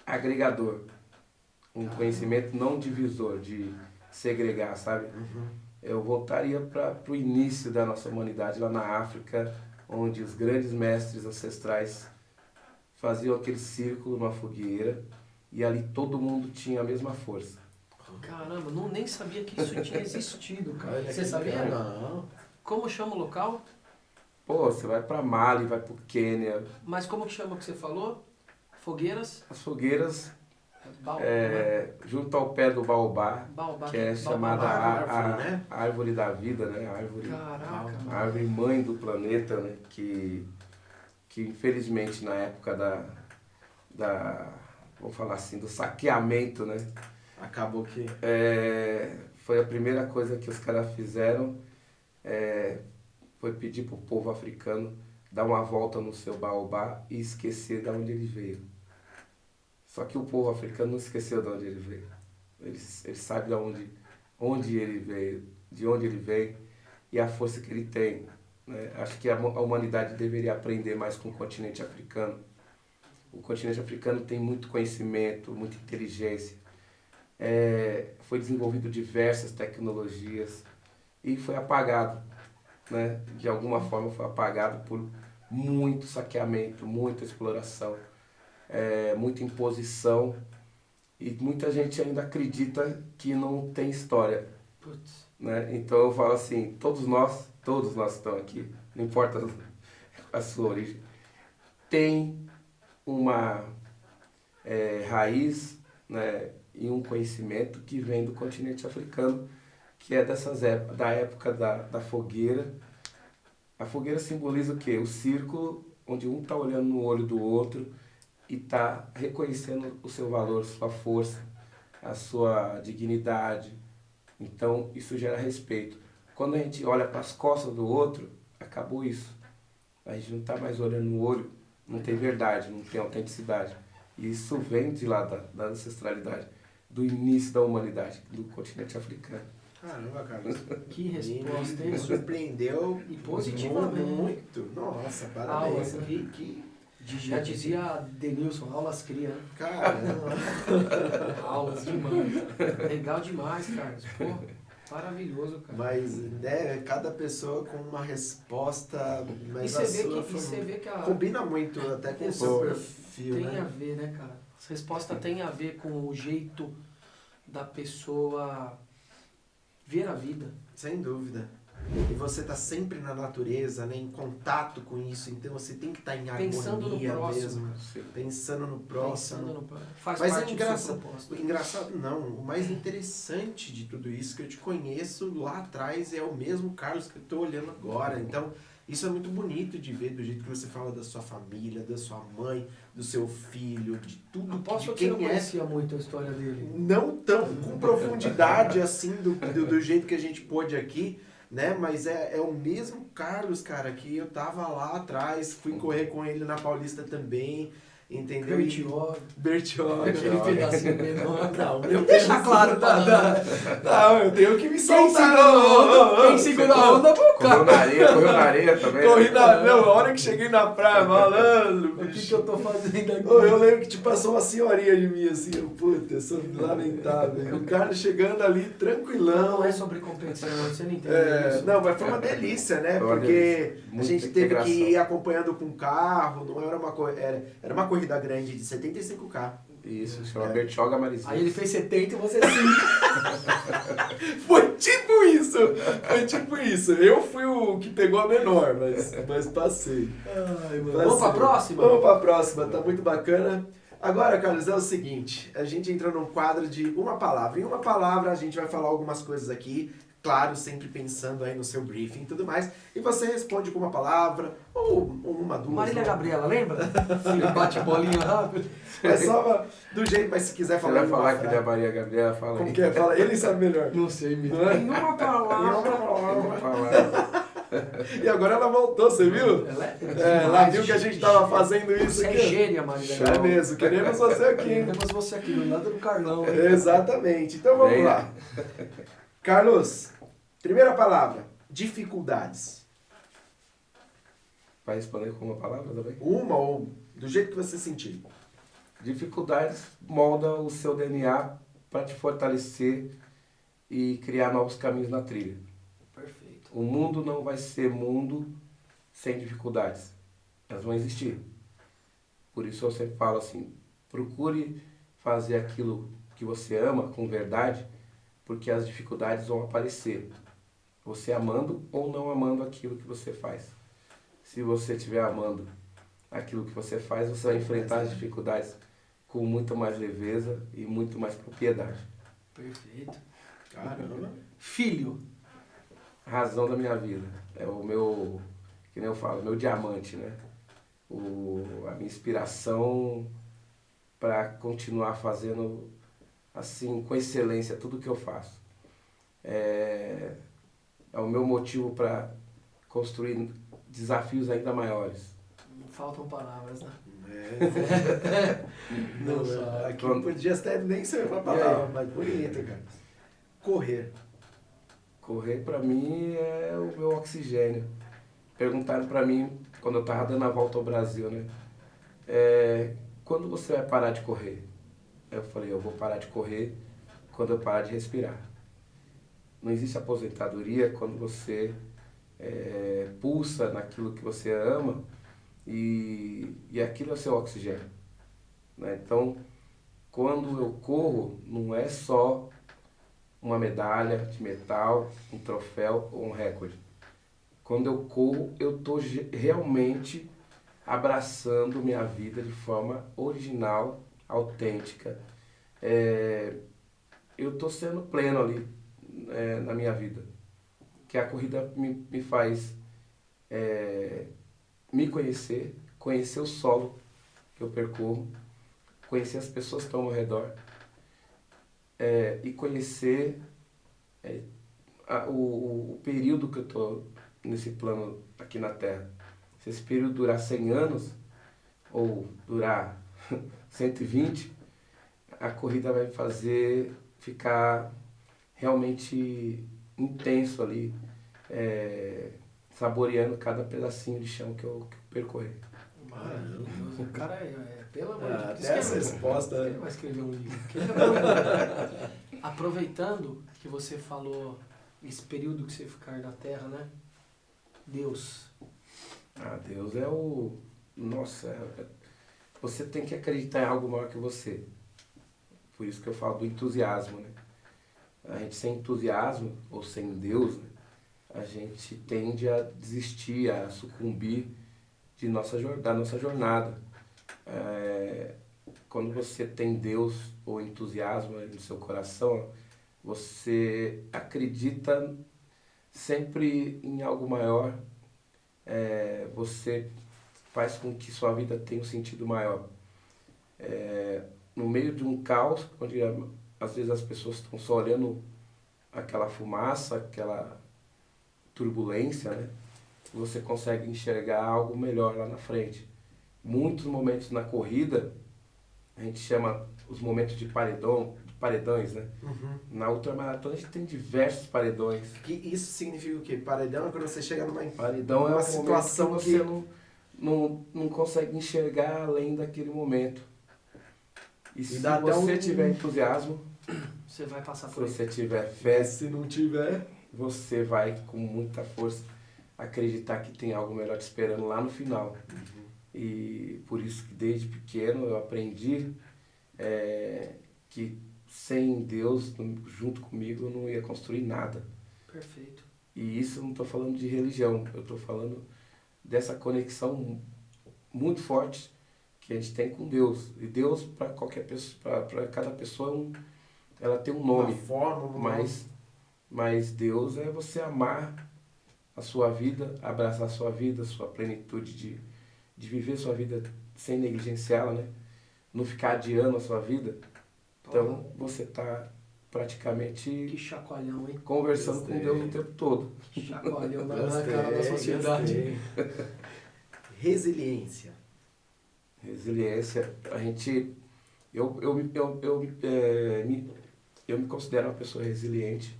Speaker 3: agregador, um conhecimento não divisor, de segregar, sabe?
Speaker 1: Uhum.
Speaker 3: Eu voltaria para o início da nossa humanidade, lá na África, onde os grandes mestres ancestrais faziam aquele círculo numa fogueira e ali todo mundo tinha a mesma força.
Speaker 2: Caramba, nem sabia que isso tinha existido, cara.
Speaker 1: Olha
Speaker 2: Você sabia?
Speaker 1: Não.
Speaker 2: Como chama o local?
Speaker 3: Pô, você vai para Mali, vai para o Quênia.
Speaker 2: Mas como que chama o que você falou? Fogueiras?
Speaker 3: As fogueiras, junto ao pé do Baobá, que é chamada a árvore da vida, né? A árvore mãe do planeta, né? Que infelizmente na época vamos falar assim, do saqueamento, né?
Speaker 1: Acabou que...
Speaker 3: foi a primeira coisa que os caras fizeram, foi pedir pro povo africano dar uma volta no seu Baobá e esquecer de onde ele veio. Só que o povo africano não esqueceu de onde ele veio. Ele sabe de onde ele veio, de onde ele veio e a força que ele tem, né? Acho que a humanidade deveria aprender mais com o continente africano. O continente africano tem muito conhecimento, muita inteligência. Foi desenvolvido diversas tecnologias e foi apagado, né? De alguma forma foi apagado por muito saqueamento, muita exploração, muita imposição, e muita gente ainda acredita que não tem história.
Speaker 2: Putz.
Speaker 3: Né? Então eu falo assim, todos nós estamos aqui, não importa a sua origem, tem uma raiz, né, e um conhecimento que vem do continente africano, que é da época da fogueira. A fogueira simboliza o quê? O círculo onde um está olhando no olho do outro e está reconhecendo o seu valor, sua força, a sua dignidade. Então isso gera respeito. Quando a gente olha para as costas do outro, acabou isso. A gente não está mais olhando no olho, não tem verdade, não tem autenticidade. E isso vem de lá da ancestralidade, do início da humanidade, do continente africano.
Speaker 1: Caramba, Carlos.
Speaker 2: Que resposta, hein?
Speaker 1: Me surpreendeu
Speaker 2: e positivamente.
Speaker 1: Muito. Nossa, parabéns.
Speaker 2: Já dizia Denilson, aulas cria, né?
Speaker 1: Caramba.
Speaker 2: Aulas demais. Legal demais, Carlos. Pô, maravilhoso, cara.
Speaker 1: Mas, né, cada pessoa com uma resposta, mas
Speaker 2: você vê que
Speaker 1: combina muito até com o seu perfil,
Speaker 2: tem
Speaker 1: né?
Speaker 2: a ver, né, cara? As respostas têm a ver com o jeito da pessoa ver a vida.
Speaker 1: Sem dúvida. E você tá sempre na natureza, né, em contato com isso, então você tem que estar em harmonia
Speaker 2: Pensando no próximo.
Speaker 1: mesmo. Pensando no próximo.
Speaker 2: Faz
Speaker 1: Mas
Speaker 2: parte do seu propósito.
Speaker 1: O engraçado, não, o mais interessante de tudo isso que eu te conheço lá atrás é o mesmo Carlos que eu tô olhando agora. Então, isso é muito bonito de ver, do jeito que você fala da sua família, da sua mãe, do seu filho, de tudo.
Speaker 2: Aposto que você não conhecia muito a história dele.
Speaker 1: Não tão com profundidade assim do jeito que a gente pôde aqui, né? Mas é o mesmo Carlos, cara, que eu tava lá atrás, fui correr com ele na Paulista também, entendeu? Bertioga.
Speaker 2: Aquele pedacinho menor.
Speaker 1: Não,
Speaker 2: eu deixar claro,
Speaker 1: não, eu tenho que me soltar.
Speaker 2: Quem segura a onda foi o cara.
Speaker 3: Correu na areia também.
Speaker 1: Não, a hora que cheguei na praia, malandro.
Speaker 2: O que eu tô fazendo aqui?
Speaker 1: Eu lembro que te passou uma senhorinha de mim assim, puta, eu sou lamentável. O cara chegando ali, tranquilão.
Speaker 2: Não é sobre competição, você não entende isso.
Speaker 1: Não, mas foi uma delícia, né? Porque a gente teve que ir acompanhando com o carro, não era uma corrida grande de 75K.
Speaker 3: Isso, chama Bertioga Marizias.
Speaker 2: Aí ele fez 70 e você 5.
Speaker 1: Foi tipo isso. Eu fui o que pegou a menor, mas passei.
Speaker 2: Ai, mano. Vamos pra próxima?
Speaker 1: Vamos pra próxima, tá muito bacana. Agora, Carlos, é o seguinte, a gente entrou num quadro de uma palavra. Em uma palavra a gente vai falar algumas coisas aqui, claro, sempre pensando aí no seu briefing e tudo mais. E você responde com uma palavra, ou uma, duas.
Speaker 2: Marília Gabriela, lembra? Ele bate bolinha rápido.
Speaker 1: É só do jeito, mas se quiser falar...
Speaker 3: Você vai falar que ele é a Maria Gabriela, fala
Speaker 1: Como
Speaker 3: aí.
Speaker 1: que é? Fala, ele sabe melhor.
Speaker 2: Não sei, me
Speaker 1: Não é?
Speaker 2: Em uma palavra.
Speaker 3: Vamos falar.
Speaker 1: E agora ela voltou, você viu? Ela viu que a gente tava fazendo isso
Speaker 2: você
Speaker 1: aqui.
Speaker 2: Você é gênia, Marília
Speaker 1: É mesmo, queremos você aqui.
Speaker 2: Queremos você aqui, do lado do Carlão. Hein?
Speaker 1: Exatamente. Então vamos lá. Carlos, primeira palavra, dificuldades.
Speaker 3: Vai responder com uma palavra também?
Speaker 1: Uma ou do jeito que você sentir.
Speaker 3: Dificuldades molda o seu DNA para te fortalecer e criar novos caminhos na trilha.
Speaker 2: Perfeito.
Speaker 3: O mundo não vai ser mundo sem dificuldades. Elas vão existir. Por isso eu sempre falo assim, procure fazer aquilo que você ama com verdade, porque as dificuldades vão aparecer. Você amando ou não amando aquilo que você faz. Se você estiver amando aquilo que você faz, você vai enfrentar as dificuldades com muito mais leveza e muito mais propriedade.
Speaker 2: Perfeito.
Speaker 1: Caramba.
Speaker 2: Filho.
Speaker 3: Razão da minha vida. É o meu, que nem eu falo, meu diamante, né? A minha inspiração para continuar fazendo assim, com excelência, tudo que eu faço. É o meu motivo para construir desafios ainda maiores.
Speaker 2: Faltam palavras, né?
Speaker 1: Não, aqui podia até nem ser uma palavra, mas bonita, cara. Correr.
Speaker 3: Correr para mim é o meu oxigênio. Perguntaram para mim, quando eu estava dando a volta ao Brasil, né? Quando você vai parar de correr? Eu falei, eu vou parar de correr quando eu parar de respirar. Não existe aposentadoria quando você pulsa naquilo que você ama e aquilo é seu oxigênio. Né? Então, quando eu corro, não é só uma medalha de metal, um troféu ou um recorde. Quando eu corro, eu estou realmente abraçando minha vida de forma original, autêntica. Eu estou sendo pleno ali na minha vida. Que a corrida me faz me conhecer, conhecer o solo que eu percorro, conhecer as pessoas que estão ao redor e conhecer o período que eu estou nesse plano aqui na Terra. Se esse período durar 100 anos ou durar 120, a corrida vai me fazer ficar realmente intenso ali, saboreando cada pedacinho de chão que eu percorrer.
Speaker 2: Maravilhoso. O cara pelo amor de Deus.
Speaker 1: Até essa resposta.
Speaker 2: Ele vai escrever um livro. Aproveitando que você falou esse período que você ficar na Terra, né? Deus.
Speaker 3: Deus é o... Nossa, você tem que acreditar em algo maior que você. Por isso que eu falo do entusiasmo, né? A gente sem entusiasmo, ou sem Deus, né? A gente tende a desistir, a sucumbir da nossa jornada. Quando você tem Deus ou entusiasmo no seu coração, você acredita sempre em algo maior, você faz com que sua vida tenha um sentido maior. No meio de um caos, onde às vezes as pessoas estão só olhando aquela fumaça, aquela turbulência, né? Você consegue enxergar algo melhor lá na frente. Muitos momentos na corrida, a gente chama os momentos de paredões, né? Uhum. Na ultramaratona a gente tem diversos paredões.
Speaker 1: Que isso significa o quê? Paredão é quando você chega numa
Speaker 3: paredão é uma situação que você não consegue enxergar além daquele momento. E se você tiver entusiasmo,
Speaker 2: você vai passar por
Speaker 3: isso. Se você tiver fé,
Speaker 1: se não tiver,
Speaker 3: você vai com muita força acreditar que tem algo melhor te esperando lá no final. Uhum. E por isso que desde pequeno eu aprendi que sem Deus junto comigo eu não ia construir nada.
Speaker 2: Perfeito.
Speaker 3: E isso eu não estou falando de religião, eu estou falando dessa conexão muito forte que a gente tem com Deus. E Deus, para qualquer pessoa, para cada pessoa, ela tem um nome.
Speaker 1: Uma forma,
Speaker 3: mas Deus é você amar a sua vida, abraçar a sua vida, a sua plenitude de viver a sua vida sem negligenciá-la, né? Não ficar adiando a sua vida. Então, você está praticamente
Speaker 2: que chacoalhão, hein?
Speaker 3: Conversando com Deus o tempo todo.
Speaker 2: Chacoalhão na cara da sociedade.
Speaker 1: Resiliência.
Speaker 3: Resiliência, a gente... Eu me considero uma pessoa resiliente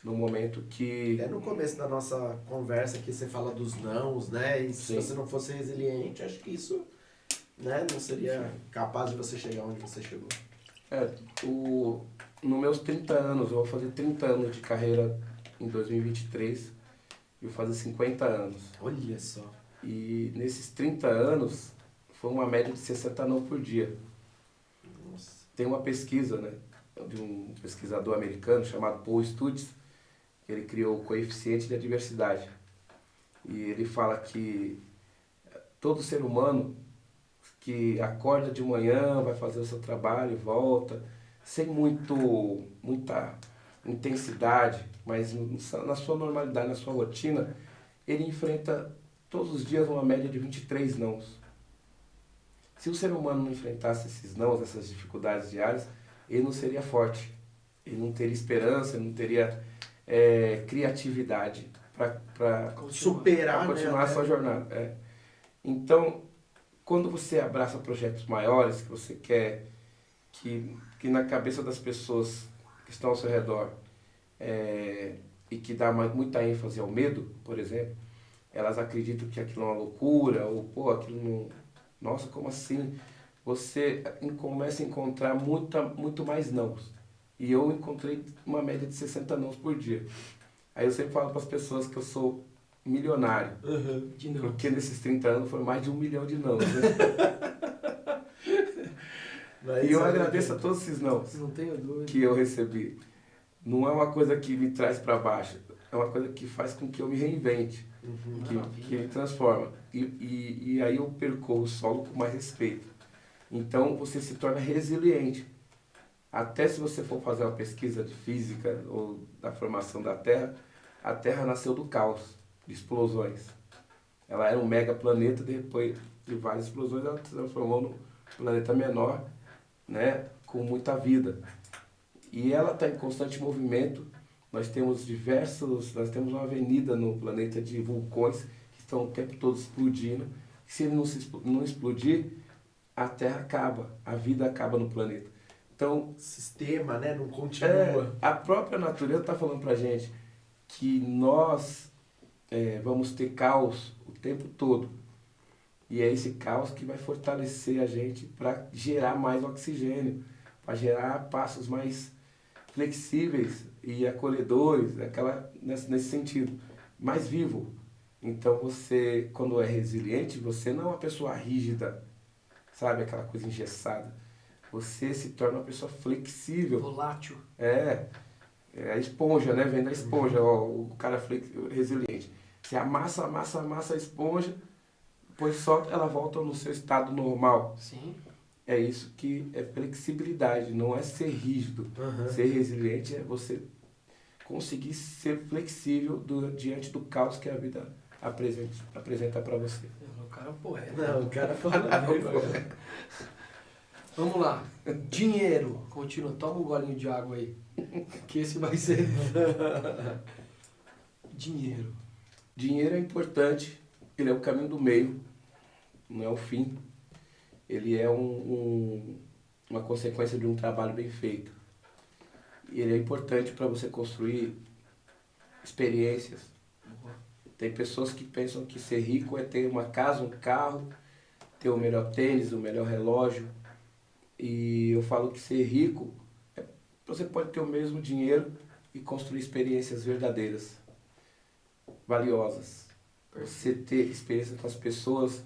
Speaker 3: no momento que...
Speaker 1: No começo da nossa conversa aqui você fala dos nãos, né? E se você não fosse resiliente, acho que isso, né, não seria capaz de você chegar onde você chegou.
Speaker 3: Nos meus 30 anos, eu vou fazer 30 anos de carreira em 2023 e vou fazer 50 anos.
Speaker 1: Olha só.
Speaker 3: E nesses 30 anos, foi uma média de 60 não por dia.
Speaker 1: Nossa.
Speaker 3: Tem uma pesquisa, né, de um pesquisador americano chamado Paul Studies, que ele criou o coeficiente de adversidade. E ele fala que todo ser humano que acorda de manhã, vai fazer o seu trabalho e volta, sem muita intensidade, mas na sua normalidade, na sua rotina, ele enfrenta todos os dias uma média de 23 nãos. Se o ser humano não enfrentasse esses nãos, essas dificuldades diárias, ele não seria forte, ele não teria esperança, ele não teria criatividade para
Speaker 1: superar,
Speaker 3: continuar a sua jornada. Então, quando você abraça projetos maiores, que você quer que na cabeça das pessoas que estão ao seu redor e que dá muita ênfase ao medo, por exemplo, elas acreditam que aquilo é uma loucura, ou aquilo não... Nossa, como assim? Você começa a encontrar muito mais nãos. E eu encontrei uma média de 60 nãos por dia. Aí eu sempre falo para as pessoas que eu sou milionário.
Speaker 2: De não.
Speaker 3: Porque nesses 30 anos foi mais de 1 milhão de nãos, né? E eu agradeço a todos esses nãos que eu recebi. Não é uma coisa que me traz para baixo, é uma coisa que faz com que eu me reinvente, que me transforma. E aí eu percorro o solo com mais respeito. Então você se torna resiliente. Até se você for fazer uma pesquisa de física ou da formação da Terra, a Terra nasceu do caos, de explosões. Ela era um megaplaneta, depois de várias explosões ela se transformou num planeta menor, né, com muita vida. E ela está em constante movimento. Nós temos uma avenida no planeta de vulcões que estão o tempo todo explodindo. Se ele não explodir, a Terra acaba, a vida acaba no planeta. Então,
Speaker 1: o sistema, né, não continua.
Speaker 3: A própria natureza está falando para a gente que nós vamos ter caos o tempo todo. E é esse caos que vai fortalecer a gente para gerar mais oxigênio, para gerar passos mais flexíveis e acolhedores, nesse sentido, mais vivo. Então você, quando é resiliente, você não é uma pessoa rígida, sabe, aquela coisa engessada. Você se torna uma pessoa flexível.
Speaker 2: Volátil.
Speaker 3: É a esponja, né? Vem da esponja, o cara resiliente. Você amassa a esponja, depois solta, ela volta no seu estado normal.
Speaker 2: Sim.
Speaker 3: É isso que é flexibilidade, não é ser rígido. Ser resiliente é você conseguir ser flexível diante do caos que a vida apresenta para você.
Speaker 2: O cara é um poeta.
Speaker 1: Não, o cara fala.
Speaker 2: Vamos lá. Dinheiro. Continua. Toma um golinho de água aí. Que esse vai ser. Dinheiro.
Speaker 3: Dinheiro é importante. Ele é o caminho do meio. Não é o fim. Ele é uma consequência de um trabalho bem feito. E ele é importante para você construir experiências. Tem pessoas que pensam que ser rico é ter uma casa, um carro, ter o melhor tênis, o melhor relógio. E eu falo que ser rico, você pode ter o mesmo dinheiro e construir experiências verdadeiras, valiosas. Você ter experiência com as pessoas,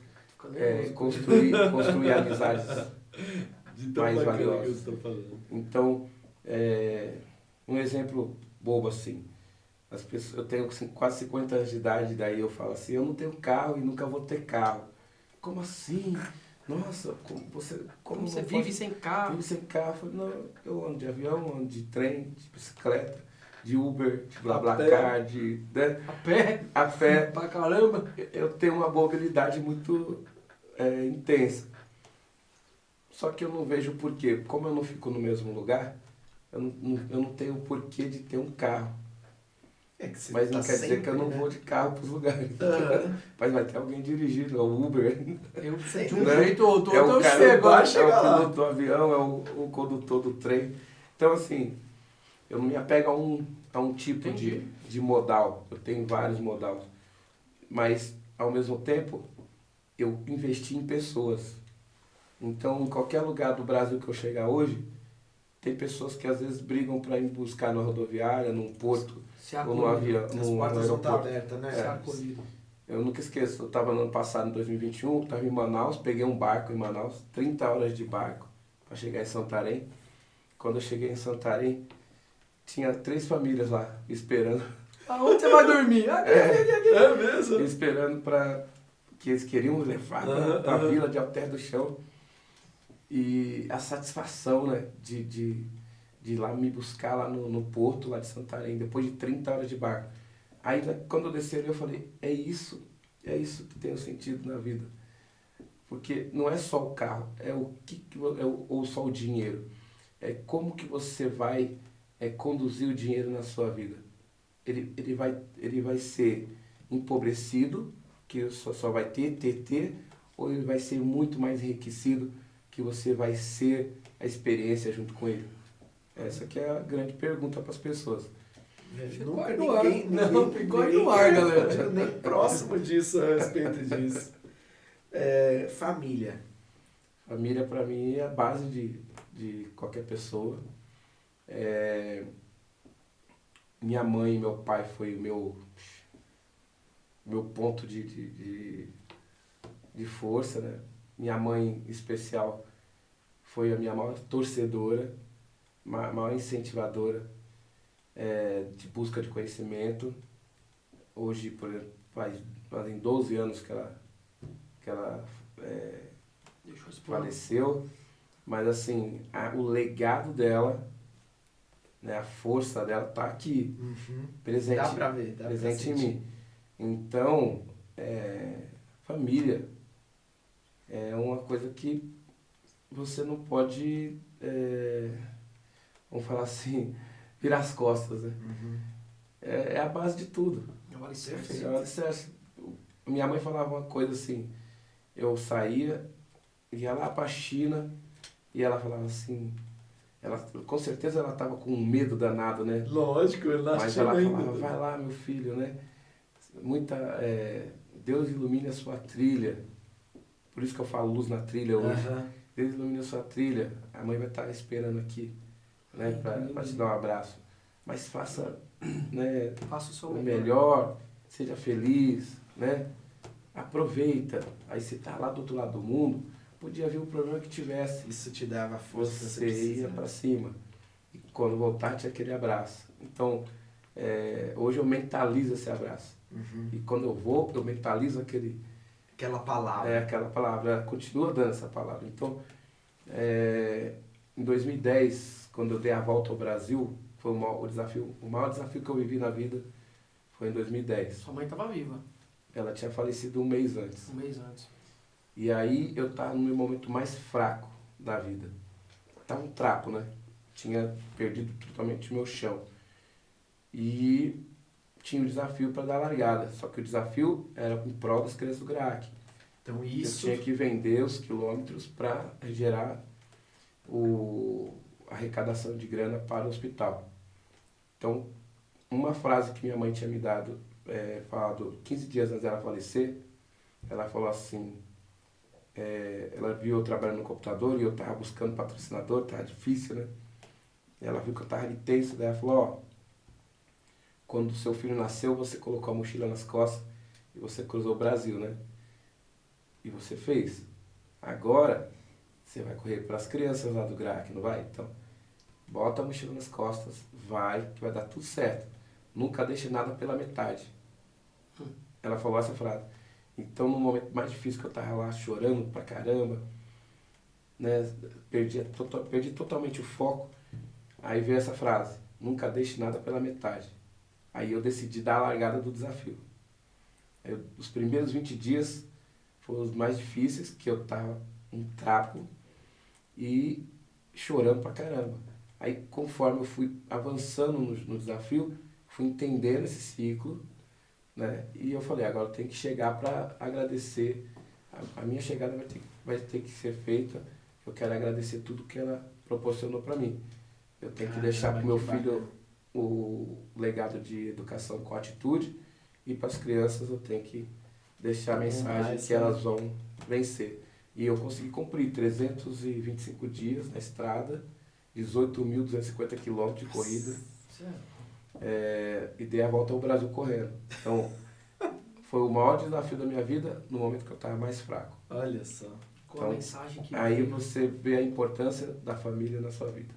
Speaker 3: construir amizades
Speaker 1: De tão
Speaker 3: mais
Speaker 1: bacana que
Speaker 3: valiosos.
Speaker 1: você está falando.
Speaker 3: Então, um exemplo bobo assim, as pessoas, eu tenho quase 50 anos de idade, daí eu falo assim, eu não tenho carro e nunca vou ter carro. Como assim? Nossa, como
Speaker 2: você vive sem carro?
Speaker 3: Vive sem carro. Eu falei, não, eu ando de avião, ando de trem, de bicicleta, de Uber, de BlaBlaCar, né?
Speaker 2: A pé?
Speaker 3: A pé.
Speaker 2: Pra caramba.
Speaker 3: Eu tenho uma mobilidade muito intensa. Só que eu não vejo o porquê. Como eu não fico no mesmo lugar, eu não tenho o porquê de ter um carro. Mas não quer dizer que eu não vou de carro para os lugares. Mas vai ter alguém dirigindo, é o Uber.
Speaker 2: Eu sei, de um jeito ou outro,
Speaker 3: eu chego.
Speaker 1: É
Speaker 3: o piloto do avião, é o condutor do trem. Então, assim, eu não me apego a um tipo de modal. Eu tenho vários modais. Mas, ao mesmo tempo, eu investi em pessoas. Então, em qualquer lugar do Brasil que eu chegar hoje, tem pessoas que às vezes brigam para ir buscar na rodoviária, num porto, ou no avião.
Speaker 1: As portas vão estar abertas, né?
Speaker 3: Eu nunca esqueço, eu estava no ano passado, em 2021, estava em Manaus, peguei um barco em Manaus, 30 horas de barco para chegar em Santarém. Quando eu cheguei em Santarém, tinha 3 famílias lá esperando.
Speaker 2: Aonde você vai dormir? Aqui.
Speaker 1: É mesmo?
Speaker 3: Esperando para que eles queriam levar para a vila de Alter do Chão. E a satisfação, né, de ir lá me buscar lá no porto lá de Santarém, depois de 30 horas de barco. Aí quando eu desci ali eu falei, é isso que tem um sentido na vida. Porque não é só o carro, ou só o dinheiro. É como que você vai conduzir o dinheiro na sua vida. Ele vai ser empobrecido, que só vai ter, ou ele vai ser muito mais enriquecido, que você vai ser a experiência junto com ele? Essa que é a grande pergunta para as pessoas.
Speaker 1: Nunca
Speaker 2: ficou aí no ar, galera.
Speaker 1: Nem próximo disso a respeito disso. Família.
Speaker 3: Família para mim é a base de qualquer pessoa. Minha mãe e meu pai foi o meu ponto de força, né? Minha mãe, em especial, foi a minha maior torcedora, maior incentivadora de busca de conhecimento. Hoje, por exemplo, fazem 12 anos que ela faleceu, mas assim, o legado dela, né, a força dela está aqui, presente,
Speaker 1: dá pra ver,
Speaker 3: presente em mim. Então, família é uma coisa que você não pode, vamos falar assim, virar as costas, né? É a base de tudo.
Speaker 2: É o alicerce.
Speaker 3: É o alicerce. Minha mãe falava uma coisa assim, eu saía, ia lá para a China, e ela falava assim, com certeza ela estava com um medo danado, né?
Speaker 1: Lógico,
Speaker 3: mas ela falava, vai lá meu filho, né? Deus ilumine a sua trilha. Por isso que eu falo luz na trilha hoje. Deus ilumine a sua trilha. A mãe vai estar esperando aqui, né, para te dar um abraço. Mas faça, né,
Speaker 2: faça o seu
Speaker 3: melhor, seja feliz, né? Aproveita. Aí você tá lá do outro lado do mundo, podia vir o problema que tivesse.
Speaker 1: Isso te dava força.
Speaker 3: Você ia para cima. E quando voltar, tinha aquele abraço. Então, hoje eu mentalizo esse abraço. E quando eu vou, eu mentalizo
Speaker 1: aquela palavra.
Speaker 3: Aquela palavra. Continua dando essa palavra. Então, em 2010, quando eu dei a volta ao Brasil, foi o maior desafio que eu vivi na vida foi em 2010.
Speaker 2: Sua mãe estava viva.
Speaker 3: Ela tinha falecido um mês antes.
Speaker 2: Um mês antes.
Speaker 3: E aí eu estava no meu momento mais fraco da vida. Estava um trapo, né? Tinha perdido totalmente o meu chão. E tinha um desafio para dar largada. Só que o desafio era em prol das crianças do GRAAC.
Speaker 1: Então isso...
Speaker 3: Eu tinha que vender os quilômetros para gerar a arrecadação de grana para o hospital. Então, uma frase que minha mãe tinha me dado, falado 15 dias antes dela falecer, ela falou assim, ela viu eu trabalhando no computador e eu estava buscando patrocinador, estava difícil, né? Ela viu que eu estava de tenso, daí ela falou, quando seu filho nasceu, você colocou a mochila nas costas e você cruzou o Brasil, né? E você fez. Agora, Você vai correr para as crianças lá do GRAC, não vai? Então, bota a mochila nas costas, vai, que vai dar tudo certo. Nunca deixe nada pela metade. Ela falou essa frase. Então, no momento mais difícil que eu tava lá chorando pra caramba, né, perdi totalmente o foco, aí veio essa frase: nunca deixe nada pela metade. Aí eu decidi dar a largada do desafio. Os primeiros 20 dias foram os mais difíceis, que eu tava um trapo e chorando pra caramba. Aí, conforme eu fui avançando no desafio, fui entendendo esse ciclo, né? E eu falei, agora eu tenho que chegar para agradecer. A minha chegada vai ter que ser feita. Eu quero agradecer tudo que ela proporcionou para mim. Eu tenho que deixar para o meu filho o legado de educação com atitude, e para as crianças eu tenho que deixar a mensagem que elas vão vencer. E eu consegui cumprir 325 dias na estrada, 18.250 quilômetros de corrida. E dei a volta ao Brasil correndo. Então, foi o maior desafio da minha vida no momento que eu estava mais fraco.
Speaker 1: Olha só.
Speaker 2: Com a mensagem que
Speaker 3: aí você vê a importância da família na sua vida.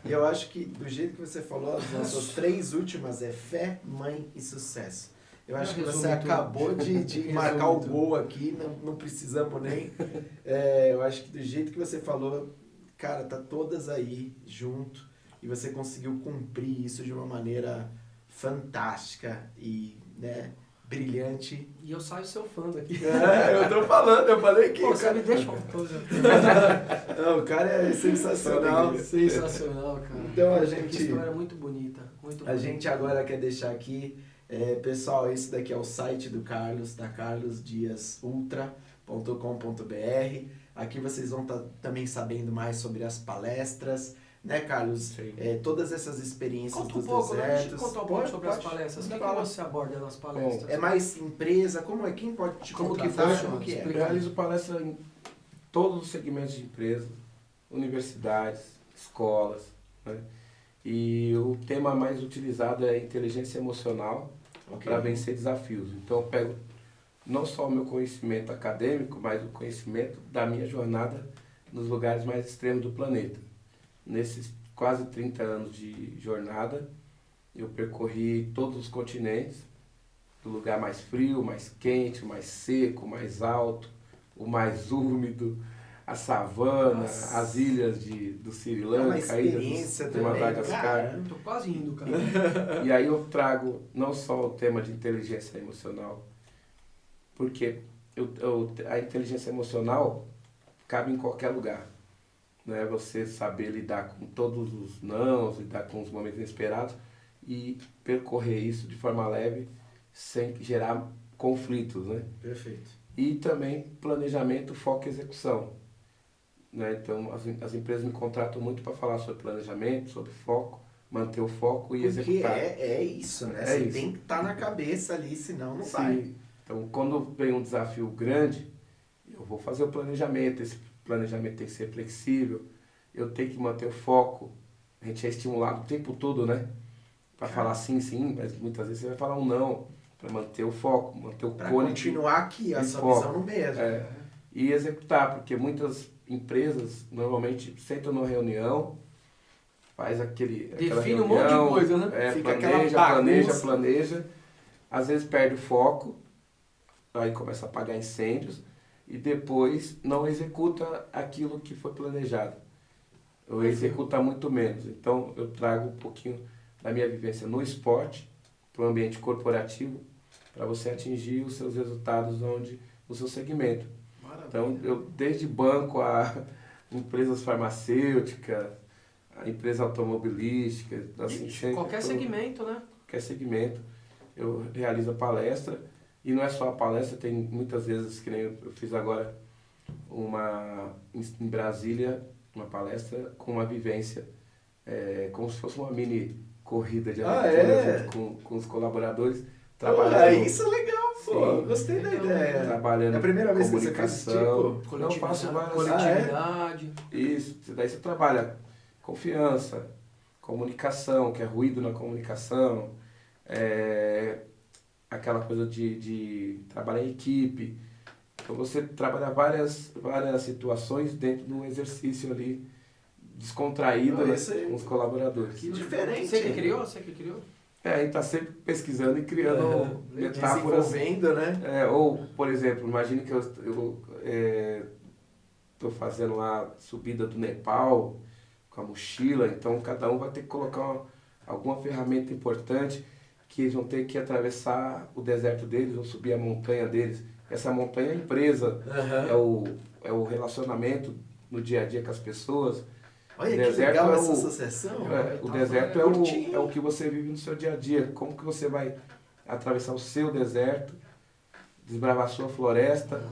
Speaker 1: E eu acho que, do jeito que você falou, as nossas 3 últimas é fé, mãe e sucesso. Eu acho que você acabou de marcar o gol aqui, não precisamos nem... eu acho que do jeito que você falou, cara, tá todas aí junto, e você conseguiu cumprir isso de uma maneira fantástica e, né, brilhante.
Speaker 2: E eu saio seu fã daqui.
Speaker 1: Eu tô falando, eu falei que...
Speaker 2: Pô, você me deixa um pouco.
Speaker 1: Não, o cara é sensacional.
Speaker 2: Sensacional, cara.
Speaker 1: Então a
Speaker 2: Que
Speaker 1: gente...
Speaker 2: história muito bonita. Muito bonita.
Speaker 1: A gente agora quer deixar aqui... pessoal, esse daqui é o site do Carlos, da carlosdiasultra.com.br. Aqui vocês vão estar também sabendo mais sobre as palestras, né, Carlos? Todas essas experiências dos desertos.
Speaker 2: Conta um pouco sobre as palestras. O que você aborda nas palestras?
Speaker 1: Bom, é mais empresa? Como é? Quem pode te contratar? Como que é?
Speaker 3: Eu realizo palestra em todos os segmentos de empresa, universidades, escolas, né? E o tema mais utilizado é inteligência emocional para vencer desafios. Então eu pego não só o meu conhecimento acadêmico, mas o conhecimento da minha jornada nos lugares mais extremos do planeta. Nesses quase 30 anos de jornada, eu percorri todos os continentes, do lugar mais frio, mais quente, mais seco, mais alto, o mais úmido, a savana, as ilhas do Sri Lanka, a ilha de Madagascar.
Speaker 2: Tô quase indo, cara.
Speaker 3: E aí eu trago não só o tema de inteligência emocional, porque a inteligência emocional cabe em qualquer lugar. Né? Você saber lidar com todos os nãos, lidar com os momentos inesperados e percorrer isso de forma leve, sem gerar conflitos. Né?
Speaker 1: Perfeito.
Speaker 3: E também planejamento, foco e execução. Né? Então, as empresas me contratam muito para falar sobre planejamento, sobre foco, manter o foco e executar.
Speaker 1: Porque é isso, né? Você tem que estar na cabeça ali, senão não vai.
Speaker 3: Então, quando vem um desafio grande, eu vou fazer o planejamento. Esse planejamento tem que ser flexível, eu tenho que manter o foco. A gente é estimulado o tempo todo, né? Para falar sim, mas muitas vezes você vai falar um não, para manter o foco, manter o
Speaker 1: para continuar aqui, a sua visão no mesmo.
Speaker 3: E executar, porque muitas empresas normalmente sentam numa reunião, faz define reunião,
Speaker 2: um monte de coisa, né?
Speaker 1: Fica
Speaker 3: planeja, às vezes perde o foco, aí começa a apagar incêndios e depois não executa aquilo que foi planejado. Ou executa muito menos. Então eu trago um pouquinho da minha vivência no esporte, para o ambiente corporativo, para você atingir os seus resultados no seu segmento. Maravilha. Então, desde banco a empresas farmacêuticas, a empresa automobilística, assim,
Speaker 2: qualquer segmento, né?
Speaker 3: Qualquer segmento, eu realizo a palestra. E não é só a palestra, tem muitas vezes, que nem eu fiz agora em Brasília, uma palestra com uma vivência, como se fosse uma mini corrida de aventura junto com os colaboradores.
Speaker 1: Isso é legal, pô. Gostei da ideia.
Speaker 3: Trabalhando
Speaker 1: é a primeira vez que você
Speaker 3: faz esse tipo?
Speaker 2: Não, faço várias. Coletividade.
Speaker 3: Isso, daí você trabalha confiança, comunicação, que é ruído na comunicação, aquela coisa de trabalhar em equipe, Então você trabalha várias situações dentro de um exercício ali descontraído, né, com os colaboradores.
Speaker 1: Que diferente.
Speaker 2: Você que criou? Você que criou?
Speaker 3: A gente está sempre pesquisando e criando metáforas.
Speaker 1: Desenvolvendo, né?
Speaker 3: Ou, por exemplo, imagine que eu estou fazendo a subida do Nepal com a mochila, então cada um vai ter que colocar alguma ferramenta importante que eles vão ter que atravessar o deserto deles, vão subir a montanha deles. Essa montanha é a empresa, é o relacionamento no dia a dia com as pessoas.
Speaker 1: Olha que legal essa associação.
Speaker 3: O deserto é o que você vive no seu dia a dia. Como que você vai atravessar o seu deserto, desbravar a sua floresta,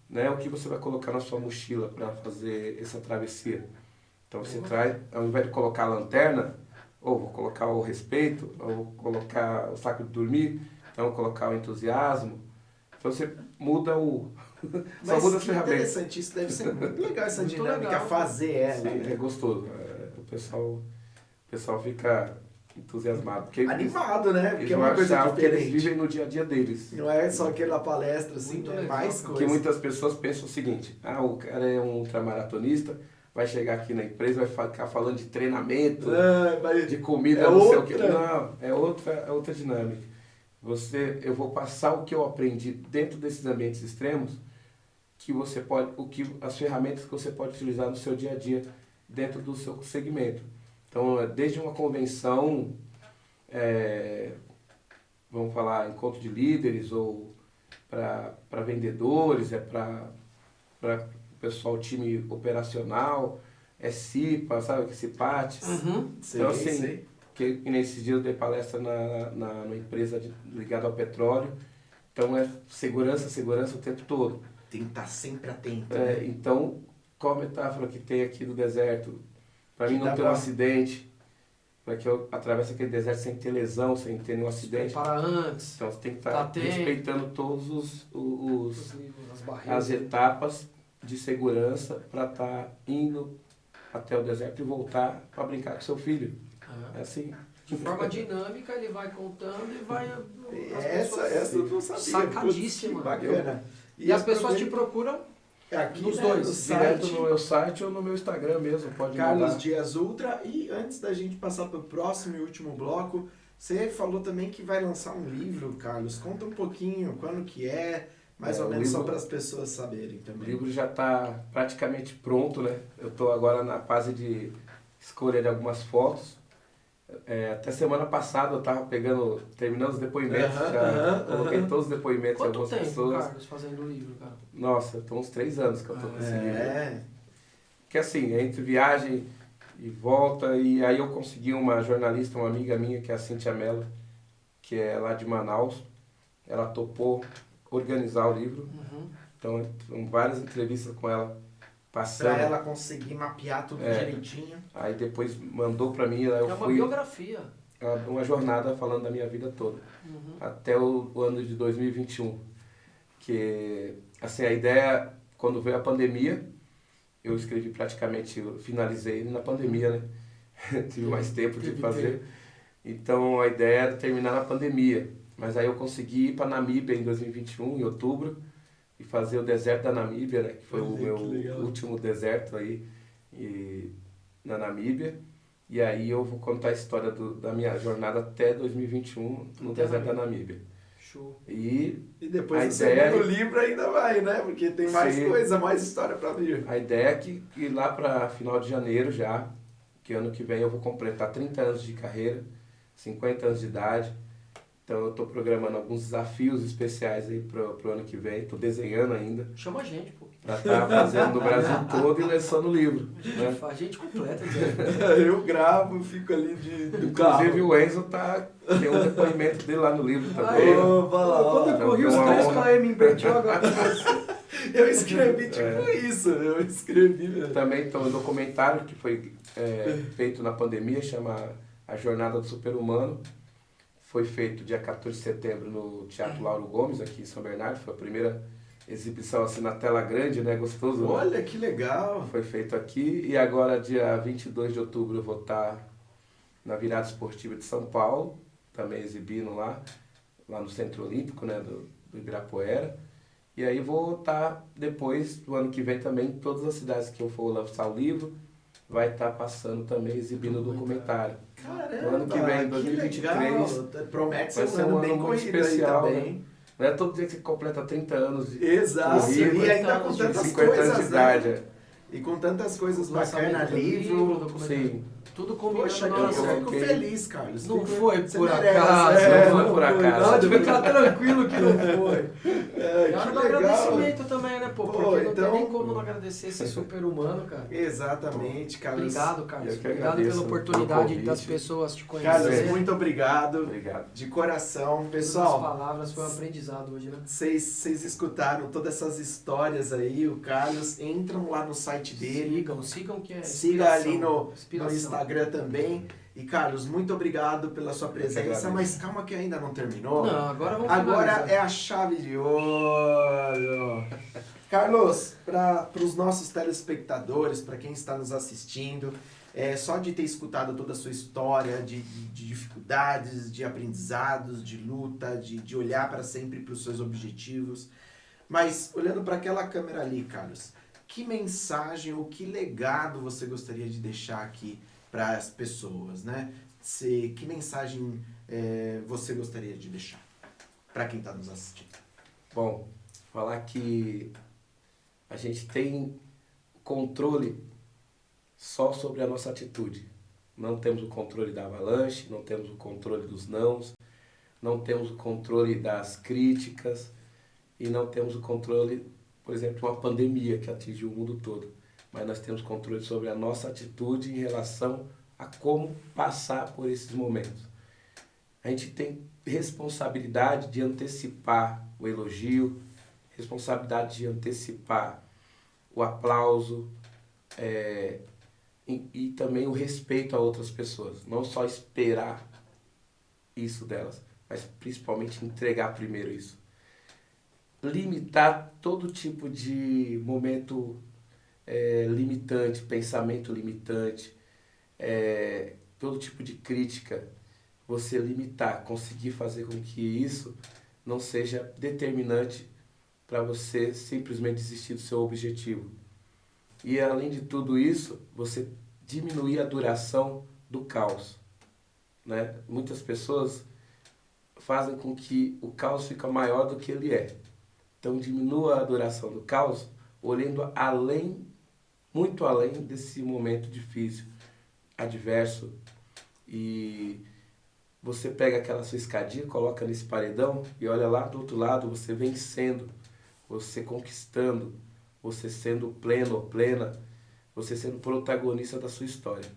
Speaker 3: né? O que você vai colocar na sua mochila para fazer essa travessia. Então você traz, ao invés de colocar a lanterna, ou vou colocar o respeito, ou vou colocar o saco de dormir, então vou colocar o entusiasmo. Então você muda só muda as ferramentas.
Speaker 1: Interessante, isso deve ser muito legal essa
Speaker 2: muito
Speaker 1: dinâmica,
Speaker 2: legal.
Speaker 1: fazer ela.
Speaker 3: Sim,
Speaker 1: né?
Speaker 3: é gostoso. O pessoal fica entusiasmado. Porque
Speaker 1: animado, né? Porque
Speaker 3: eles
Speaker 1: é uma coisa
Speaker 3: achar
Speaker 1: diferente.
Speaker 3: que eles vivem no dia a dia deles.
Speaker 1: Não é só aquela palestra, assim,
Speaker 2: Muito
Speaker 1: é
Speaker 2: legal,
Speaker 1: mais
Speaker 2: porque
Speaker 1: coisa.
Speaker 3: Porque muitas pessoas pensam o seguinte, o cara é um ultramaratonista, vai chegar aqui na empresa, vai ficar falando de treinamento, de comida, não sei o que. Não, é outra dinâmica. Eu vou passar o que eu aprendi dentro desses ambientes extremos, que você pode, as ferramentas que você pode utilizar no seu dia a dia dentro do seu segmento. Então, desde uma convenção, vamos falar, encontro de líderes ou para vendedores, para o pessoal, time operacional, CIPA, sabe, CIPATES.
Speaker 1: Sei,
Speaker 3: então, assim,
Speaker 1: sei.
Speaker 3: que nesses dias eu dei palestra numa empresa ligada ao petróleo, então é segurança o tempo todo.
Speaker 1: Tem que estar sempre atento. Né?
Speaker 3: Então, qual a metáfora que tem aqui do deserto? Para mim não ter um acidente, para que eu atravesse aquele deserto sem ter lesão, sem ter nenhum acidente.
Speaker 2: Para antes.
Speaker 3: Então você tem que estar respeitando todos as
Speaker 2: barreiras,
Speaker 3: etapas de segurança para estar indo até o deserto e voltar para brincar com seu filho. É assim.
Speaker 2: De forma dinâmica, ele vai contando e vai...
Speaker 1: Essa eu não sabia.
Speaker 2: Sacadíssima.
Speaker 1: Bacana.
Speaker 2: E as pessoas te procuram
Speaker 1: aqui
Speaker 2: nos
Speaker 1: né,
Speaker 2: dois.
Speaker 3: Direto no meu site ou no meu Instagram mesmo. Pode
Speaker 1: Carlos
Speaker 3: mandar.
Speaker 1: Dias Ultra. E antes da gente passar para o próximo e último bloco, você falou também que vai lançar um livro, Carlos. Conta um pouquinho, quando que é, mais ou menos só para as pessoas saberem também.
Speaker 3: O livro já está praticamente pronto, né? Eu estou agora na fase de escolha de algumas fotos. Até semana passada eu estava terminando os depoimentos, coloquei todos os depoimentos de algumas pessoas.
Speaker 2: Quanto tempo, Carlos, fazendo o livro, cara?
Speaker 3: Nossa, estão uns 3 anos que eu estou com esse livro. Que assim, entre viagem e volta, e aí eu consegui uma jornalista, uma amiga minha, que é a Cíntia Mello, que é lá de Manaus, ela topou organizar o livro, então são várias entrevistas com ela, passando.
Speaker 1: Para ela conseguir mapear tudo direitinho.
Speaker 3: Aí depois mandou para mim, eu
Speaker 2: uma biografia.
Speaker 3: Uma jornada falando da minha vida toda, até o ano de 2021. Que, assim, a ideia, quando veio a pandemia, eu escrevi praticamente, eu finalizei na pandemia, né? Tive mais tempo de fazer. Então a ideia era terminar na pandemia. Mas aí eu consegui ir para Namíbia em 2021, em outubro, e fazer o deserto da Namíbia, né? Que foi o meu último deserto aí na Namíbia. E aí eu vou contar a história da minha jornada até 2021 no deserto da Namíbia.
Speaker 2: Show.
Speaker 1: E depois o segundo livro ainda vai, né? Porque tem mais coisa, mais história para vir.
Speaker 3: A ideia é que lá para final de janeiro já, que ano que vem eu vou completar 30 anos de carreira, 50 anos de idade. Então eu estou programando alguns desafios especiais aí pro ano que vem, estou desenhando ainda.
Speaker 2: Chama a gente, pô.
Speaker 3: Pra estar fazendo no Brasil todo e lançando o livro.
Speaker 2: A gente completa.
Speaker 1: Eu gravo, fico ali do carro.
Speaker 3: Inclusive o Enzo tem um depoimento dele lá no livro também.
Speaker 2: Quando eu corri os 3 km em Bertioga,
Speaker 1: eu escrevi isso, eu escrevi mesmo.
Speaker 3: Também tem um documentário que foi feito na pandemia, chama A Jornada do Super-Humano. Foi feito dia 14 de setembro no Teatro Lauro Gomes, aqui em São Bernardo. Foi a primeira exibição assim na tela grande, né? Gostoso.
Speaker 1: Olha,
Speaker 3: né?
Speaker 1: Que legal!
Speaker 3: Foi feito aqui. E agora, dia 22 de outubro, eu vou estar na Virada Esportiva de São Paulo, também exibindo lá no Centro Olímpico, né? Do Ibirapuera. E aí vou estar depois, do ano que vem também, em todas as cidades que eu for lançar o livro, vai estar passando também, exibindo o documentário.
Speaker 1: Caramba,
Speaker 3: o ano que vem, 2023,
Speaker 1: promete ser
Speaker 3: vai ser um ano
Speaker 1: bem
Speaker 3: muito
Speaker 1: corrido
Speaker 3: especial,
Speaker 1: aí também.
Speaker 3: né? Não é todo dia que você completa 30 anos de
Speaker 1: Exato,
Speaker 3: corrida,
Speaker 1: e ainda com tantas
Speaker 3: 50 anos de
Speaker 1: coisas,
Speaker 3: idade.
Speaker 1: né? E com tantas coisas
Speaker 2: Lançamento
Speaker 1: bacanas,
Speaker 2: do
Speaker 1: livro.
Speaker 3: Sim.
Speaker 2: Tudo combinado.
Speaker 1: Poxa,
Speaker 2: na
Speaker 1: eu
Speaker 2: hora certa.
Speaker 1: fico feliz, Carlos.
Speaker 2: Não foi
Speaker 1: Você
Speaker 2: por
Speaker 1: merece,
Speaker 2: acaso.
Speaker 3: não foi por acaso.
Speaker 2: Pode ficar tranquilo que não foi.
Speaker 1: É,
Speaker 2: É hora
Speaker 1: que
Speaker 2: do
Speaker 1: legal.
Speaker 2: agradecimento também, né, pô?
Speaker 1: Pô,
Speaker 2: Porque não
Speaker 1: então-
Speaker 2: tem nem como não agradecer esse super-humano, cara.
Speaker 1: Exatamente, Carlos.
Speaker 2: Obrigado, Carlos.
Speaker 3: Eu que
Speaker 2: Obrigado
Speaker 3: agradeço
Speaker 2: pela
Speaker 3: pelo
Speaker 2: oportunidade
Speaker 3: convite.
Speaker 2: das pessoas te
Speaker 1: Carlos,
Speaker 2: conhecerem.
Speaker 1: muito obrigado.
Speaker 3: Obrigado.
Speaker 1: De coração.
Speaker 2: As
Speaker 1: Pessoal,
Speaker 2: palavras foi um aprendizado hoje, né?
Speaker 1: vocês escutaram todas essas histórias aí, o Carlos, entram lá no site dele.
Speaker 2: Sigam que é
Speaker 1: Siga ali
Speaker 2: inspiração,
Speaker 1: no
Speaker 2: inspiração.
Speaker 1: Instagram também. E Carlos, muito obrigado pela sua presença,
Speaker 3: agradeço.
Speaker 1: mas calma que ainda não terminou.
Speaker 2: Não, agora vamos
Speaker 1: Agora
Speaker 2: finalizar.
Speaker 1: é a chave de ouro. Carlos, para os nossos telespectadores, para quem está nos assistindo, só de ter escutado toda a sua história de dificuldades, de aprendizados, de luta, de olhar para sempre para os seus objetivos. Mas olhando para aquela câmera ali, Carlos, que mensagem ou que legado você gostaria de deixar aqui para as pessoas, né? Que mensagem você gostaria de deixar para quem está nos assistindo?
Speaker 3: Bom, falar que a gente tem controle só sobre a nossa atitude. Não temos o controle da avalanche, não temos o controle dos nãos, não temos o controle das críticas e não temos o controle, por exemplo, de uma pandemia que atingiu o mundo todo. Mas nós temos controle sobre a nossa atitude em relação a como passar por esses momentos. A gente tem responsabilidade de antecipar o elogio, responsabilidade de antecipar o aplauso e também o respeito a outras pessoas. Não só esperar isso delas, mas principalmente entregar primeiro isso. Limitar todo tipo de momento limitante, pensamento limitante, todo tipo de crítica, você limitar, conseguir fazer com que isso não seja determinante para você simplesmente desistir do seu objetivo. E além de tudo isso, você diminuir a duração do caos, né? Muitas pessoas fazem com que o caos fique maior do que ele é. Então diminua a duração do caos, olhando além, muito além desse momento difícil, adverso, e você pega aquela sua escadinha, coloca nesse paredão e olha lá do outro lado, você vencendo, você conquistando, você sendo pleno ou plena, você sendo protagonista da sua história.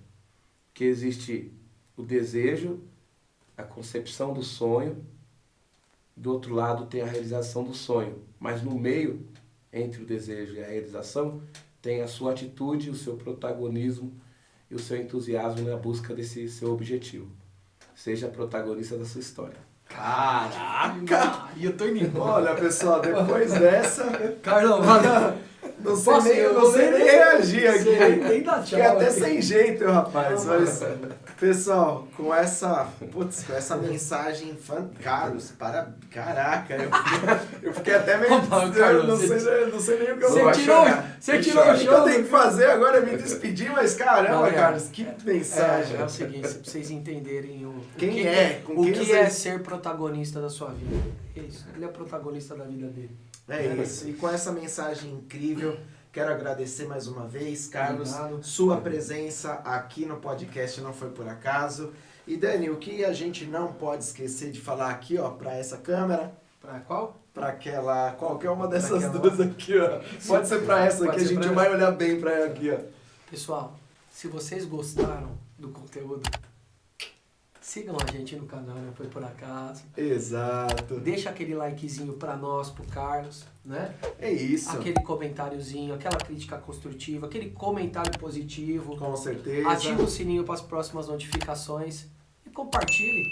Speaker 3: Porque existe o desejo, a concepção do sonho, do outro lado tem a realização do sonho, mas no meio, entre o desejo e a realização, tem a sua atitude, o seu protagonismo e o seu entusiasmo na busca desse seu objetivo. Seja protagonista da sua história.
Speaker 1: Caraca!
Speaker 2: E eu tô indo embora.
Speaker 1: Olha, pessoal, depois dessa,
Speaker 2: Carlão,
Speaker 1: não sei
Speaker 2: Posso-
Speaker 1: nem,
Speaker 2: eu
Speaker 1: não
Speaker 2: vou
Speaker 1: sei nem
Speaker 2: nem-
Speaker 1: reagir aqui.
Speaker 2: nem dar tchau.
Speaker 1: Fiquei até
Speaker 2: aqui.
Speaker 1: sem jeito, rapaz.
Speaker 2: Não,
Speaker 1: Mas, pessoal, com essa mensagem Carlos, caraca, eu fiquei até meio...
Speaker 2: Carlos,
Speaker 1: eu não sei nem o que eu vou
Speaker 2: Você tirou o
Speaker 1: O que eu
Speaker 2: show.
Speaker 1: tenho que fazer agora é me despedir, mas caramba,
Speaker 2: Não,
Speaker 1: Carlos, que mensagem.
Speaker 2: É o seguinte, pra vocês entenderem o
Speaker 1: Quem
Speaker 2: que
Speaker 1: é, com
Speaker 2: o
Speaker 1: quem
Speaker 2: que
Speaker 1: você-
Speaker 2: é ser protagonista da sua vida. É isso, ele é protagonista da vida dele.
Speaker 1: É isso. E com essa mensagem incrível, quero agradecer mais uma vez, Carlos.
Speaker 2: Obrigado.
Speaker 1: Sua presença aqui no podcast não foi por acaso. E Dani, o que a gente não pode esquecer de falar aqui, ó, para essa câmera,
Speaker 2: Pra qual?
Speaker 1: para aquela, qualquer uma dessas
Speaker 2: aquela.
Speaker 1: duas aqui, ó. Pode ser para essa
Speaker 2: Pode
Speaker 1: aqui, a
Speaker 2: ser
Speaker 1: gente
Speaker 2: pra
Speaker 1: vai olhar bem para ela aqui, ó.
Speaker 2: Pessoal, se vocês gostaram do conteúdo, sigam a gente no canal, não foi por acaso.
Speaker 1: Exato.
Speaker 2: Deixa aquele likezinho pra nós, pro Carlos, né?
Speaker 1: É isso.
Speaker 2: Aquele comentáriozinho, aquela crítica construtiva, aquele comentário positivo.
Speaker 1: Com certeza.
Speaker 2: Ativa o sininho para as próximas notificações e compartilhe.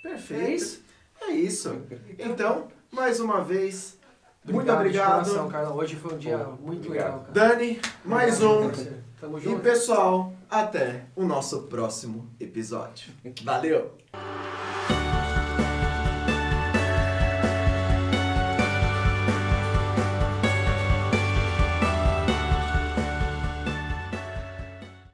Speaker 1: Perfeito.
Speaker 2: É isso?
Speaker 1: É isso. Então, mais uma vez, muito
Speaker 2: De
Speaker 1: obrigado.
Speaker 2: coração, Carlão. Hoje foi um dia
Speaker 3: Bom,
Speaker 2: muito
Speaker 3: obrigado.
Speaker 2: legal, cara.
Speaker 1: Dani, mais um.
Speaker 2: Tamo
Speaker 1: E
Speaker 2: junto.
Speaker 1: pessoal, até o nosso próximo episódio. Valeu!